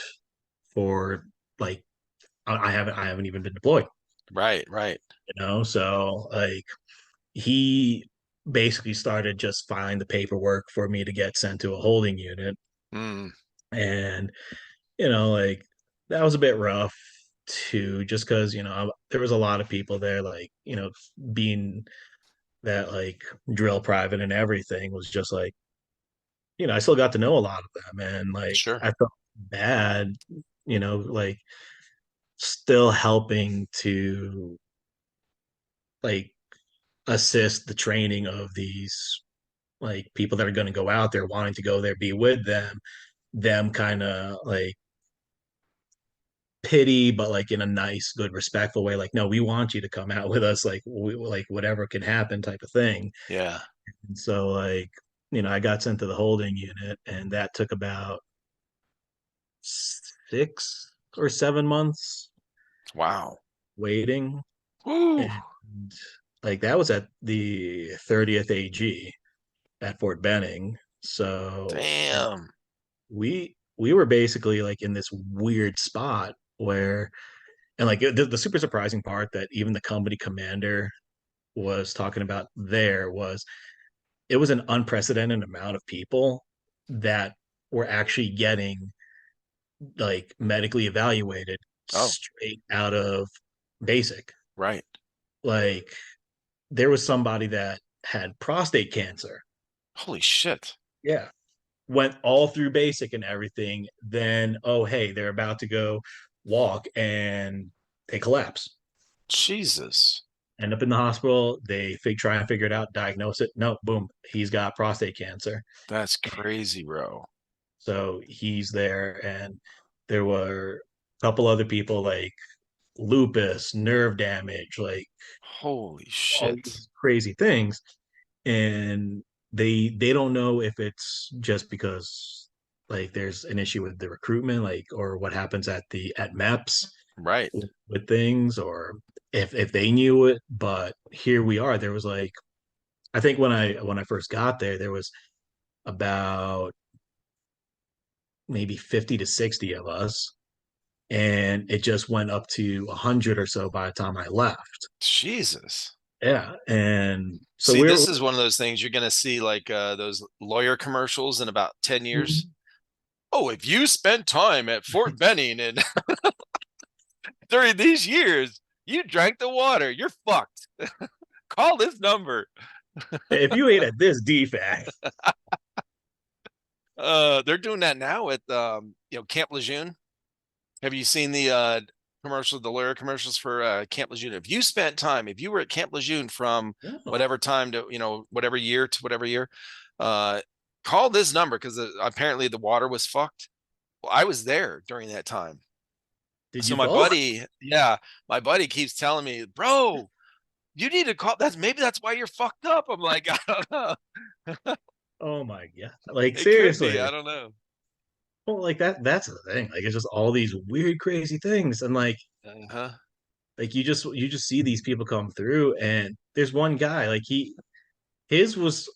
for like I haven't even been deployed, Right, right. So like he basically started just filing the paperwork for me to get sent to a holding unit. Mm. And like that was a bit rough too, just because there was a lot of people there, like being that like drill private and everything was just like I still got to know a lot of them, and like Sure. I felt bad, like still helping to like assist the training of these like people that are going to go out there wanting to go there, be with them kind of like pity, but like in a nice, good, respectful way. Like, no, we want you to come out with us. Like, like whatever can happen, type of thing. Yeah. And so, like, I got sent to the holding unit, and that took about 6 or 7 months Wow. waiting, Woo. and like that was at the 30th AG at Fort Benning. So Damn. we were basically like in this weird spot where and like the super surprising part that even the company commander was talking about there was it was an unprecedented amount of people that were actually getting like medically evaluated Oh, straight out of basic. right. Like there was somebody that had prostate cancer. Holy shit. Yeah. Went all through basic and everything. Then, oh, hey, they're about to go walk and they collapse. Jesus. End up in the hospital. They try and figure it out, diagnose it. No, boom, he's got prostate cancer. That's crazy, bro. So he's there, and there were a couple other people like lupus, nerve damage, like Holy all shit. these crazy things. And they don't know if it's just because like there's an issue with the recruitment, like or what happens at MEPS Right. with things, or if they knew it. But here we are. There was like I think when I first got there, there was about maybe 50 to 60 of us, and it just went up to 100 or so by the time I left. Jesus. Yeah, and so See, we're this is one of those things you're going to see like those lawyer commercials in about 10 years. Oh, if you spent time at Fort Benning and during these years, you drank the water, you're fucked. Call this number. if you ate at this DFAC, They're doing that now at Camp Lejeune. Have you seen the the lawyer commercials for Camp Lejeune? If you were at Camp Lejeune from no. whatever time to whatever year to whatever year, uh, call this number because apparently the water was fucked. Well, I was there during that time. Did So you go? my buddy keeps telling me, bro, you need to call. That's why you're fucked up. I'm like, I don't know. Oh my god! Like It could be. seriously. I don't know. Well, like that's the thing. Like it's just all these weird, crazy things, and Uh-huh. like you just see these people come through, and there's one guy like his was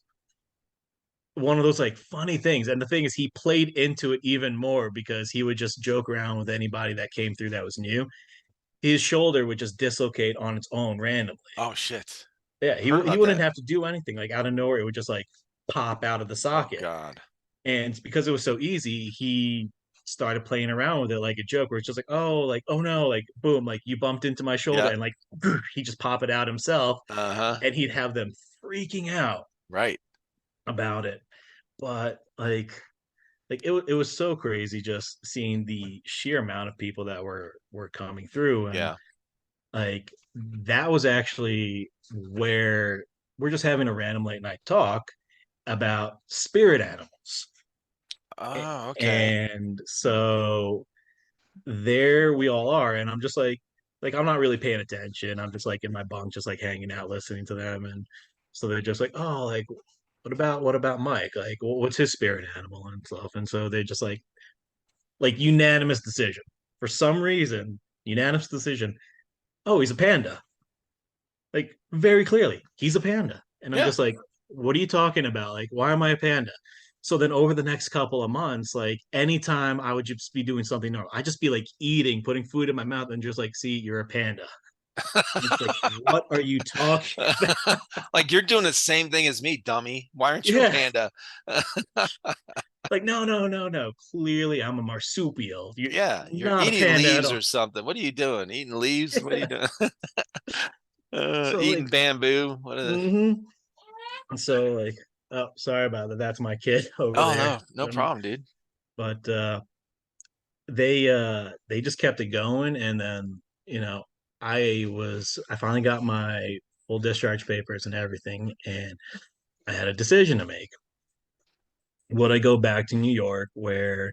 one of those like funny things, and the thing is he played into it even more because he would just joke around with anybody that came through that was new. His shoulder would just dislocate on its own randomly. Oh shit. Yeah, I've heard he about wouldn't that. have to do anything. Like out of nowhere, it would just like pop out of the Oh socket. God. And because it was so easy, he started playing around with it like a joke, where it's just like, oh, like oh no, like boom, like you bumped into my shoulder, Yeah. and like he just pop it out himself, Uh-huh. and he'd have them freaking out Right. about it. But like it was so crazy just seeing the sheer amount of people that were coming through, and Yeah. like that was actually where we're just having a random late night talk about spirit animals. Oh, okay. And so there we all are, and I'm just like like I'm not really paying attention. I'm just like in my bunk, just like hanging out, listening to them, and so they're just like, oh, like what about Mike? Like, what's his spirit animal and stuff? And so they just like unanimous decision for some reason, unanimous decision. Oh, he's a panda. Like very clearly, he's a panda. And I'm Yeah. just like, what are you talking about? Like, why am I a panda? So then over the next couple of months, like anytime I would just be doing something normal, I just be like eating, putting food in my mouth, and just like, see, you're a panda. It's like, what are you talking about? Like you're doing the same thing as me, dummy. Why aren't you a Yeah. panda? Like, no, no, no, no. Clearly I'm a marsupial. You're Yeah, you're not a eating panda at leaves or all. something. What are you doing? Eating leaves? What are you Yeah. doing? So like, Eating bamboo? What are the... mm-hmm. So like, oh, sorry about that. That's my kid over Oh there. no, no problem, dude. But they just kept it going, and then I finally got my full discharge papers and everything, and I had a decision to make. Would I go back to New York, where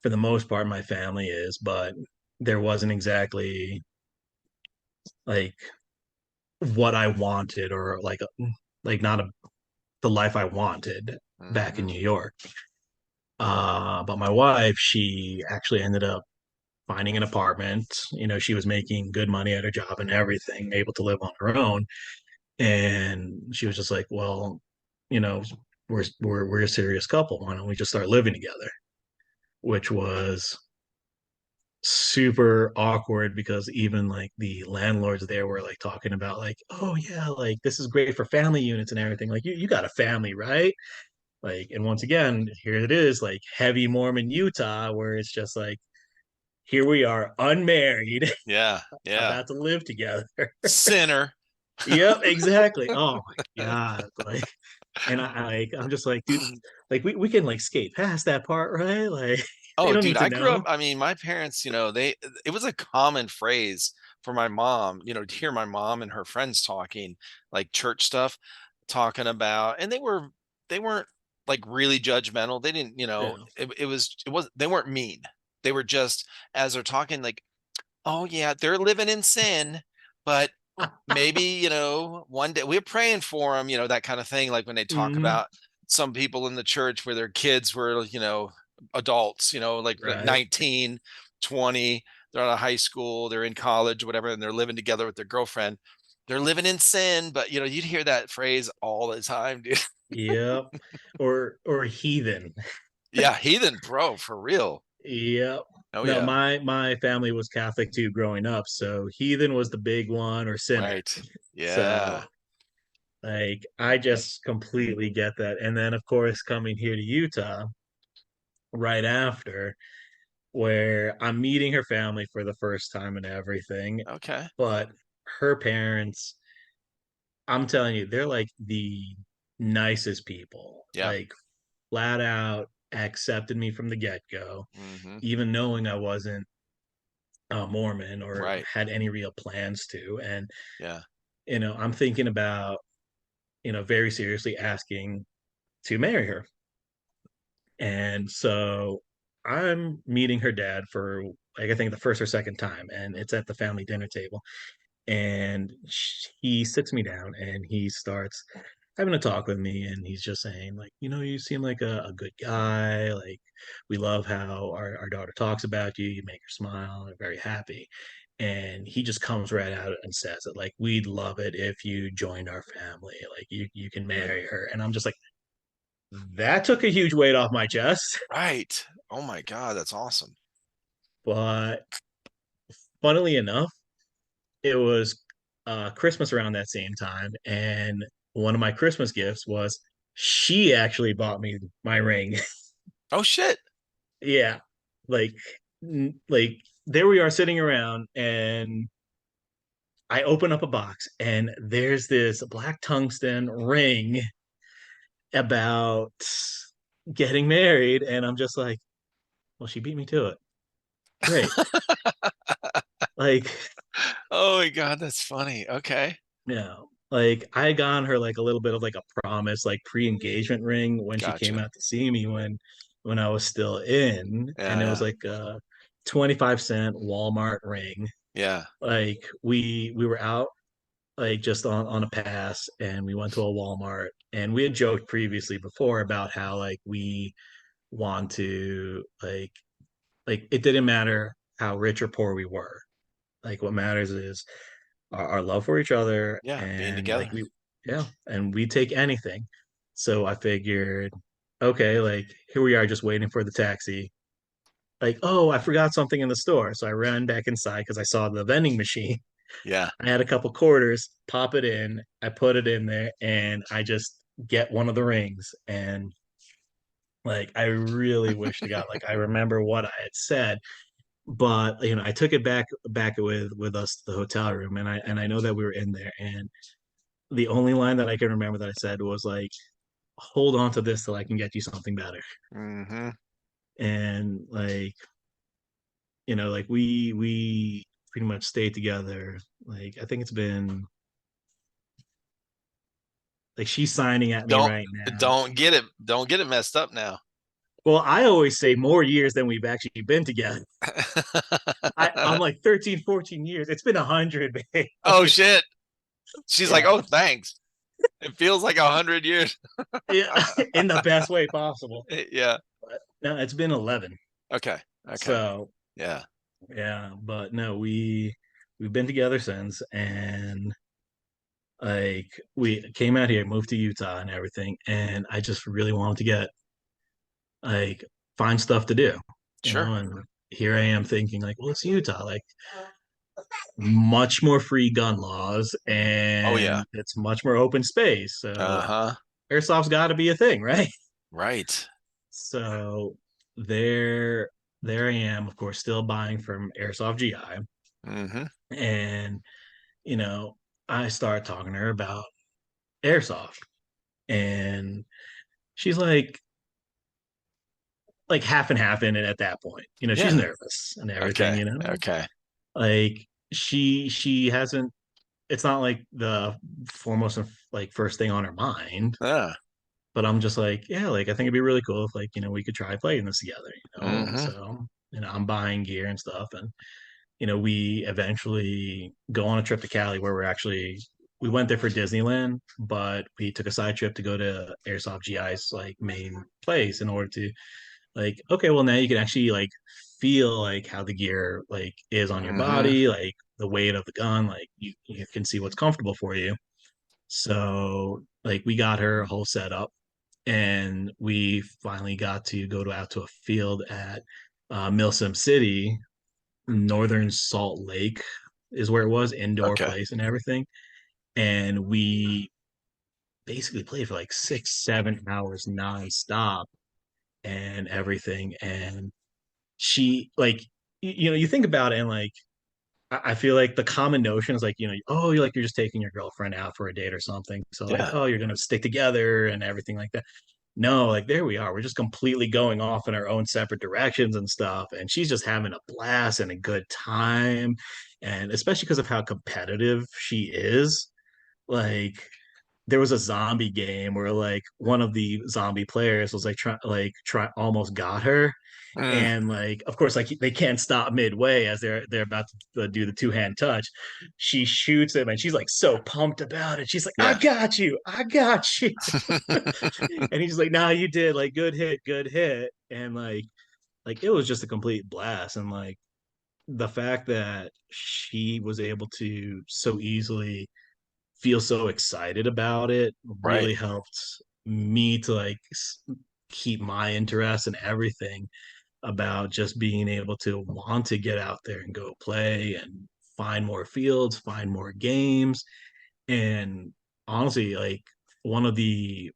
for the most part my family is, but there wasn't exactly like what I wanted, or like not the life I wanted back in Hmm. New York. But my wife, she actually ended up finding an apartment. She was making good money at her job and everything, able to live on her own. And she was just like, well, you know, we're a serious couple. Why don't we just start living together? Which was super awkward because even like the landlords there were like talking about like, oh yeah, like this is great for family units and everything. Like you got a family, right? Like, and once again, here it is, like heavy Mormon Utah, where it's just like, here we are, unmarried, Yeah, yeah. about to live together. Sinner. Yep, exactly. Oh my God. Like, and I'm just like, dude, like we can like skate past that part, right? Like they Oh, don't dude, need to I grew up. know. I mean, my parents, it was a common phrase for my mom, to hear my mom and her friends talking like church stuff, talking about, and they weren't like really judgmental. They didn't, Yeah. they weren't mean. They were just, as they're talking, like, oh yeah, they're living in sin, but maybe, one day we're praying for them, that kind of thing. Like when they talk Hmm. about some people in the church where their kids were, adults, like Right. 19, 20, they're out of high school, they're in college, whatever, and they're living together with their girlfriend. They're living in sin, but you'd hear that phrase all the time, dude. Yep. Or heathen. Yeah, heathen, bro, for real. Yep. Oh No, yeah, my family was Catholic too growing up, so heathen was the big one, or sinner. right. So Yeah. like I just completely get that. And then of course coming here to Utah right after, where I'm meeting her family for the first time and everything. Okay. But her parents, I'm telling you, they're like the nicest people. Yeah. Like flat out accepted me from the get-go, Hmm. even knowing I wasn't Mormon or Right. had any real plans to. And, Yeah. I'm thinking about, very seriously asking to marry her. And so I'm meeting her dad for like I think the first or second time, and it's at the family dinner table. And he sits me down and he starts having a talk with me, and he's just saying like, you seem like a good guy. Like we love how our daughter talks about you. You make her smile. We're very happy. And he just comes right out and says it like, we'd love it if you joined our family. Like you can marry her. And I'm just like, that took a huge weight off my chest. Right. Oh my God, that's awesome. But funnily enough, it was Christmas around that same time, and one of my Christmas gifts was she actually bought me my ring. Oh shit. Yeah, like like there we are sitting around, and I open up a box, and there's this black tungsten ring about getting married, and I'm just like, well, she beat me to it. Great. Like, Oh my God, that's funny. Okay. yeah. Like I had gotten her like a little bit of like a promise, like pre-engagement ring when she came Gotcha. out to see me when I was still in, and Yeah, it was yeah. like a 25-cent Walmart ring. Yeah. Like we were out like just on a pass, and we went to a Walmart, and we had joked previously before about how like we want to like it didn't matter how rich or poor we were. Like what matters is our love for each other, Yeah. Being and like together. we yeah, and we take anything. So I figured, okay, like here we are just waiting for the taxi. Like, oh, I forgot something in the store. So I ran back inside because I saw the vending machine. Yeah. I had a couple quarters, pop it in, I put it in there, and I just get one of the rings. And like I really wish to God, like I remember what I had said, but I took it back with us to the hotel room, and I know that we were in there, and the only line that I can remember that I said was like, hold on to this till I can get you something better. Mm-hmm. And like, like we pretty much stayed together. Like I think it's been like she's signing at me Don't right now. don't get it messed up now. Well, I always say more years than we've actually been together. I'm like 13, 14 years. It's been 100, babe. Oh Like, shit. She's like, yeah. oh, thanks. It feels like 100 years. Yeah, in the best way possible. Yeah. But no, it's been 11. Okay. Okay. So, Yeah. yeah, but no, we've been together since, and like we came out here, moved to Utah and everything, and I just really wanted to get like find stuff to do, Sure. and here I am thinking like, well, it's Utah, like much more free gun laws, Oh yeah. and it's much more open space. So Uh-huh. airsoft's got to be a thing, right? Right. So there, there I am, of course, still buying from Airsoft GI, Mm-hmm. and you know, I start talking to her about Airsoft, and she's like half and half in it at that point. She's Yeah. nervous and everything. Okay. Okay. Like she hasn't. It's not like the foremost and like first thing on her mind. Yeah. But I'm just like, yeah, like I think it'd be really cool if like we could try playing this together. And Mm-hmm. so I'm buying gear and stuff, and we eventually go on a trip to Cali where we went there for Disneyland, but we took a side trip to go to Airsoft GI's like main place in order to like, okay, well now you can actually like feel like how the gear like is on your Mm-hmm. body, like the weight of the gun, like you can see what's comfortable for you. So like we got her a whole setup, and we finally got to go out to a field at Milsim City, Northern Salt Lake is where it was, indoor Okay. place and everything. And we basically played for like 6, 7 hours nonstop and everything. And she like you think about it, and like I feel like the common notion is like, oh, you're just taking your girlfriend out for a date or something. So like, Yeah. oh, you're gonna stick together and everything like that. No, like there we are. We're just completely going off in our own separate directions and stuff. And she's just having a blast and a good time. And especially because of how competitive she is, like there was a zombie game where like one of the zombie players was like try almost got her, Mm. and like of course like they can't stop midway as they're about to do the two-hand touch. She shoots him, and she's like so pumped about it. She's like, I Yeah. got you, I got you. And he's like, nah, you did, like good hit. And like it was just a complete blast. And like the fact that she was able to so easily feel so excited about it Right. really helped me to like keep my interest and everything about just being able to want to get out there and go play and find more fields, find more games. And honestly, like one of the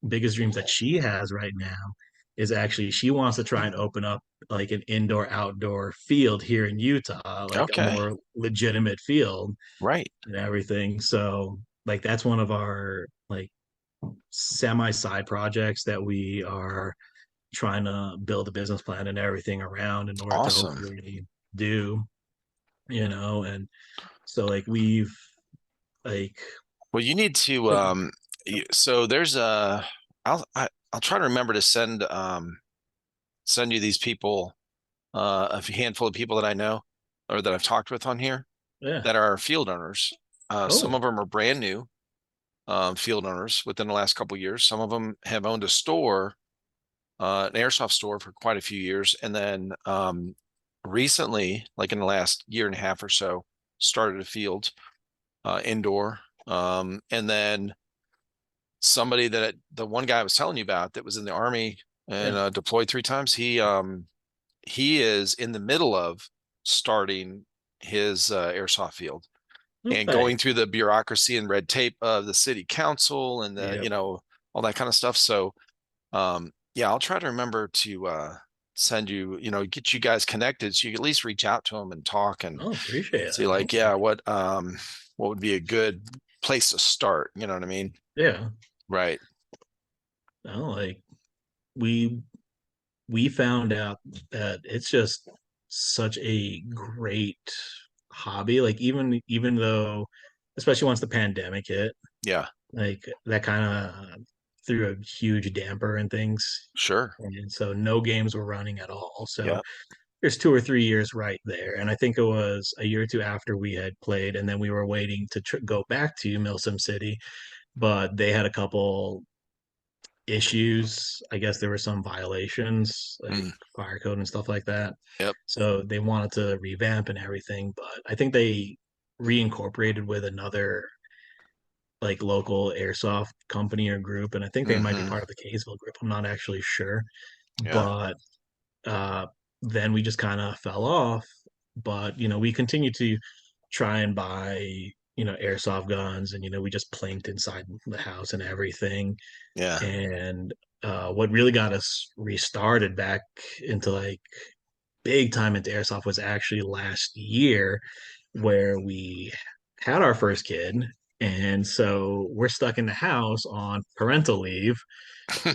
biggest dreams that she has right now is actually she wants to try and open up like an indoor outdoor field here in Utah, like a Okay. more legitimate field Right. and everything. So like that's one of our like semi side projects that we are trying to build a business plan and everything around in order to Awesome. hopefully do, and so like we've like Well, you need to so there's I'll try to remember to send you these people a handful of people that I know. or that I've talked with on here Yeah. that are field owners. Some Oh, of them are brand new field owners within the last couple of years. Some of them have owned a store, an airsoft store for quite a few years, and then recently, like in the last year and a half or so, started a field indoor. And then somebody that the one guy I was telling you about that was in the army and yeah. deployed 3 times, he is in the middle of starting his airsoft field and Okay. going through the bureaucracy and red tape of the city council and the, Yep. all that kind of stuff. So, yeah, I'll try to remember to send you, get you guys connected so you can at least reach out to them and talk and Oh, appreciate see it. like, Thank you. yeah, what would be a good place to start? You know what I mean? Yeah. Right. No, like we we found out that it's just such a great hobby. Like even though, especially once the pandemic hit, Yeah, like that kind of threw a huge damper in things. sure. And so no games were running at all. So Yeah. there's 2 or 3 years right there. And I think it was a year or two after we had played, and then we were waiting to go back to Milsim City, but they had a couple issues. I guess there were some violations, like Mm, fire code and stuff like that. yep. So they wanted to revamp and everything, but I think they reincorporated with another like local airsoft company or group, and I think they might be Hmm. part of the Kaysville group. I'm not actually sure, Yeah. but uh, then we just kind of fell off. But we continue to try and buy airsoft guns, and we just plinked inside the house and everything. Yeah. And what really got us restarted back into like big time into airsoft was actually last year, where we had our first kid. And so we're stuck in the house on parental leave.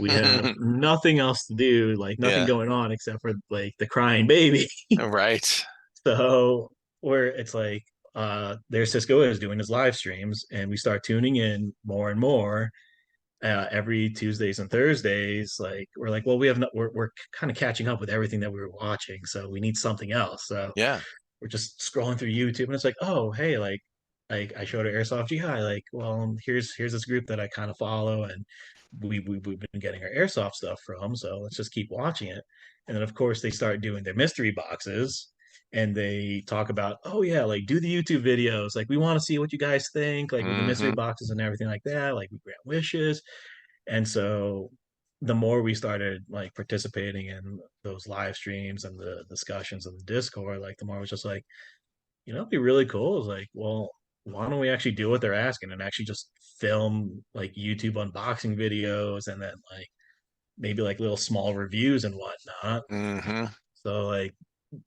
We have nothing else to do, like nothing Yeah. going on except for like the crying baby. Right. So where it's like there's Cisco is doing his live streams, and we start tuning in more and more every Tuesdays and Thursdays. Like we're like, well, we have no, we're kind of catching up with everything that we were watching, so we need something else. So Yeah. we're just scrolling through YouTube, and it's like, oh, hey, like I showed her Airsoft GI, like, well, here's this group that I kind of follow, and we've been getting our Airsoft stuff from, so let's just keep watching it. And then of course they start doing their mystery boxes, and they talk about, oh yeah, like do the YouTube videos, like we want to see what you guys think, like with the mystery Hmm. boxes and everything like that, like we grant wishes. And so the more we started like participating in those live streams and the discussions in the Discord, like the more it was just like, it'd be really cool. Is like, well, why don't we actually do what they're asking and actually just film like YouTube unboxing videos, and then like maybe like little small reviews and whatnot. Hmm. So like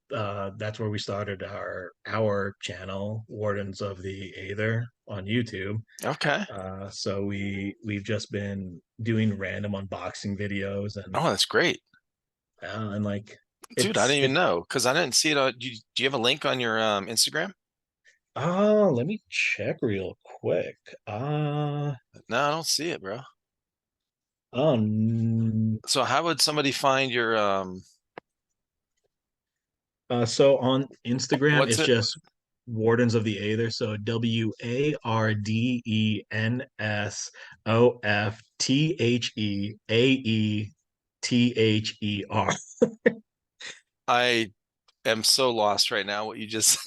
that's where we started our channel, Wardens of the Aether, on YouTube. Okay. So we've just been doing random unboxing videos, Oh, that's great. and like Dude, I it's didn't even it. know because I didn't see it. Do you have a link on your Instagram? Oh, let me check real quick. No, I don't see it, bro. Um, So how would somebody find your so on Instagram, what's it's it? just Wardens of the Aether. So WARDENSOFTHEAETHER. I am so lost right now what you just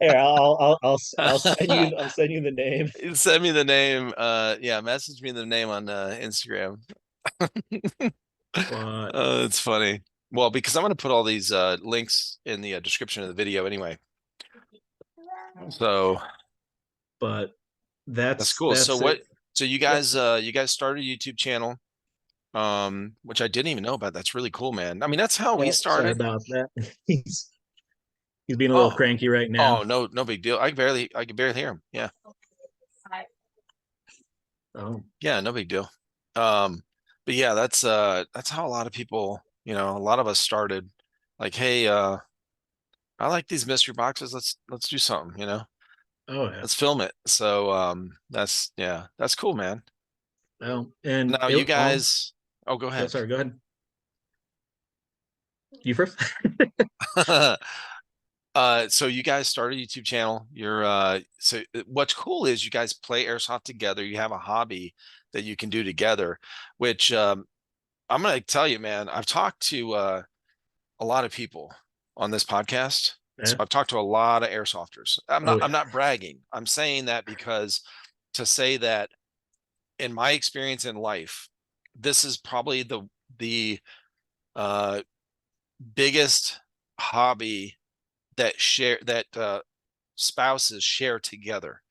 Yeah, I'll send said. you the name. Send me the name. Yeah, message me the name on Instagram. But It's funny. Well, because I'm going to put all these links in the description of the video anyway. So but that's that's cool. So that's it. what? So Yep. you guys started a YouTube channel, which I didn't even know about. That's really cool, man. I mean, that's how we Oh, sorry started. about that. He's being a little Oh, cranky right now. oh, no big deal. I can barely hear him. Yeah, Oh, yeah, no big deal. But yeah, that's how a lot of people, a lot of us started. Like, hey, I like these mystery boxes. Let's do something. oh yeah. Let's film it. So, yeah, that's cool, man. Well, and Now it you all. guys, oh, go Oh, ahead. sorry. Go ahead. You first. So you guys started a YouTube channel. So what's cool is you guys play airsoft together. You have a hobby that you can do together, which I'm gonna tell you, man, I've talked to a lot of people on this podcast. So Yeah. I've talked to a lot of airsofters. Oh I'm yeah. not bragging. I'm saying that because to say that in my experience in life, this is probably the uh biggest hobby that spouses share together.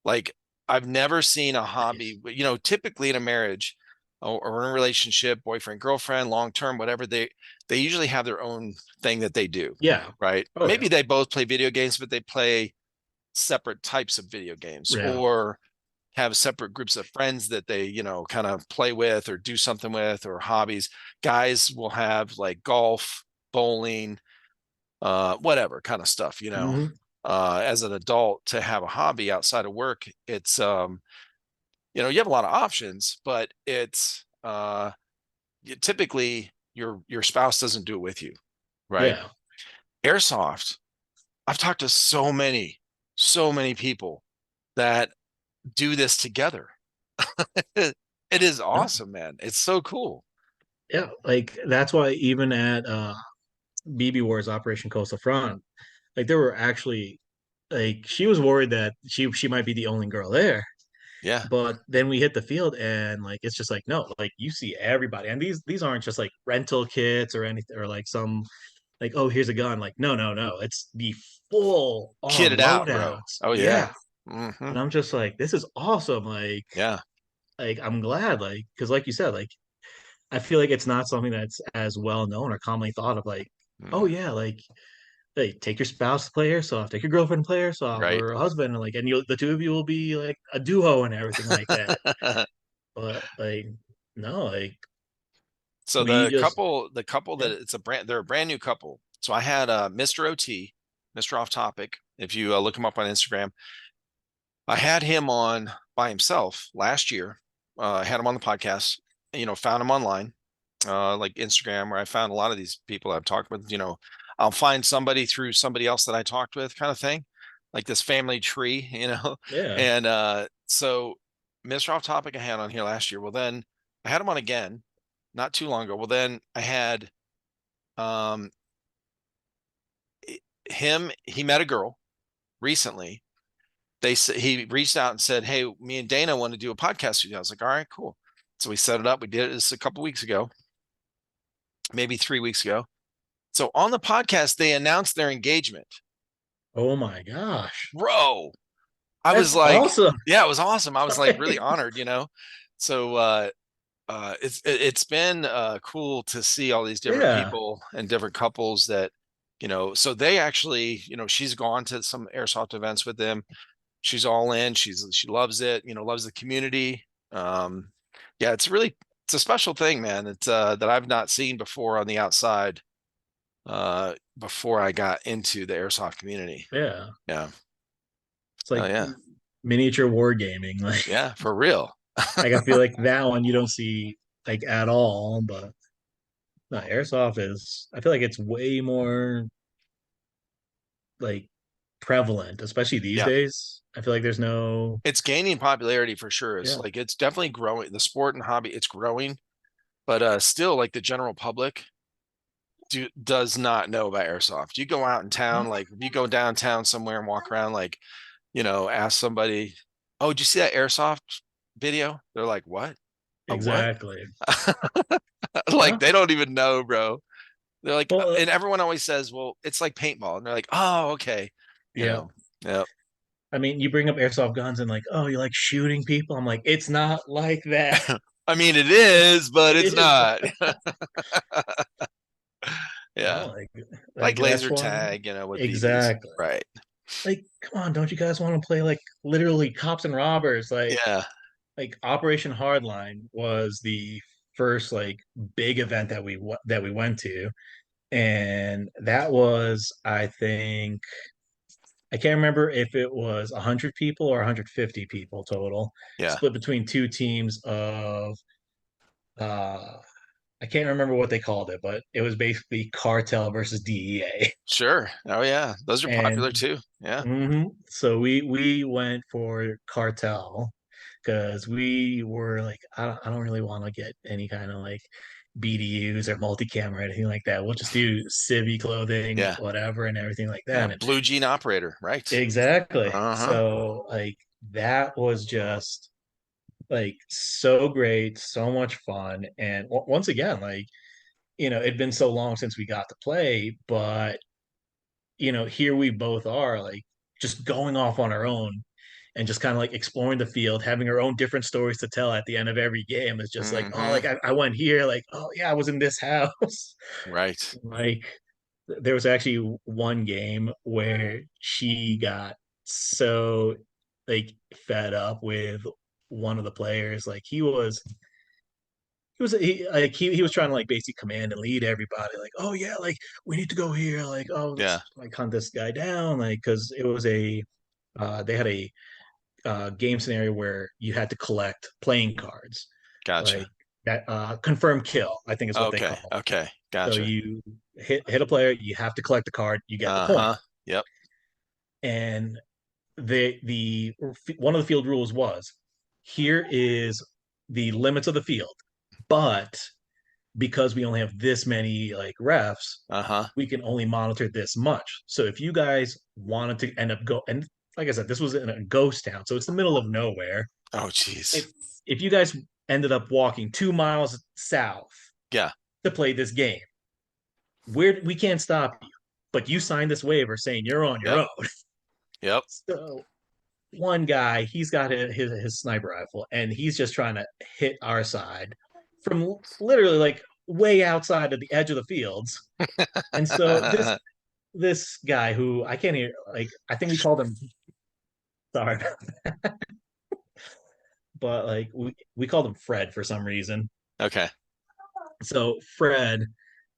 Like I've never seen a Nice. hobby, typically in a marriage or in a relationship, boyfriend, girlfriend, long term, whatever, they usually have their own thing that they do, Yeah. right? Oh yeah. Maybe they both play video games, but they play separate types of video games Yeah. or have separate groups of friends that they, kind of play with or do something with or hobbies. Guys will have like golf, bowling, whatever kind of stuff. Hmm. As an adult to have a hobby outside of work, it's you have a lot of options, but it's typically your spouse doesn't do it with you, right? Yeah. Airsoft, I've talked to so many people that do this together. It is No. awesome, man. It's so cool. Yeah. Like that's why even at BB Wars Operation Coastal Front, like there were actually like she was worried that she might be the only girl there. Yeah. But then we hit the field and like it's just like no, like you see everybody. And these aren't just like rental kits or anything or like some like, oh, here's a gun. Like, no, no, no. It's the full on Kitted out, bro. loadouts. Oh yeah. Yeah. Hmm. And I'm just like, this is awesome. Yeah. Like I'm glad, like, because like you said, like I feel like it's not something that's as well known or commonly thought of, like, oh Mm. yeah, like hey, take your spouse to play airsoft, take your girlfriend to play airsoft, Right. or a husband, and like, and you the two of you will be like a duo and everything like that. But like, no, like So we just the couple that yeah, they're a brand new couple. So I had Mr. OT, Mr. Off Topic. If you look him up on Instagram, I had him on by himself last year. I had him on the podcast. Found him online, like Instagram, where I found a lot of these people I've talked with. I'll find somebody through somebody else that I talked with, kind of thing, like this family tree. yeah. And so Mr. Off Topic I had on here last year. Well, then I had him on again not too long ago. Well, then I had um him. He met a girl recently. He reached out and said, "Hey, me and Dana want to do a podcast with you." I was like, "All right, cool." So we set it up. We did this a couple weeks ago, maybe 3 weeks ago. So on the podcast, they announced their engagement. Oh my gosh, Bro, I was that's like, awesome. yeah, it was awesome. I was like really honored. So it's been cool to see all these different Yeah, people and different couples that, so they actually, she's gone to some airsoft events with them. She's all in. She loves it, loves the community. Um, yeah, it's a special thing, man. It's that I've not seen before on the outside before I got into the airsoft community. yeah. Yeah. It's Oh like yeah. miniature wargaming. Yeah, for real. Like I feel like that one you don't see like at all, but no, airsoft is. I feel like it's way more like prevalent, especially these Yeah. days. I feel like there's no. It's gaining popularity for sure. It's Yeah, like it's definitely growing. The sport and hobby, it's growing, but still like the general public does not know about airsoft. You go out in town, like if you go downtown somewhere and walk around, like, ask somebody, "Oh, did you see that airsoft video?" They're like, "What? A what?" exactly. Like No, they don't even know, bro. They're like, well, and everyone always says, "Well, it's like paintball," and they're like, "Oh, okay." You yeah. know, yeah. I mean, you bring up airsoft guns and like, oh, you like shooting people. I'm like, it's not like that. I mean, it is, but It it's is. not. No, Yeah, like like that's laser why tag, with BBs, exactly. right? Like, come on, don't you guys want to play like literally cops and robbers? Yeah, Like Operation Hardline was the first like big event that we went to, and that was I think I can't remember if it was 100 people or 150 people total, yeah, split between two teams of uh I can't remember what they called it, but it was basically cartel versus DEA. Sure. Oh yeah. Those are popular And too. Yeah. so we went for cartel because we were like, I don't really want to get any kind of like BDUs or multicam or anything like that. We'll just do civvy clothing, Yeah. whatever, and everything like Yeah. that. And Blue jean operator. Right. exactly. Uh-huh. So like that was just like so great, so much fun. And once again, like, it'd been so long since we got to play, but here we both are like just going off on our own and just kind of like exploring the field, having our own different stories to tell at the end of every game. It's just like, oh, Mm-hmm. like I went here, like, oh yeah, I was in this house. Right. Like there was actually one game where she got so like fed up with one of the players. Like he was trying to like basically command and lead everybody like, oh yeah, like we need to go here, like, oh, Yeah. let's like hunt this guy down, like because it was a they had a game scenario where you had to collect playing cards, Gotcha. like that confirm kill, I think is what they Okay. call it. Okay. So Gotcha. you hit a player, you have to collect the card, you get the point. Uh-huh. Yep. And the one of the field rules was, here is the limits of the field, but because we only have this many like refs, Uh-huh. we can only monitor this much. So if you guys wanted to end up and like I said, this was in a ghost town, so it's the middle of nowhere. Oh, geez. If if you guys ended up walking 2 miles south Yeah. to play this game, we can't stop you. But you signed this waiver saying you're on your Yep. own. Yep. So one guy, he's got his sniper rifle, and he's just trying to hit our side from literally like way outside of the edge of the fields. And so this guy who I can't hear, like I think we called him, sorry, but like we called him Fred for some reason. Okay. So Fred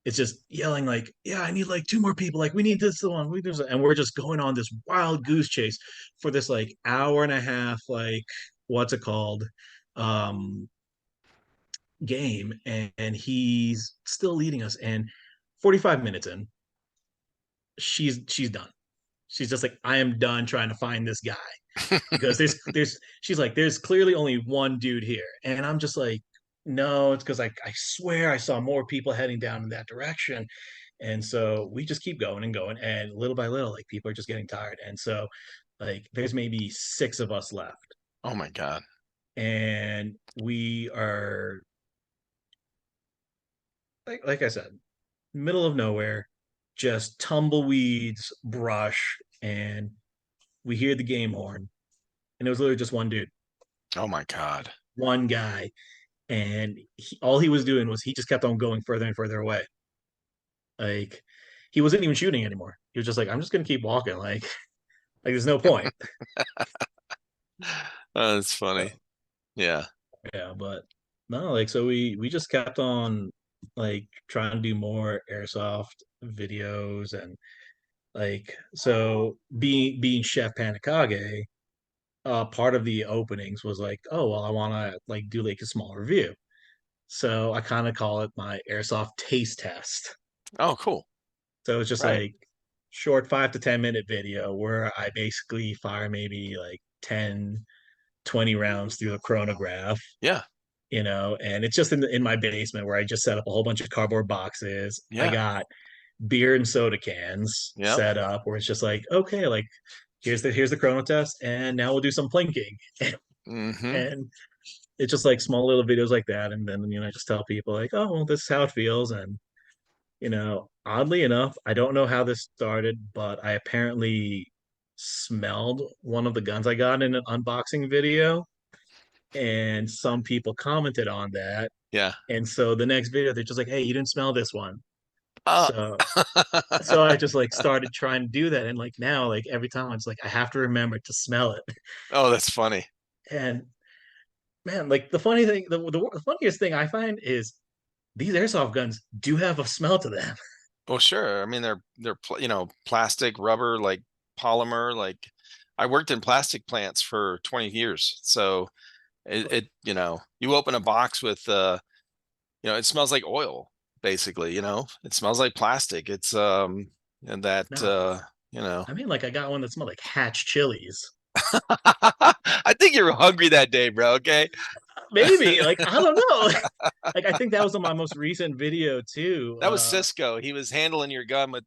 is just yelling like, yeah, I need like two more people, like we need this one, we this, and we're just going on this wild goose chase for this like hour and a half, like what's it called, um game, and he's still leading us. And 45 minutes in, she's done. She's just like, I am done trying to find this guy because there's she's like, there's clearly only one dude here. And I'm just like, no, it's because I swear I saw more people heading down in that direction. And so we just keep going and going, and little by little, like people are just getting tired. And so like there's maybe six of us left. Oh my God. And we are like I said, middle of nowhere, just tumbleweeds, brush, and we hear the game horn. And it was literally just one dude, Oh my God. one guy. And all he was doing was he just kept on going further and further away. Like he wasn't even shooting anymore. He was just like, I'm just gonna keep walking. Like there's no point. Oh, that's funny. So, Yeah. yeah, but no, like so we just kept on like trying to do more airsoft videos. And like so being Chef Panikage, part of the openings was like, oh well, I want to like do like a small review. So I kind of call it my airsoft taste test. Oh, cool. So it's just Right. like short 5 to 10 minute video where I basically fire maybe like 10, 20 rounds through the chronograph, Yeah. and it's just in my basement where I just set up a whole bunch of cardboard boxes. I Yeah. got beer and soda cans Yep. set up where it's just like, okay, like here's the chrono test, and now we'll do some plinking. Mm-hmm. And it's just like small little videos like that. And then I just tell people like, oh well, this is how it feels. And oddly enough, I don't know how this started, but I apparently smelled one of the guns I got in an unboxing video, and some people commented on that. Yeah. And so the next video, they're just like, hey, you didn't smell this one. Uh, So I just like started trying to do that. And like now, like every time it's like I have to remember to smell it. oh, that's funny. And man, like the funny thing, the funniest thing I find is these airsoft guns do have a smell to them. Well, sure. I mean, plastic, rubber, like polymer. Like, I worked in plastic plants for 20 years. So you open a box with it smells like oil, basically, it smells like plastic. It's and that No, you know I mean, like I got one that smelled like Hatch chilies. I think you were hungry that day, bro. Okay. Maybe, like I don't know. Like I think that was on my most recent video too. That was Cisco. He was handling your gun with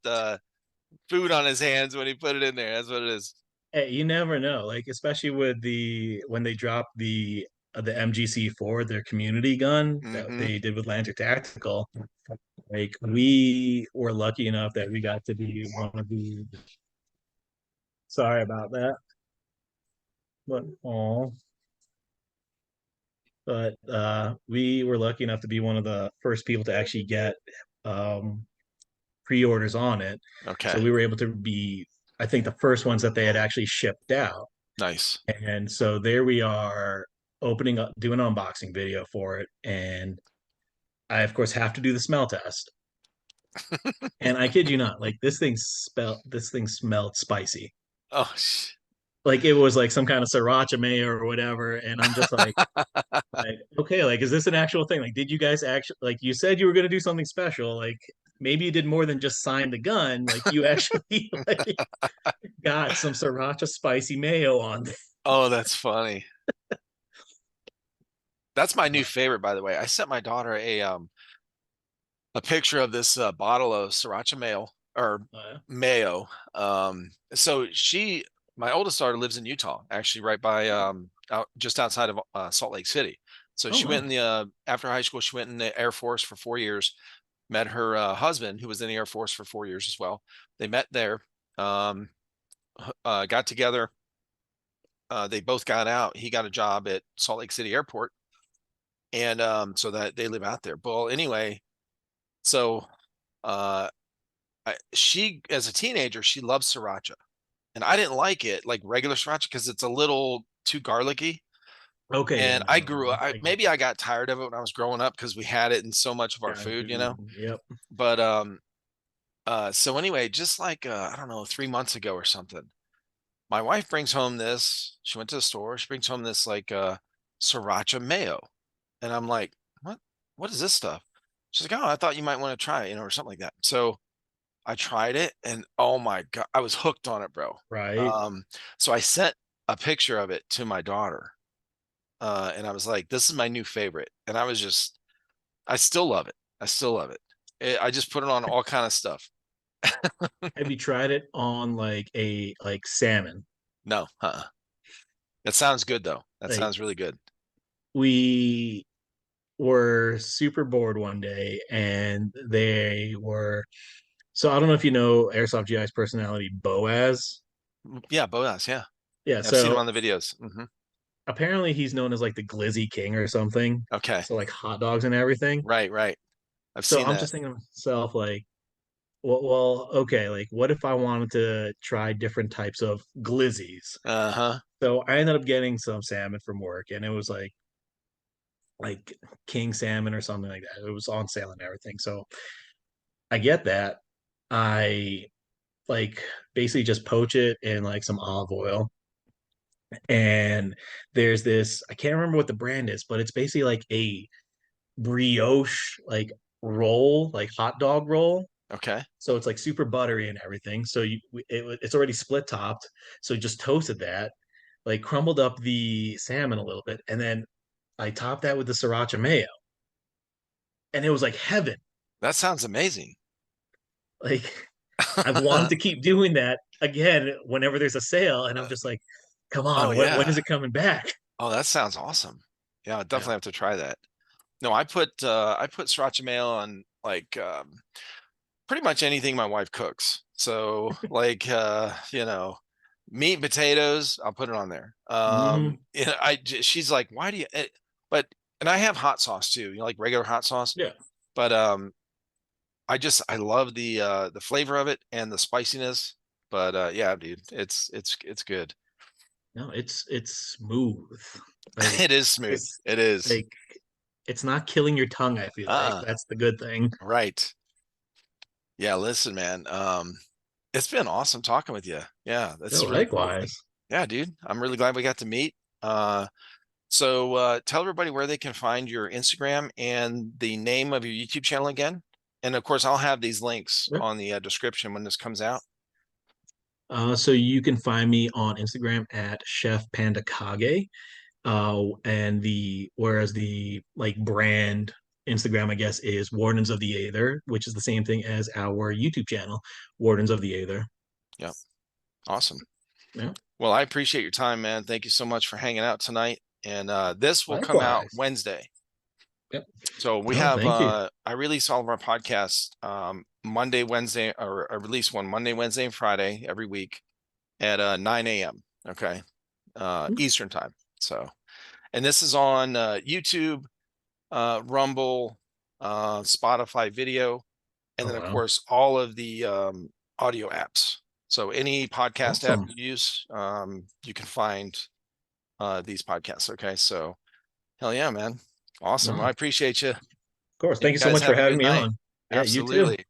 food on his hands when he put it in there. That's what it is. Hey, you never know. Like especially with the when they dropped the MGC4, their community gun that Hmm. they did with Lantern Tactical. Like we were lucky enough that we got to be one of the. Sorry about that, but oh, but we were lucky enough to be one of the first people to actually get um, pre-orders on it. So Okay. we were able to be, I think, the first ones that they had actually shipped out. Nice. And so there we are opening up, doing an unboxing video for it. And I, of course, have to do the smell test. And I kid you not, like this thing smelled spicy. Oh, Like it was like some kind of sriracha mayo or whatever. And I'm just like, okay, like, is this an actual thing? Like, did you guys actually, like, you said you were going to do something special? Like, maybe you did more than just sign the gun. Like, you actually like got some sriracha spicy mayo on there. oh, that's funny. That's my new But, favorite, by the way. I sent my daughter a picture of this bottle of sriracha mayo or uh, mayo. So my oldest daughter lives in Utah, actually, right by out just outside of Salt Lake City. So oh, she went in nice. the after high school, she went in the Air Force for 4 years. Met her husband, who was in the Air Force for 4 years as well. They met there, um, got together. They both got out. He got a job at Salt Lake City Airport, and so that they live out there. Well, anyway, so uh, she, as a teenager, she loves sriracha, and I didn't like it like regular sriracha because it's a little too garlicky. Okay, yeah, And I no, grew I I maybe I got tired of it when I was growing up because we had it in so much of our got food, food. Yep. But so anyway, just like I don't know, 3 months ago or something, my wife brings home this. She went to the store. She brings home this like sriracha mayo, and I'm like, what? What is this stuff? She's like, oh, I thought you might want to try it, or something like that. So I tried it, and oh my god, I was hooked on it, bro. Right. Um, so I sent a picture of it to my daughter, and I was like, this is my new favorite, and I still love it. I still love it. I just put it on all kind of stuff. Have you tried it on like a like salmon? No, that sounds good though. That Like sounds really good. we were super bored one day and they were so I don't know if you know Airsoft GI's personality Boaz. Yeah, Bodas. Yeah, Yeah, I've seen him so on the videos. apparently he's known as like the Glizzy King or something. Okay, So like hot dogs and everything. right, right. I've So seen I'm that. just thinking to myself like, well, okay, like what if I wanted to try different types of glizzies? Uh-huh. So I ended up getting some salmon from work, and it was like king salmon or something like that. It was on sale and everything. So I get that. I like basically just poach it in like some olive oil. And there's this, I can't remember what the brand is, but it's basically like a brioche like roll, like hot dog roll. Okay. So it's like super buttery and everything. So it's already split topped. So just toasted that, like crumbled up the salmon a little bit, and then I topped that with the sriracha mayo, and it was like heaven. That sounds amazing. Like I've wanted to keep doing that again whenever there's a sale, and I'm just like, come Oh on, when yeah. is it coming back? Oh, that sounds awesome. Yeah, I Yeah. definitely have to try that. No, I put sriracha mayo on like pretty much anything my wife cooks. So like meat and potatoes, I'll put it on there. Hmm. She's like, why do you but and I have hot sauce too, like regular hot sauce. Yeah. But I love the flavor of it and the spiciness. But yeah, dude, it's good. No, it's smooth. Like It is smooth. it's It is. like it's not killing your tongue, I feel like. Uh-uh. That's the good thing. Right. Yeah, listen, man. It's been awesome talking with you. Yeah, No, that's really cool. likewise. Yeah, dude. I'm really glad we got to meet. Uh So tell everybody where they can find your Instagram and the name of your YouTube channel again. And of course, I'll have these links Yep. on the description when this comes out. So you can find me on Instagram at Chef Panda Kage. And whereas the like brand Instagram, I guess, is Wardens of the Aether, which is the same thing as our YouTube channel, Wardens of the Aether. Yep. Awesome. Yeah. Well, I appreciate your time, man. Thank you so much for hanging out tonight. And this will come out Likewise. Wednesday. Yep. So we No, have thank you. I release all of our podcasts Monday, Wednesday, or I release one Monday, Wednesday, and Friday every week at 9 a.m. Okay. Eastern time. So, and this is on YouTube, Rumble, Spotify video, and Oh then of wow. course all of the audio apps. So any podcast app Awesome. you use, you can find these podcasts. Okay. So hell yeah, man. Awesome. No, Well, I of appreciate you. course. And Thank you you so guys much for have a having good me night. on. Yeah, you too. Absolutely.